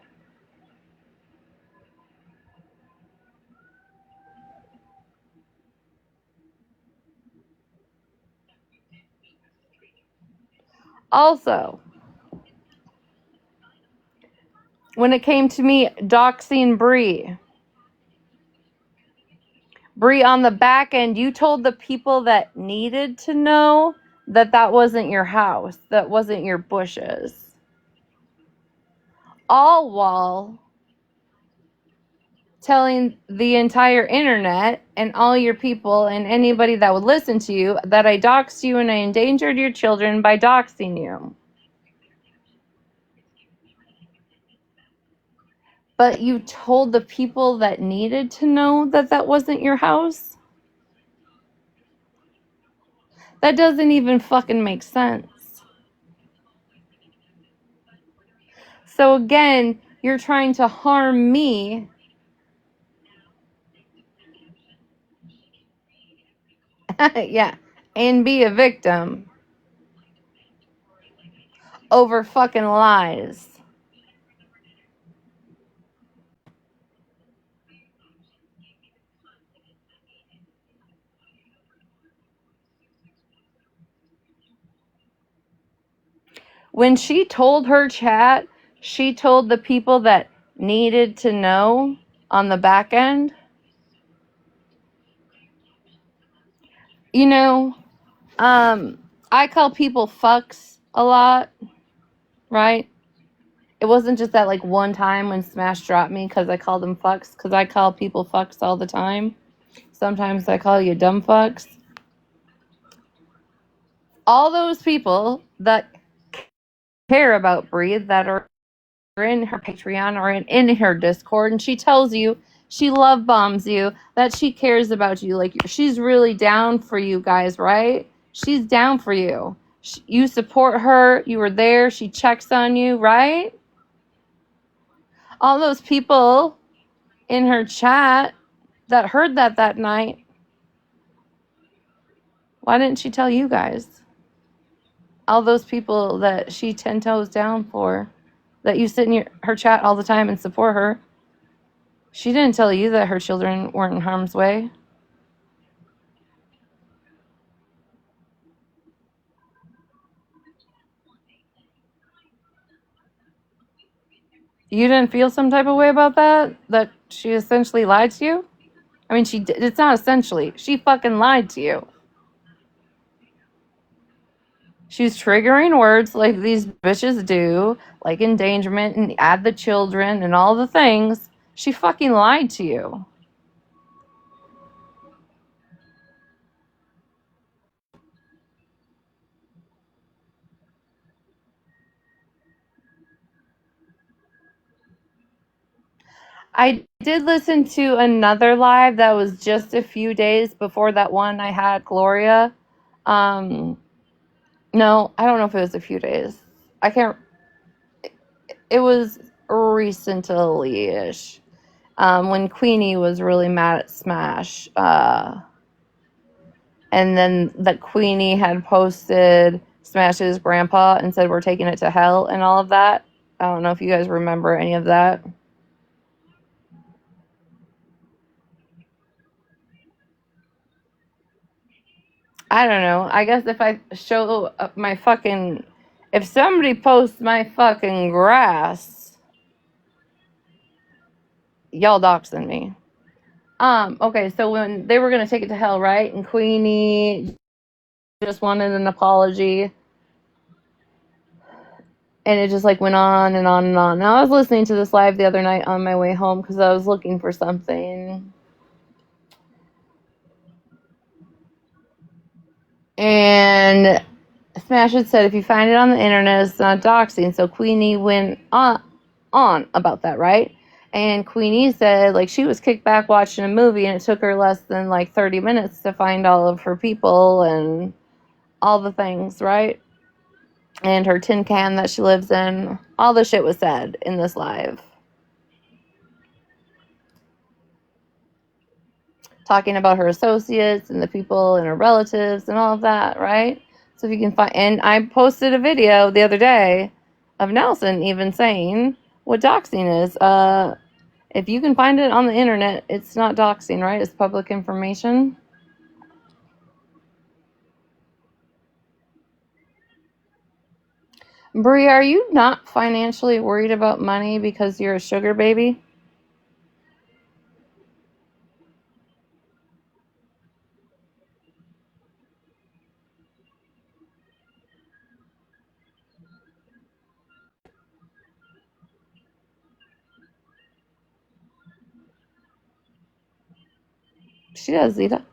Also, when it came to me doxing Bree, on the back end, you told the people that needed to know that that wasn't your house, that wasn't your bushes. All while telling the entire internet and all your people and anybody that would listen to you that I doxed you and I endangered your children by doxing you. But you told the people that needed to know that that wasn't your house? That doesn't even fucking make sense. So again, you're trying to harm me yeah, and be a victim over fucking lies. When she told her chat, she told the people that needed to know on the back end. You know, I call people fucks a lot, right? It wasn't just that like one time when Smash dropped me because I called them fucks, because I call people fucks all the time. Sometimes I call you dumb fucks. All those people that care about Breathe, that are in her Patreon or in her Discord, and she tells you she love bombs you, that she cares about you, like she's really down for you guys, right? She's down for you. You support her, you were there, she checks on you, right? All those people in her chat that heard that night, why didn't she tell you guys? All those people that she 10 toes down for, that you sit in her chat all the time and support her, she didn't tell you that her children weren't in harm's way. You didn't feel some type of way about that? That she essentially lied to you? I mean, it's not essentially. She fucking lied to you. She's triggering words like these bitches do, like endangerment and add the children and all the things. She fucking lied to you. I did listen to another live that was just a few days before that one I had, Gloria. No, I don't know if it was a few days. I can't. It was recently-ish. When Queenie was really mad at Smash. And then that Queenie had posted Smash's grandpa and said, "We're taking it to hell," and all of that. I don't know if you guys remember any of that. I don't know. I guess if I show my fucking... If somebody posts my fucking grass, y'all doxing me. Okay, so when they were going to take it to hell, right? And Queenie just wanted an apology. And it just like went on and on and on. Now I was listening to this live the other night on my way home because I was looking for something. And Smash had said, if you find it on the internet, it's not doxing. So Queenie went on about that, right? And Queenie said, like, she was kicked back watching a movie and it took her less than like 30 minutes to find all of her people and all the things, right? And her tin can that she lives in. All the shit was said in this live. Talking about her associates and the people and her relatives and all of that, right? So if you can find... And I posted a video the other day of Nelson even saying what doxing is. If you can find it on the internet, it's not doxing, right? It's public information. Brie, are you not financially worried about money because you're a sugar baby? She does, Zeta.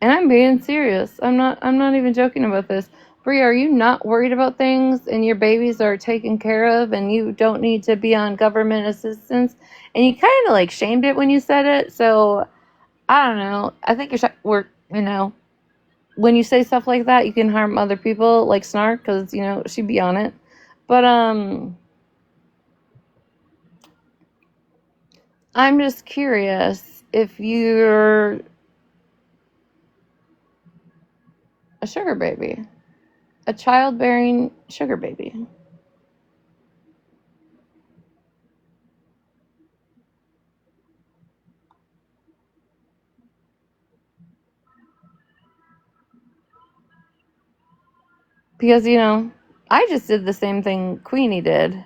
And I'm being serious. I'm not even joking about this. Brie, are you not worried about things and your babies are taken care of and you don't need to be on government assistance? And you kind of like shamed it when you said it. So I don't know. I think when you say stuff like that, you can harm other people like Snark because, she'd be on it. But I'm just curious if you're a sugar baby, a childbearing sugar baby. Because, you know, I just did the same thing Queenie did.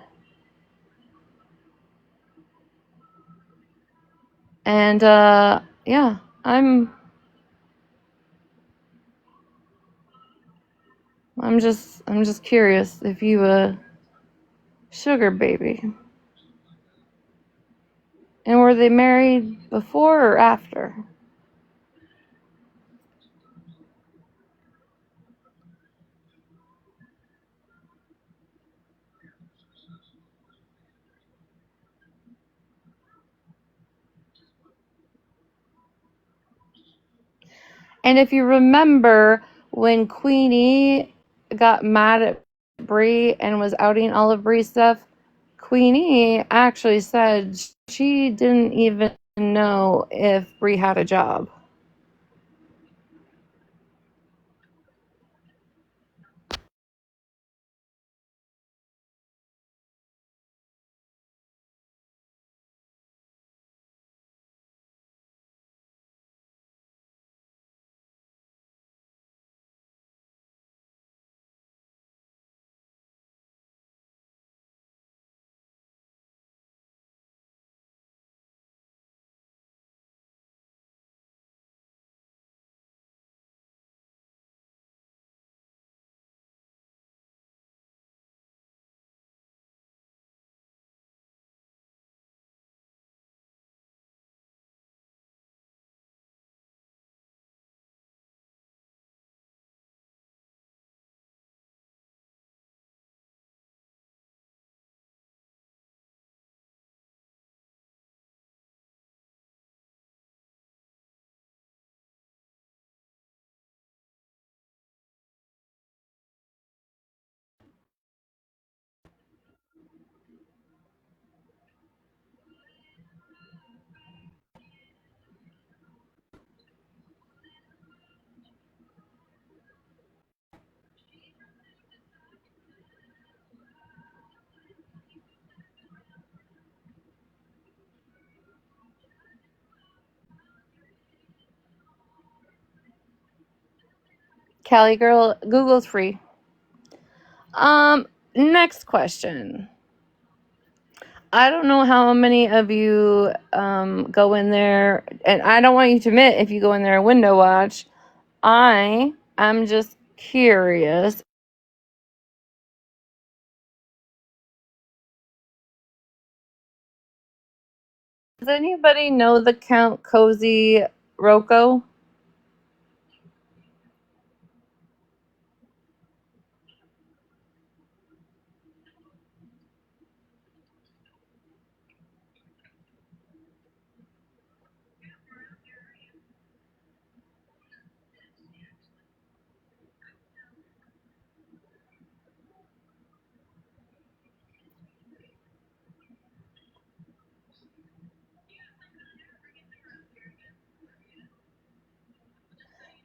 And, yeah, I'm just curious if you a sugar baby. And were they married before or after? And if you remember when Queenie got mad at Bree and was outing all of Bree's stuff, Queenie actually said she didn't even know if Bree had a job. Cali girl, Google's free. Next question. I don't know how many of you go in there, and I don't want you to admit if you go in there and window watch. I am just curious. Does anybody know the Count Cozy Rocco?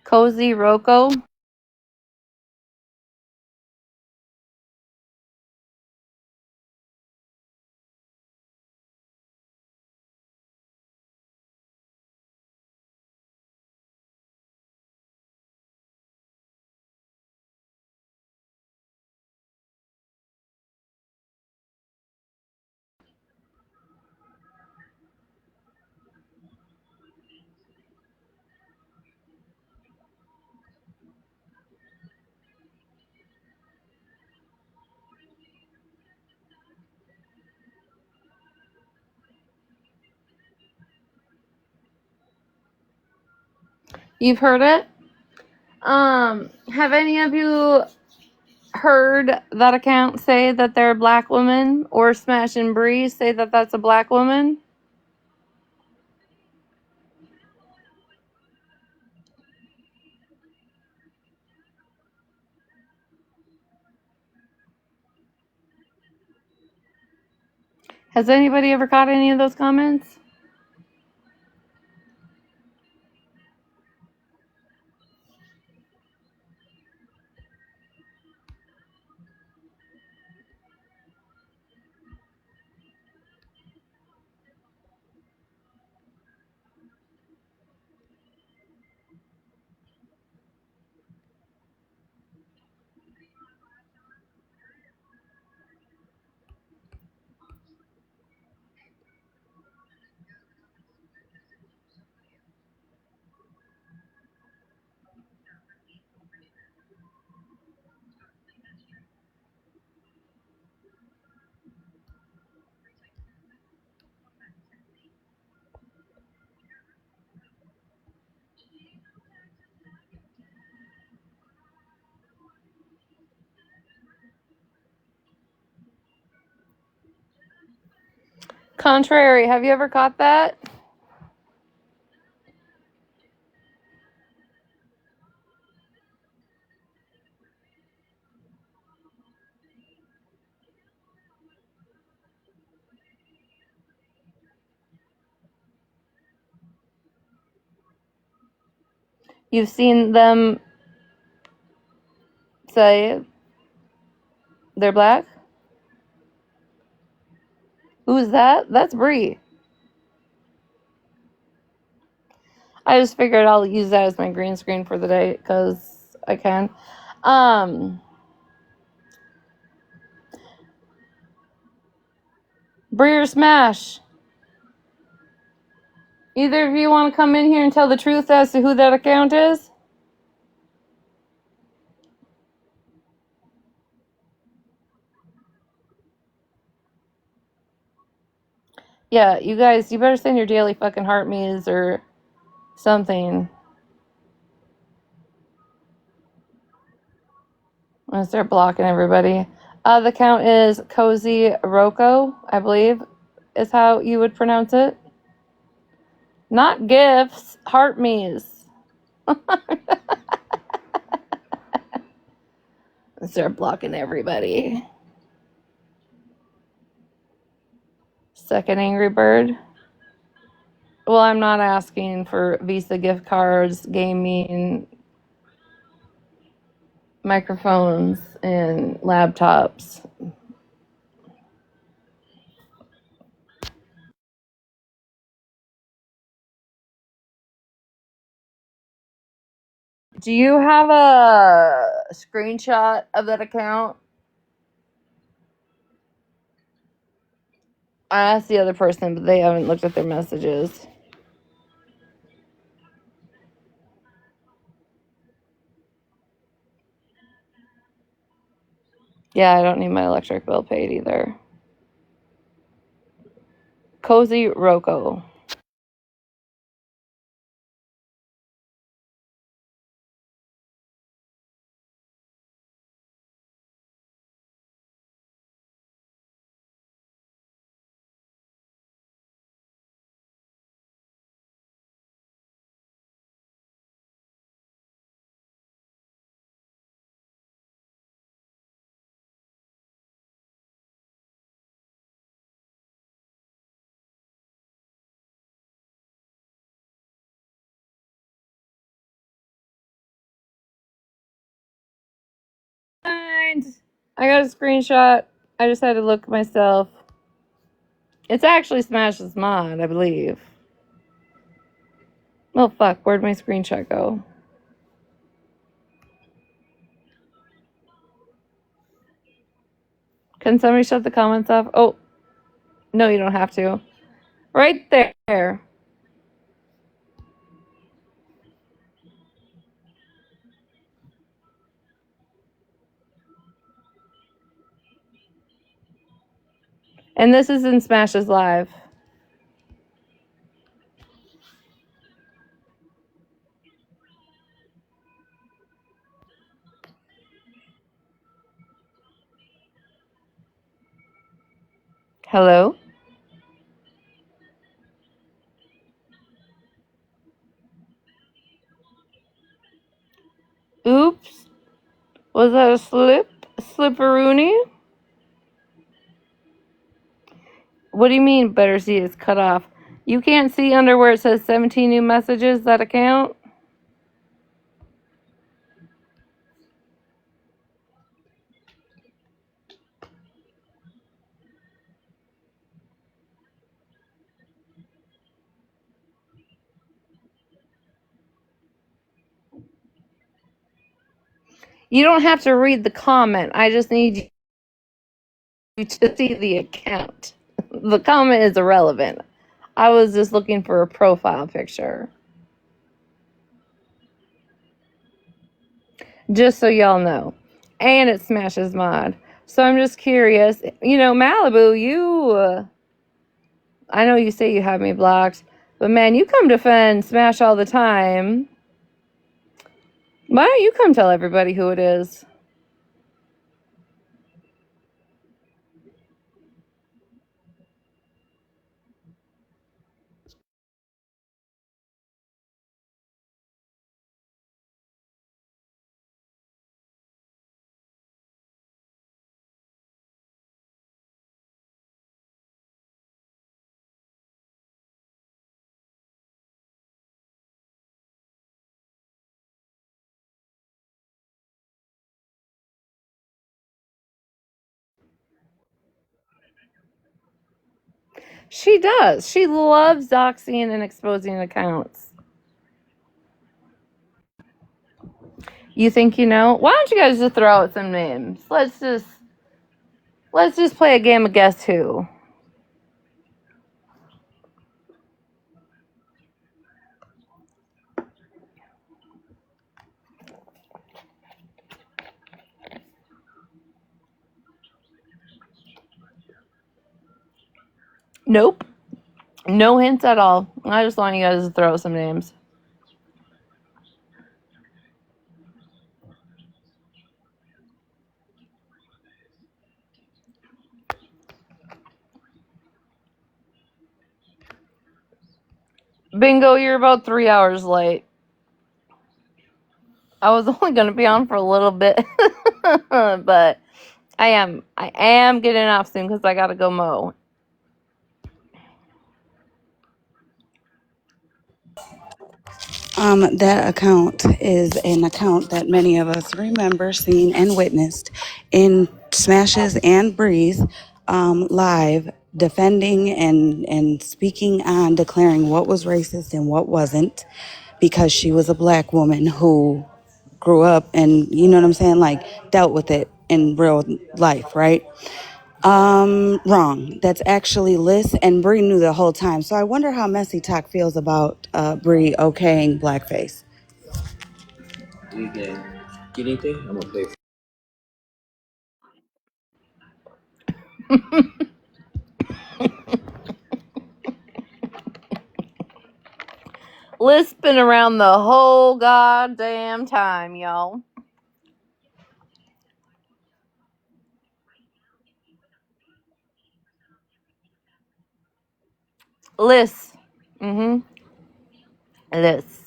Cozy Rocco? You've heard it? Have any of you heard that account say that they're a black woman, or Smash and Bree say that that's a black woman? Has anybody ever caught any of those comments? Contrary, have you ever caught that? You've seen them say they're black? Who's that? That's Bree. I just figured I'll use that as my green screen for the day because I can. Bree or Smash? Either of you want to come in here and tell the truth as to who that account is? Yeah, you guys, you better send your daily fucking heart me's or something. I'm gonna start blocking everybody. The account is Cozy Rocco, I believe, is how you would pronounce it. Not gifts, heart me's. Start blocking everybody. Second Angry Bird. Well, I'm not asking for Visa gift cards, gaming, microphones, and laptops. Do you have a screenshot of that account? I asked the other person, but they haven't looked at their messages. Yeah, I don't need my electric bill paid either. Cozy Rocco. I got a screenshot. I just had to look myself. It's actually Smash's mod, I believe. Oh, fuck. Where'd my screenshot go? Can somebody shut the comments off? Oh, no, you don't have to. Right there. And this is in Smash's Live. Hello? Oops. Was that a slip? Slipperoonie? What do you mean better see it's cut off? You can't see under where it says 17 new messages, that account? You don't have to read the comment. I just need you to see the account. The comment is irrelevant. I was just looking for a profile picture. Just so y'all know. And it Smashes mod. So I'm just curious. You know, Malibu, you... I know you say you have me blocked. But man, you come defend Smash all the time. Why don't you come tell everybody who it is? She does. She loves doxing and exposing accounts. You think you know? Why don't you guys just throw out some names? Let's just play a game of guess who. Nope. No hints at all. I just want you guys to throw some names. Bingo, you're about 3 hours late. I was only going to be on for a little bit, but I am getting off soon because I got to go mow. That account is an account that many of us remember, seen, and witnessed in Smashes and Breeze live, defending and speaking on declaring what was racist and what wasn't, because she was a black woman who grew up and, you know what I'm saying, like dealt with it in real life, right? Wrong. That's actually Liz, and Bree knew the whole time. So I wonder how Messy Talk feels about Bree okaying blackface. You can get anything? I'm gonna pay. Lisping around the whole goddamn time, y'all. Liz. Liz.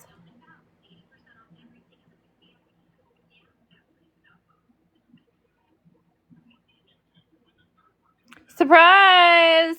Surprise!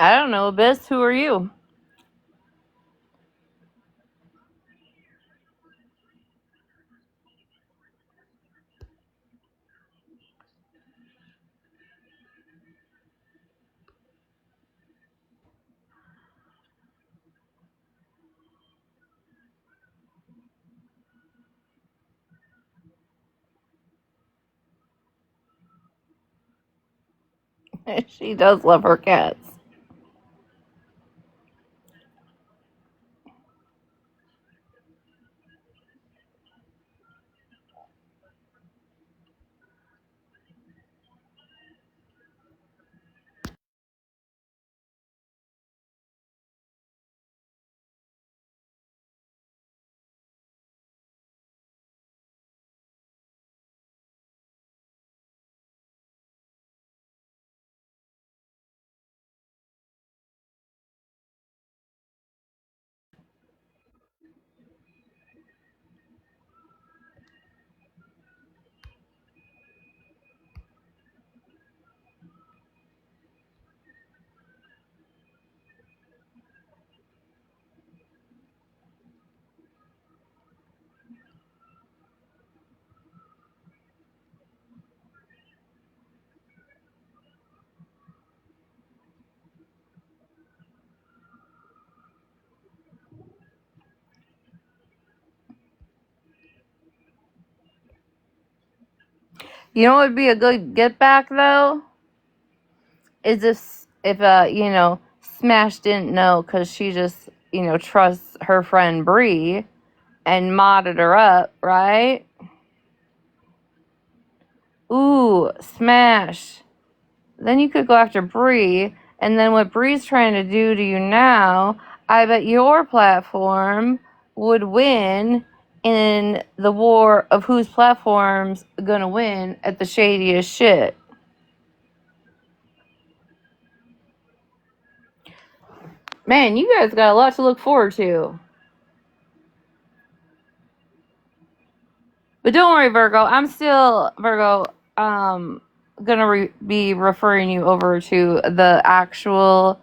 I don't know, Abyss. Who are you? She does love her cats. You know what would be a good get back though? Is if Smash didn't know because she just trusts her friend Bree and modded her up, right? Ooh, Smash. Then you could go after Bree, and then what Bree's trying to do to you now, I bet your platform would win in the war of whose platform's gonna win at the shadiest shit. Man, you guys got a lot to look forward to. But don't worry, Virgo. I'm still, Virgo, gonna be referring you over to the actual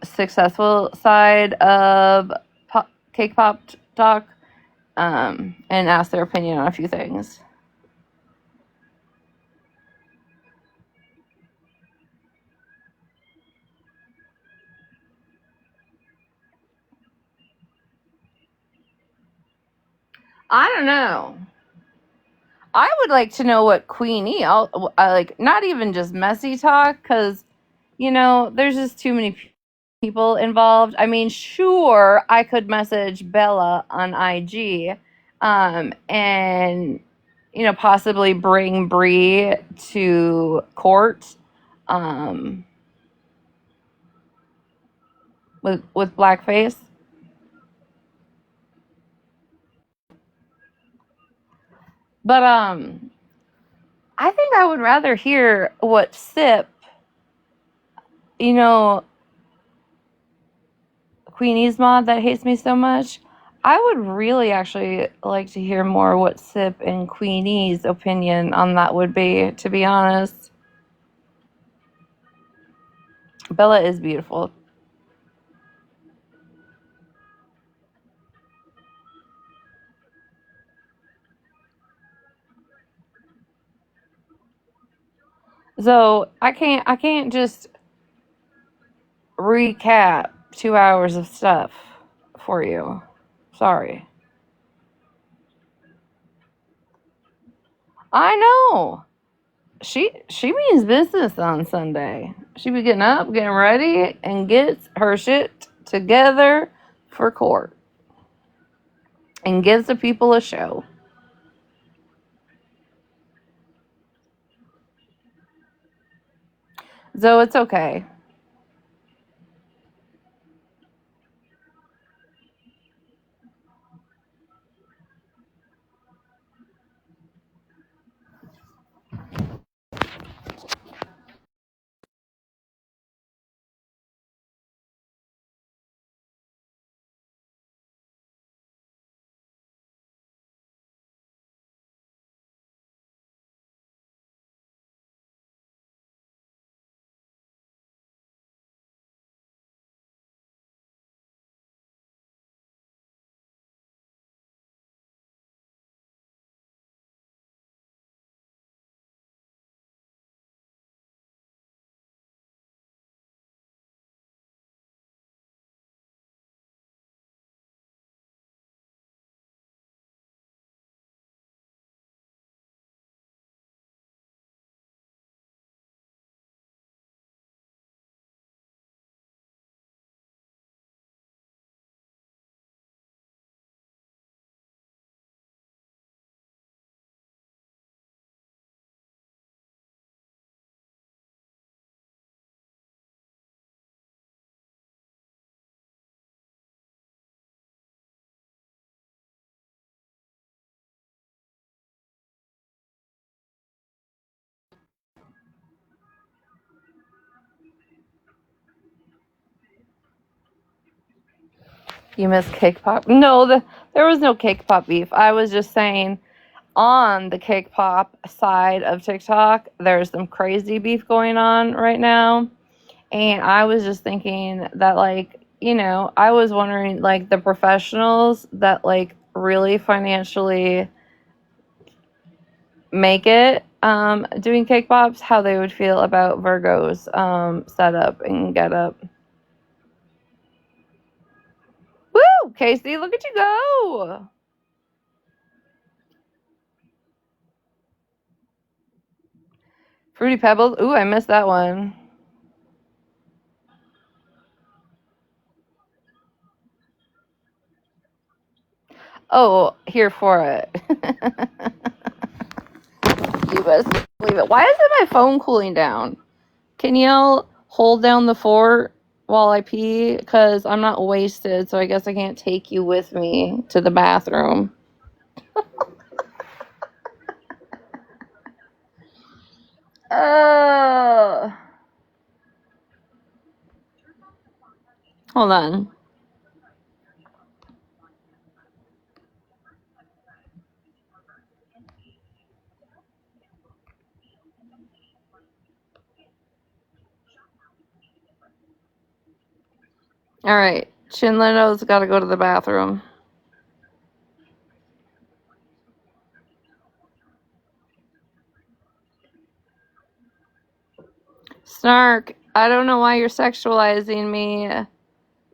successful side of Cake Pop Talk and ask their opinion on a few things. I don't know. I would like to know what Queenie, like, not even just messy talk, because, you know, there's just too many people involved. I mean, sure, I could message Bella on IG, and, you know, possibly bring Bree to court, with blackface. But, I think I would rather hear what Sip, you know, Queenie's mod that hates me so much. I would really actually like to hear more what Sip and Queenie's opinion on that would be, to be honest. Bella is beautiful. So I can't just recap 2 hours of stuff for you. Sorry. I know. She means business on Sunday. She be getting up, getting ready, and gets her shit together for court. And gives the people a show. So it's okay. You miss cake pop? No, there was no cake pop beef. I was just saying, on the cake pop side of TikTok, there's some crazy beef going on right now. And I was just thinking that, like, you know, I was wondering, like, the professionals that, like, really financially make it doing cake pops, how they would feel about Virgo's setup and get up. Woo! Casey, look at you go! Fruity Pebbles. Ooh, I missed that one. Oh, here for it. You best believe it. Why isn't my phone cooling down? Can y'all hold down the fort while I pee? Because I'm not wasted, so I guess I can't take you with me to the bathroom. Hold on. All right. Chin Leno's got to go to the bathroom. Snark, I don't know why you're sexualizing me,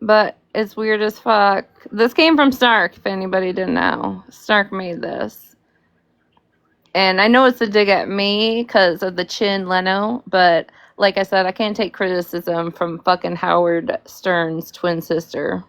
but it's weird as fuck. This came from Snark, if anybody didn't know. Snark made this. And I know it's a dig at me because of the Chin Leno, but like I said, I can't take criticism from fucking Howard Stern's twin sister.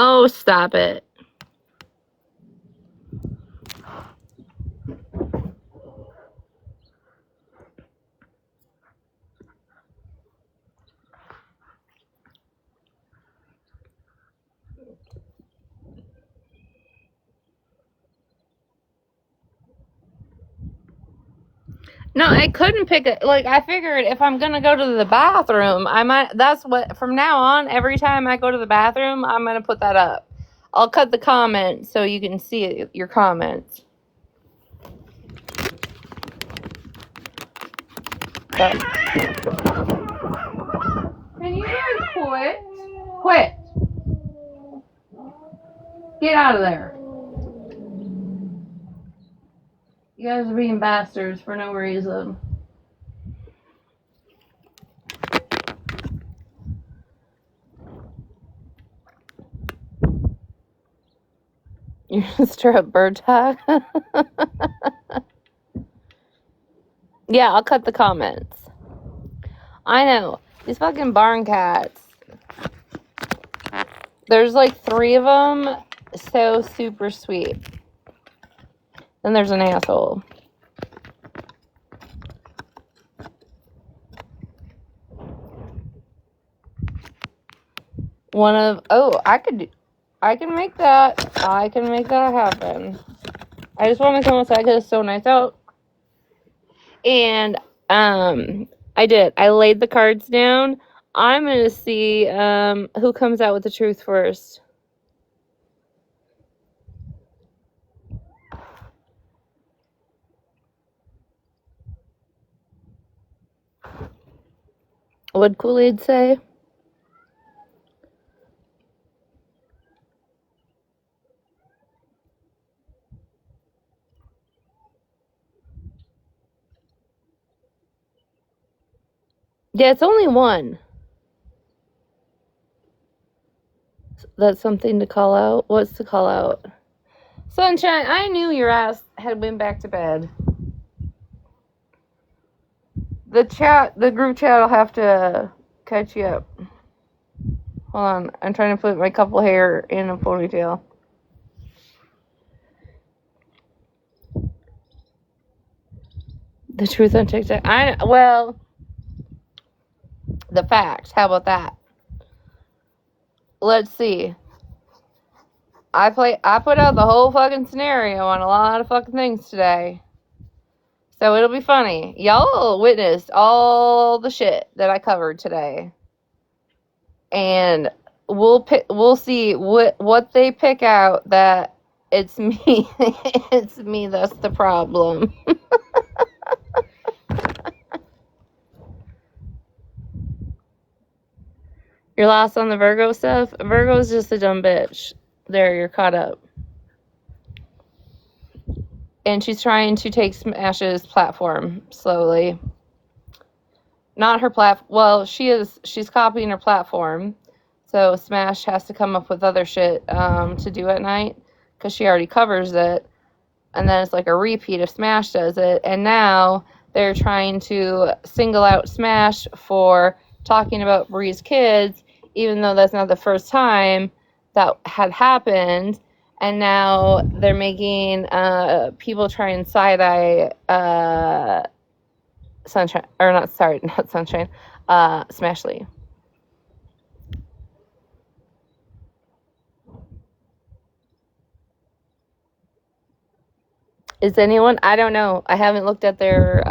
Oh, stop it. No, I couldn't pick it. Like, I figured if I'm going to go to the bathroom, that's what, from now on, every time I go to the bathroom, I'm going to put that up. I'll cut the comments so you can see it, your comments. But, can you guys quit? Quit. Get out of there. You guys are being bastards for no reason. You're gonna stir up bird talk? Yeah, I'll cut the comments. I know. These fucking barn cats. There's like 3 of them. So super sweet. Then there's an asshole. I can make that. I can make that happen. I just want to come outside because it's so nice out. And I did. I laid the cards down. I'm gonna see who comes out with the truth first. What'd Kool-Aid say? Yeah, it's only one. That's something to call out. What's to call out? Sunshine, I knew your ass had been back to bed. The group chat will have to catch you up. Hold on, I'm trying to put my couple hair in a ponytail. The truth on TikTok. The facts. How about that? Let's see. I put out the whole fucking scenario on a lot of fucking things today. So it'll be funny. Y'all witnessed all the shit that I covered today. And we'll see what they pick out that it's me. It's me that's the problem. You're lost on the Virgo stuff? Virgo's just a dumb bitch. There, you're caught up. And she's trying to take Smash's platform slowly. Not her well, she's copying her platform. So Smash has to come up with other shit to do at night. Because she already covers it. And then it's like a repeat if Smash does it. And now they're trying to single out Smash for talking about Bree's kids, even though that's not the first time that had happened. And now they're making people try and side-eye Sunshine, or not Sunshine, Smashly. Is anyone? I don't know. I haven't looked at their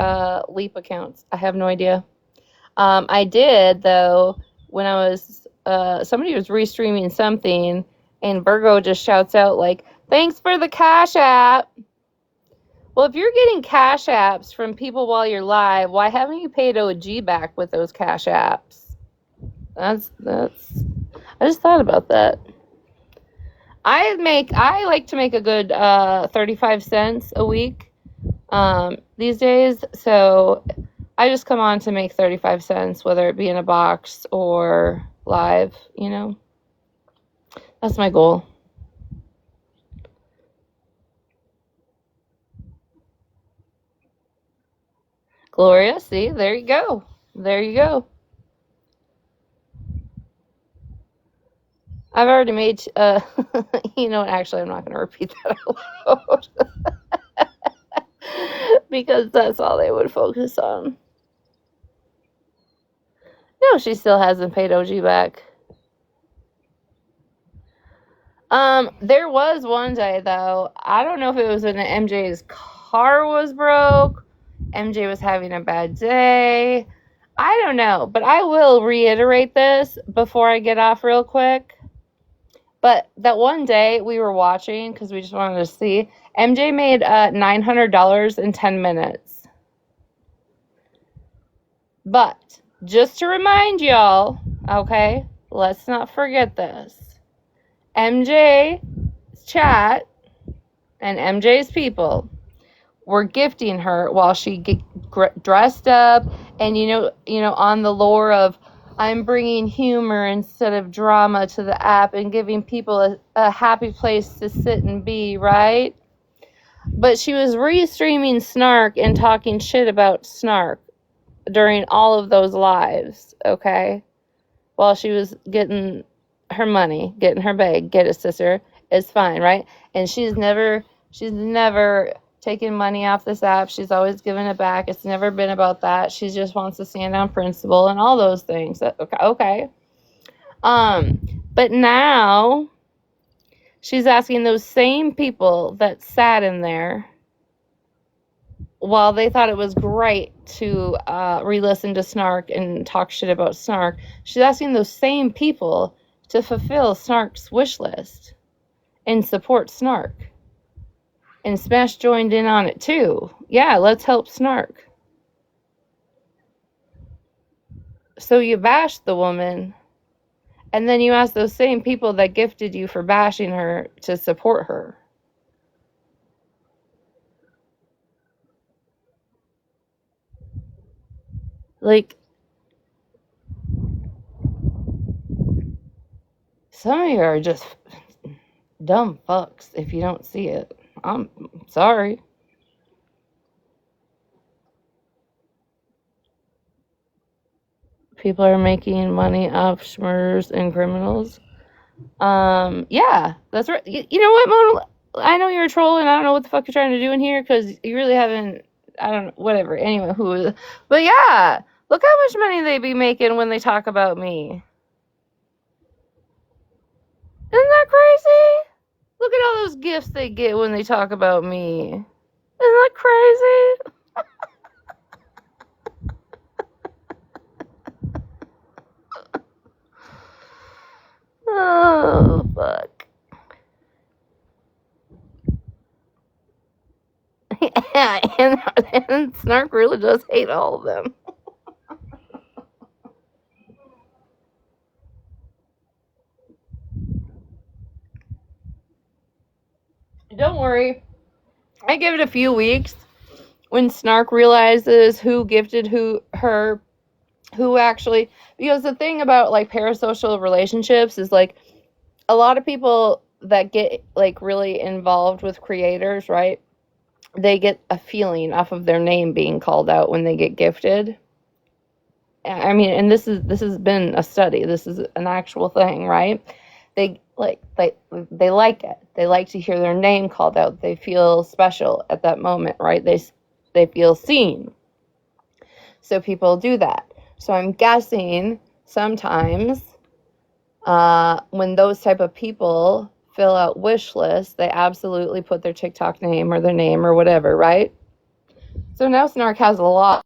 Leap accounts. I have no idea. I did, though, when I was, somebody was restreaming something, and Virgo just shouts out, like, thanks for the Cash App. Well, if you're getting Cash Apps from people while you're live, why haven't you paid OG back with those Cash Apps? That's, I just thought about that. I like to make a good 35 cents a week these days, so I just come on to make 35 cents, whether it be in a box or live, you know. That's my goal. Gloria, see, there you go. There you go. I've already made, you know, actually, I'm not going to repeat that out loud. Because that's all they would focus on. No, she still hasn't paid OG back. There was one day, though, I don't know if it was when MJ's car was broke, MJ was having a bad day, I don't know, but I will reiterate this before I get off real quick. But that one day we were watching, because we just wanted to see, MJ made $900 in 10 minutes. But, just to remind y'all, okay, let's not forget this. MJ's chat and MJ's people were gifting her while she dressed up and, you know, on the lore of I'm bringing humor instead of drama to the app and giving people a happy place to sit and be, right? But she was restreaming Snark and talking shit about Snark during all of those lives, okay? While she was getting her money, getting her bag, get it, sister. It's fine, right? And she's never taking money off this app. She's always given it back. It's never been about that. She just wants to stand on principle and all those things. Okay. But now she's asking those same people that sat in there while they thought it was great to re-listen to Snark and talk shit about Snark. She's asking those same people to fulfill Snark's wish list and support Snark. And Smash joined in on it too. Yeah, let's help Snark. So you bashed the woman, and then you ask those same people that gifted you for bashing her to support her. Like, some of you are just dumb fucks if you don't see it. I'm sorry. People are making money off schmurs and criminals. Yeah, that's right. You know what, Mona? I know you're a troll, and I don't know what the fuck you're trying to do in here, because you really haven't. I don't know. Whatever. Anyway, but yeah, look how much money they be making when they talk about me. Isn't that crazy? Look at all those gifts they get when they talk about me. Isn't that crazy? Oh, fuck. Yeah, and Snark really does hate all of them. Don't worry. I give it a few weeks. When Snark realizes who gifted who actually, because the thing about like parasocial relationships is like a lot of people that get like really involved with creators, right? They get a feeling off of their name being called out when they get gifted. I mean, and this has been a study. This is an actual thing, right? They like it. They like to hear their name called out. They feel special at that moment, right? They feel seen. So people do that. So I'm guessing sometimes when those type of people fill out wish lists, they absolutely put their TikTok name or their name or whatever, right? So now Snark has a lot.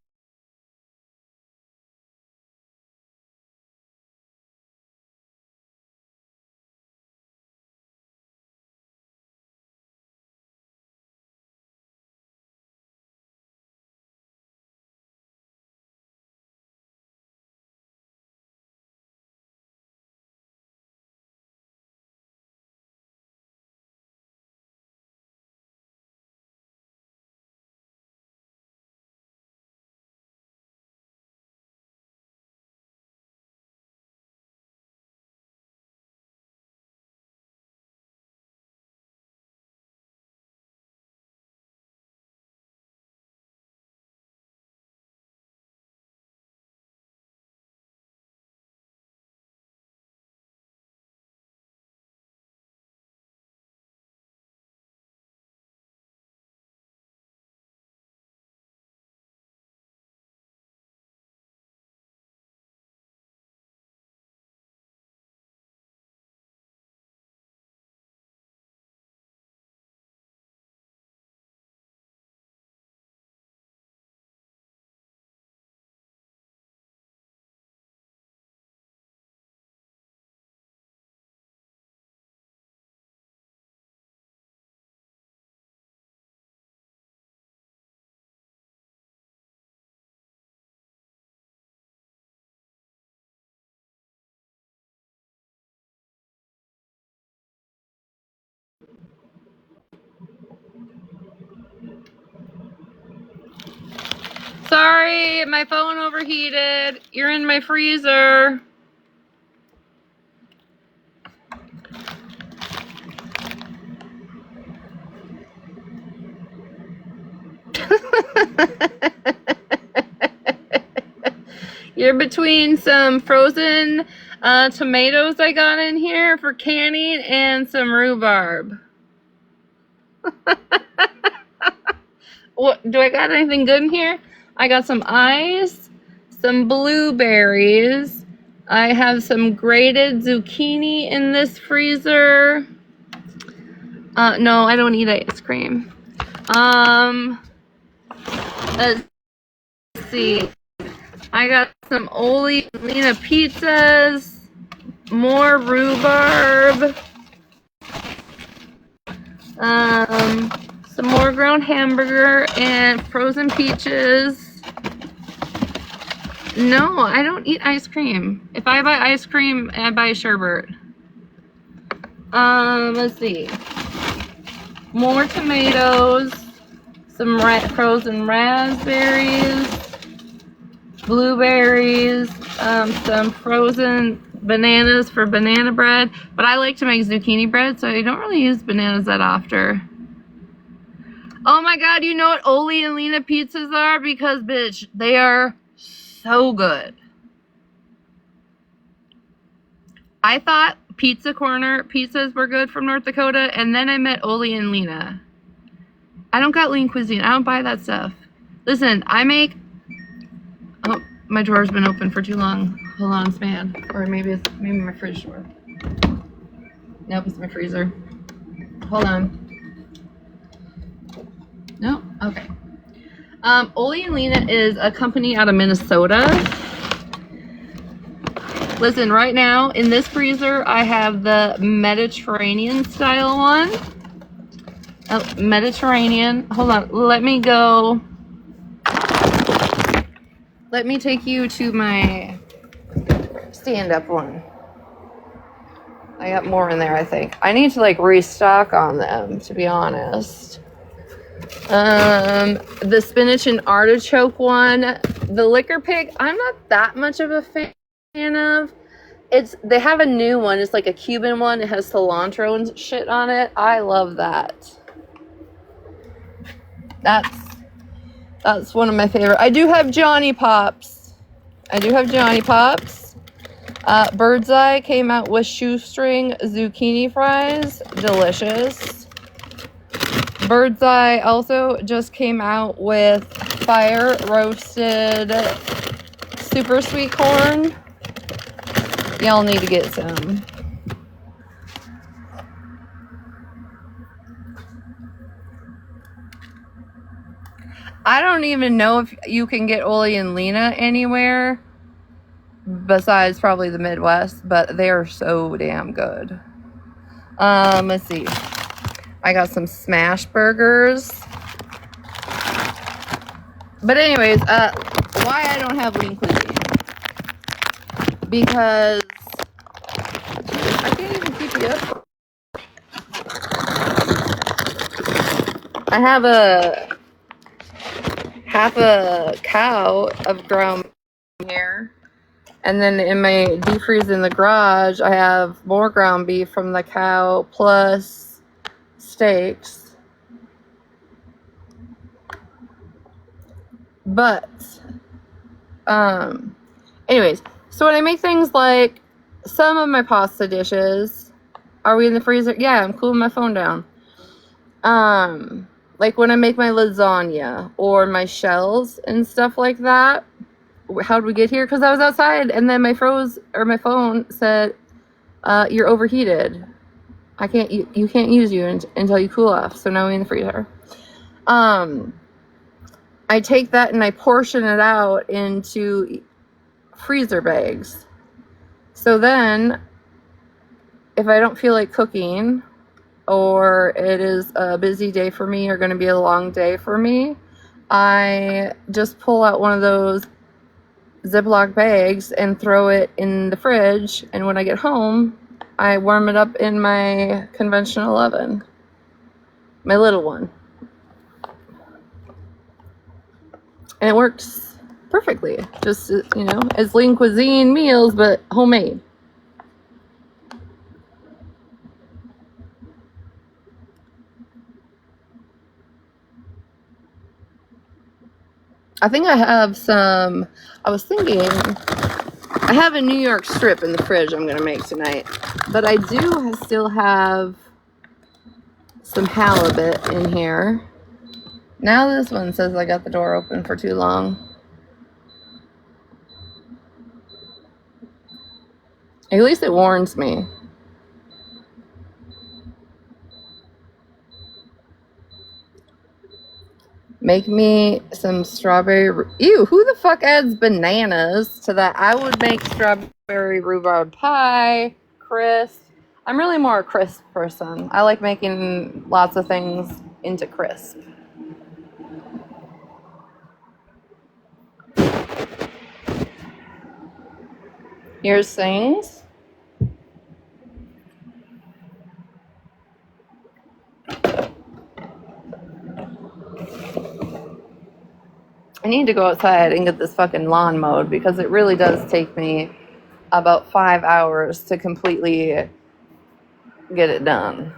Sorry, my phone overheated. You're in my freezer. You're between some frozen tomatoes I got in here for canning and some rhubarb. What do I got anything good in here? I got some ice, some blueberries. I have some grated zucchini in this freezer. No, I don't eat ice cream. Let's see. I got some Oli Lena pizzas, more rhubarb, some more ground hamburger, and frozen peaches. No, I don't eat ice cream. If I buy ice cream, I buy sherbet. Let's see. More tomatoes, some frozen raspberries, blueberries, some frozen bananas for banana bread. But I like to make zucchini bread, so I don't really use bananas that often. Oh my god, you know what Oli and Lena pizzas are? Because, bitch, they are so good. I thought Pizza Corner pizzas were good from North Dakota, and then I met Oli and Lena. I don't got lean cuisine. I don't buy that stuff. Listen, I make... Oh, my drawer's been open for too long. Hold on, man. Or maybe it's my fridge door. Nope, it's my freezer. Hold on. No? Okay. Oli and Lena is a company out of Minnesota. Listen, right now in this freezer, I have the Mediterranean style one. Oh, Mediterranean. Hold on. Let me go. Let me take you to my stand-up one. I got more in there, I think. I need to, like, restock on them, to be honest. The spinach and artichoke one. The Liquor Pig, I'm not that much of a fan of. They have a new one. It's like a Cuban one. It has cilantro and shit on it. I love that. That's one of my favorite. I do have Johnny Pops. Bird's Eye came out with shoestring zucchini fries. Delicious. Bird's Eye also just came out with fire roasted super sweet corn. Y'all need to get some. I don't even know if you can get Oli and Lena anywhere besides probably the Midwest, but they are so damn good. Let's see. I got some smash burgers. But anyways, why I don't have lean cuisine? Because I can't even keep you up. I have half a cow of ground here, and then in my deep freeze in the garage, I have more ground beef from the cow plus steaks. But, anyways, so when I make things like some of my pasta dishes, are we in the freezer? Yeah, I'm cooling my phone down. Like when I make my lasagna or my shells and stuff like that. How'd we get here? Because I was outside and then my phone said, you're overheated. You can't use you until you cool off. So now we're in the freezer. I take that and I portion it out into freezer bags. So then if I don't feel like cooking, or it is a busy day for me or going to be a long day for me, I just pull out one of those Ziploc bags and throw it in the fridge, and when I get home, I warm it up in my conventional oven. My little one. And it works perfectly. Just, as lean cuisine meals, but homemade. I think I have some, I was thinking, I have a New York strip in the fridge I'm going to make tonight. But I do still have some halibut in here Now this one says I got the door open for too long. At least it warns me. Make me some strawberry... Ew, who the fuck adds bananas to that? I would make strawberry rhubarb pie, crisp. I'm really more a crisp person. I like making lots of things into crisp. Here's things. I need to go outside and get this fucking lawn mowed because it really does take me about 5 hours to completely get it done.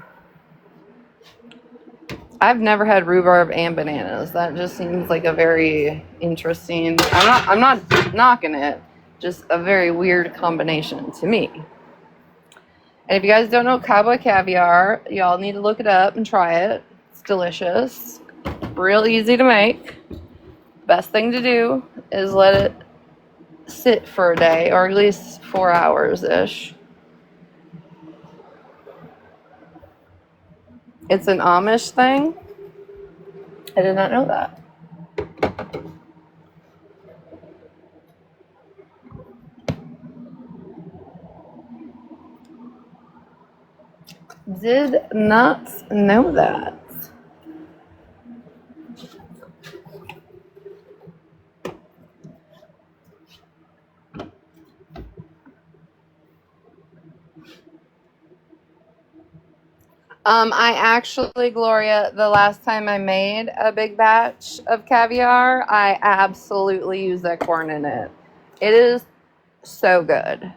I've never had rhubarb and bananas. That just seems like a very interesting... I'm not knocking it. Just a very weird combination to me. And if you guys don't know cowboy caviar, y'all need to look it up and try it. It's delicious. Real easy to make. Best thing to do is let it sit for a day, or at least 4 hours-ish. It's an Amish thing. I did not know that. Did not know that. I actually, Gloria, the last time I made a big batch of caviar, I absolutely used that corn in it. It is so good.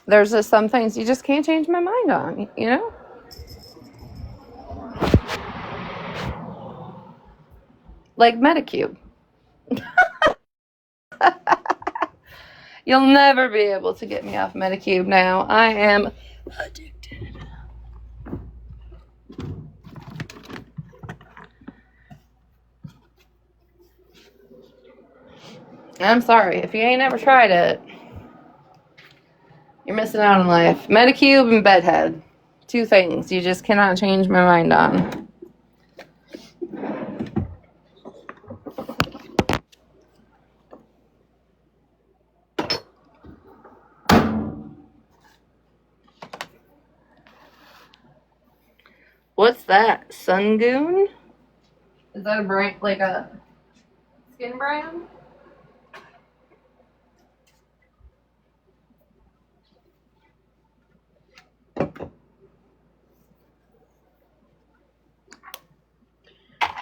There's just some things you just can't change my mind on, you know? Like Medicube. You'll never be able to get me off Medicube now. I am addicted. I'm sorry. If you ain't ever tried it, you're missing out on life. Medicube and bedhead. Two things you just cannot change my mind on. What's that? Sungoon? Is that a brand, like a skin brand?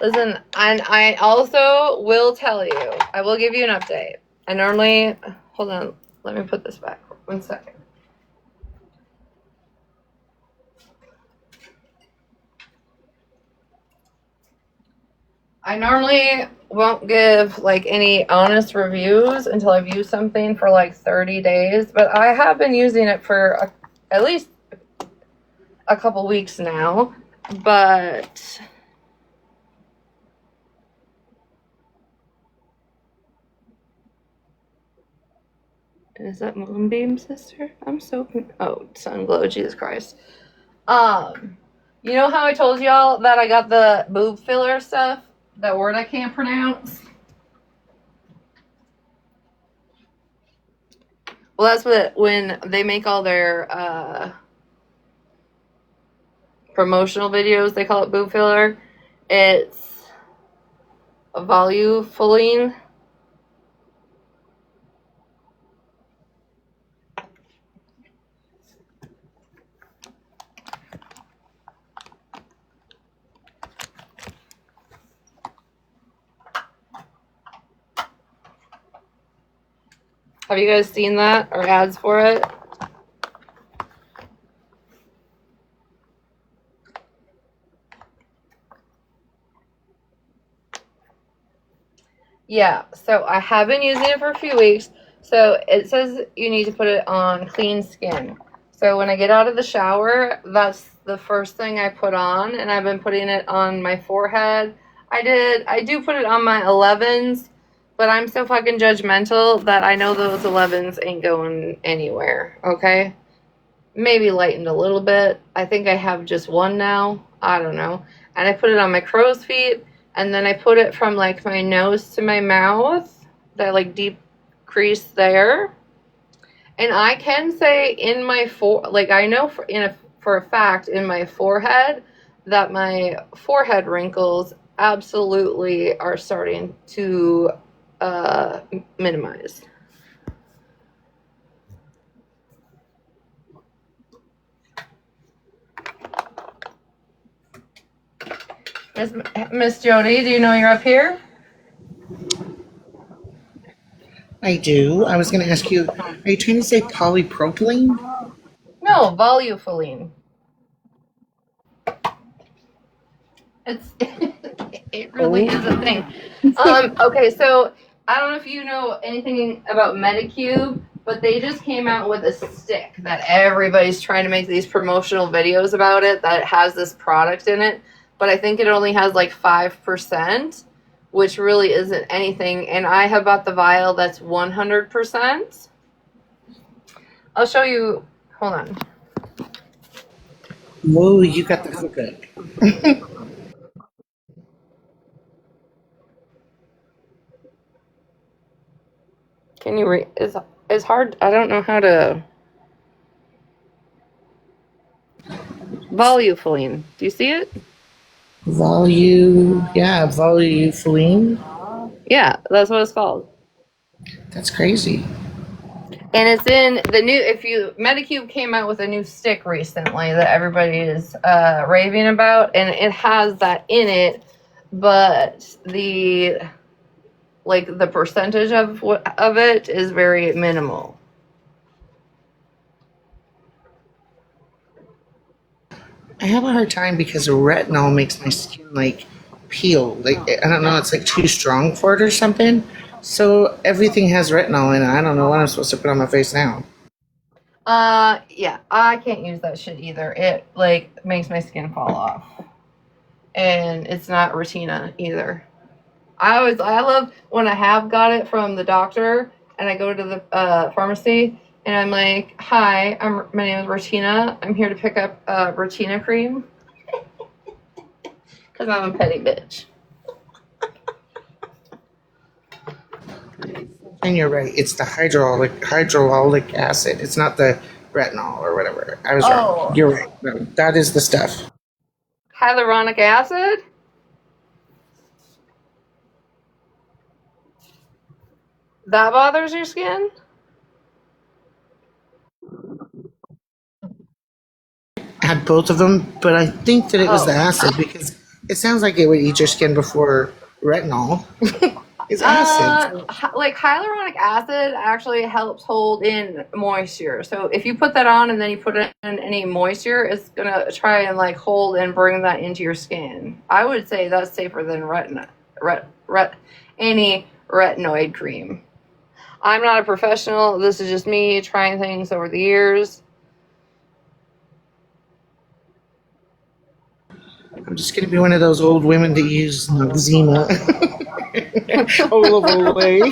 Listen, and I also will tell you, I will give you an update. I normally, hold on, let me put this back 1 second. I normally won't give like any honest reviews until I've used something for like 30 days, but I have been using it for at least a couple weeks now, but is that Moonbeam Sister? I'm so Sun Glow, Jesus Christ. You know how I told y'all that I got the boob filler stuff? That word I can't pronounce? Well, that's what, when they make all their promotional videos, they call it boob filler. It's volufuline. Have you guys seen that or ads for it? Yeah, so I have been using it for a few weeks. So it says you need to put it on clean skin. So when I get out of the shower, that's the first thing I put on, and I've been putting it on my forehead. I do put it on my 11s, but I'm so fucking judgmental that I know those 11s ain't going anywhere, okay? Maybe lightened a little bit. I think I have just one now. I don't know. And I put it on my crow's feet, and then I put it from like my nose to my mouth, that like deep crease there. And I can say in my I know for a fact in my forehead that my forehead wrinkles absolutely are starting to minimize. Miss Jody, do you know you're up here? I do. I was going to ask you, are you trying to say polypropylene? No, volufoline. It's it really is a thing. Okay, so I don't know if you know anything about Medicube, but they just came out with a stick that everybody's trying to make these promotional videos about it that has this product in it, but I think it only has like 5%, which really isn't anything. And I have bought the vial that's 100%. I'll show you. Hold on. Whoa, you got the hookup. Can you read? It's hard. I don't know how to. Volufoline. Do you see it? Volufoline. Yeah, that's what it's called. That's crazy. And it's in the new. If you Medicube came out with a new stick recently that everybody is raving about, and it has that in it, but the percentage of it is very minimal. I have a hard time because retinol makes my skin like peel. Like I don't know, it's like too strong for it or something. So everything has retinol in it. I don't know what I'm supposed to put on my face now. Yeah, I can't use that shit either. It like makes my skin fall off, and it's not Retina either. I love when I have got it from the doctor and I go to the pharmacy and I'm like, hi, my name is Retina. I'm here to pick up Retina cream because I'm a petty bitch. And you're right. It's the hydrololic acid. It's not the retinol or whatever. I was wrong. You're right. No, that is the stuff. Hyaluronic acid? That bothers your skin? Had both of them, but I think that it was the acid because it sounds like it would eat your skin before retinol. It's acid. Like hyaluronic acid actually helps hold in moisture. So if you put that on and then you put in any moisture, it's gonna try and like hold and bring that into your skin. I would say that's safer than any retinoid cream. I'm not a professional. This is just me trying things over the years. I'm just gonna be one of those old women that use Noxzema all over the way.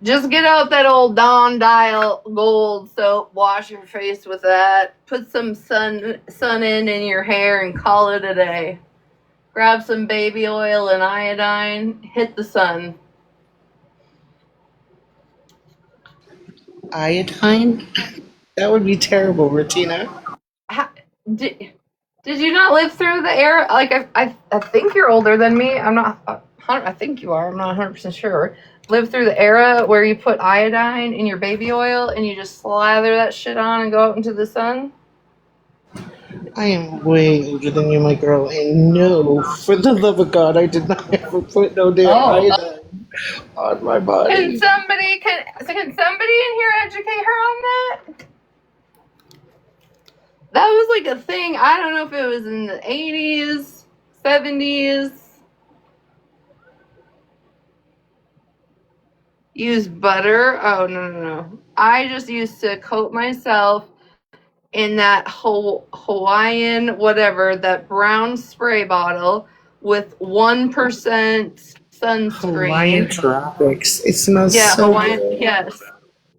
Just get out that old Dawn Dial gold soap, wash your face with that, put some sun in your hair and call it a day. Grab some baby oil and iodine, hit the sun. Iodine? That would be terrible, Retina. Did you not live through the era? Like, I think you're older than me. I'm not, I think you are. I'm not 100% sure. Live through the era where you put iodine in your baby oil and you just slather that shit on and go out into the sun? I am way older than you, my girl, and no, for the love of God, I did not ever put no damn iodine on my body. Can somebody in here educate her on that? That was like a thing. I don't know if it was in the 80s, 70s. Use butter. Oh, no. I just used to coat myself in that Hawaiian, whatever, that brown spray bottle with 1% Hawaiian sunscreen. tropics. It smells Yeah, so Hawaiian, good. yes.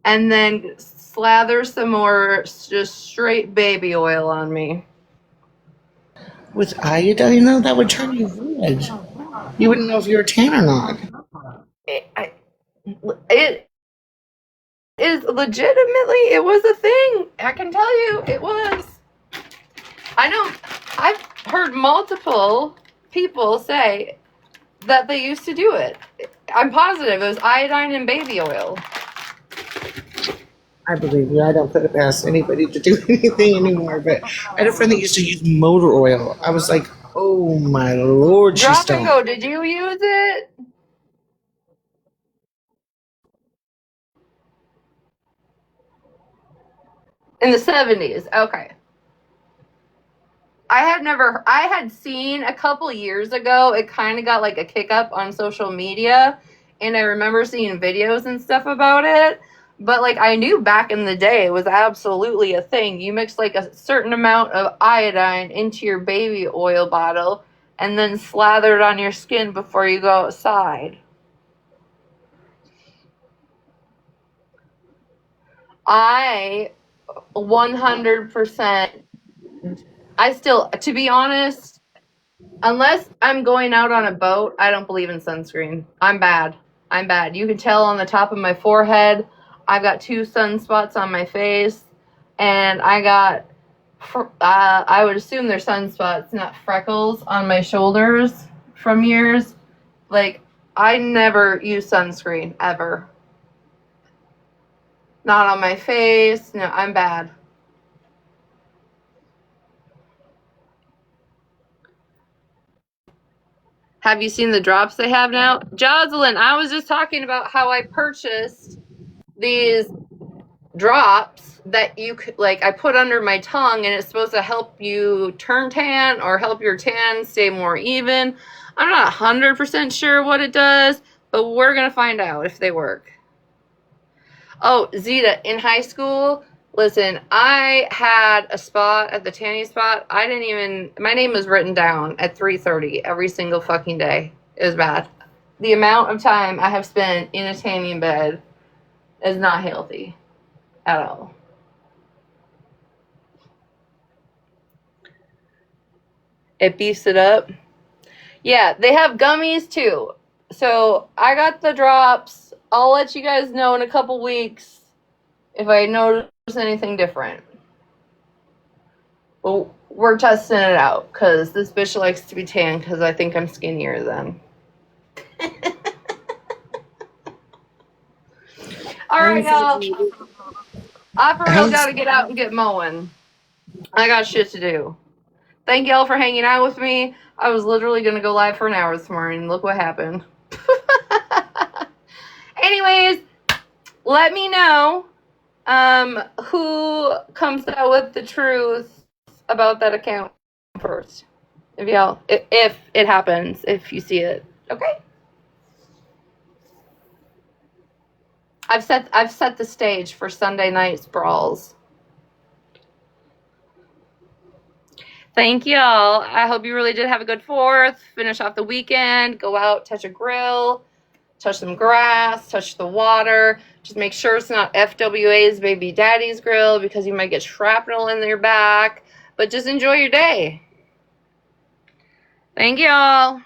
And then slather some more just straight baby oil on me. With iodine, though, that would turn you red. You wouldn't know if you were tan or not. It is legitimately, it was a thing. I can tell you, it was. I know, I've heard multiple people say that they used to do it. I'm positive it was iodine and baby oil. I believe you. I don't put it past anybody to do anything anymore. But I had a friend that used to use motor oil. I was like, oh my lord, she's Drop and stoned. go, did you use it? In the 70s, okay. I had seen a couple years ago, it kind of got like a kick up on social media, and I remember seeing videos and stuff about it. But like I knew back in the day it was absolutely a thing. You mix like a certain amount of iodine into your baby oil bottle and then slather it on your skin before you go outside. I 100%, I still, to be honest, unless I'm going out on a boat, I don't believe in sunscreen. I'm bad. I'm bad. You can tell on the top of my forehead, I've got 2 sunspots on my face, and I got, I would assume they're sunspots, not freckles, on my shoulders from years. Like, I never use sunscreen, ever. Not on my face. No, I'm bad. Have you seen the drops they have now? Jocelyn, I was just talking about how I purchased these drops that you could, like, I put under my tongue, and it's supposed to help you turn tan or help your tan stay more even. I'm not 100% sure what it does, but we're going to find out if they work. Oh, Zeta, in high school, listen, I had a spot at the tanning spot. I didn't even, my name was written down at 3:30 every single fucking day. It was bad. The amount of time I have spent in a tanning bed is not healthy at all. It beefs it up. Yeah, they have gummies too. So I got the drops. I'll let you guys know in a couple weeks if I notice anything different. Well, we're testing it out because this bitch likes to be tan because I think I'm skinnier than. All right, y'all. I for real got to get out and get mowing. I got shit to do. Thank y'all for hanging out with me. I was literally going to go live for an hour this morning. Look what happened. Anyways, let me know who comes out with the truth about that account first. If it happens, if you see it. Okay? I've set the stage for Sunday night's brawls. Thank y'all. I hope you really did have a good 4th. Finish off the weekend. Go out, touch a grill, touch some grass, touch the water. Just make sure it's not FWA's baby daddy's grill because you might get shrapnel in your back. But just enjoy your day. Thank y'all.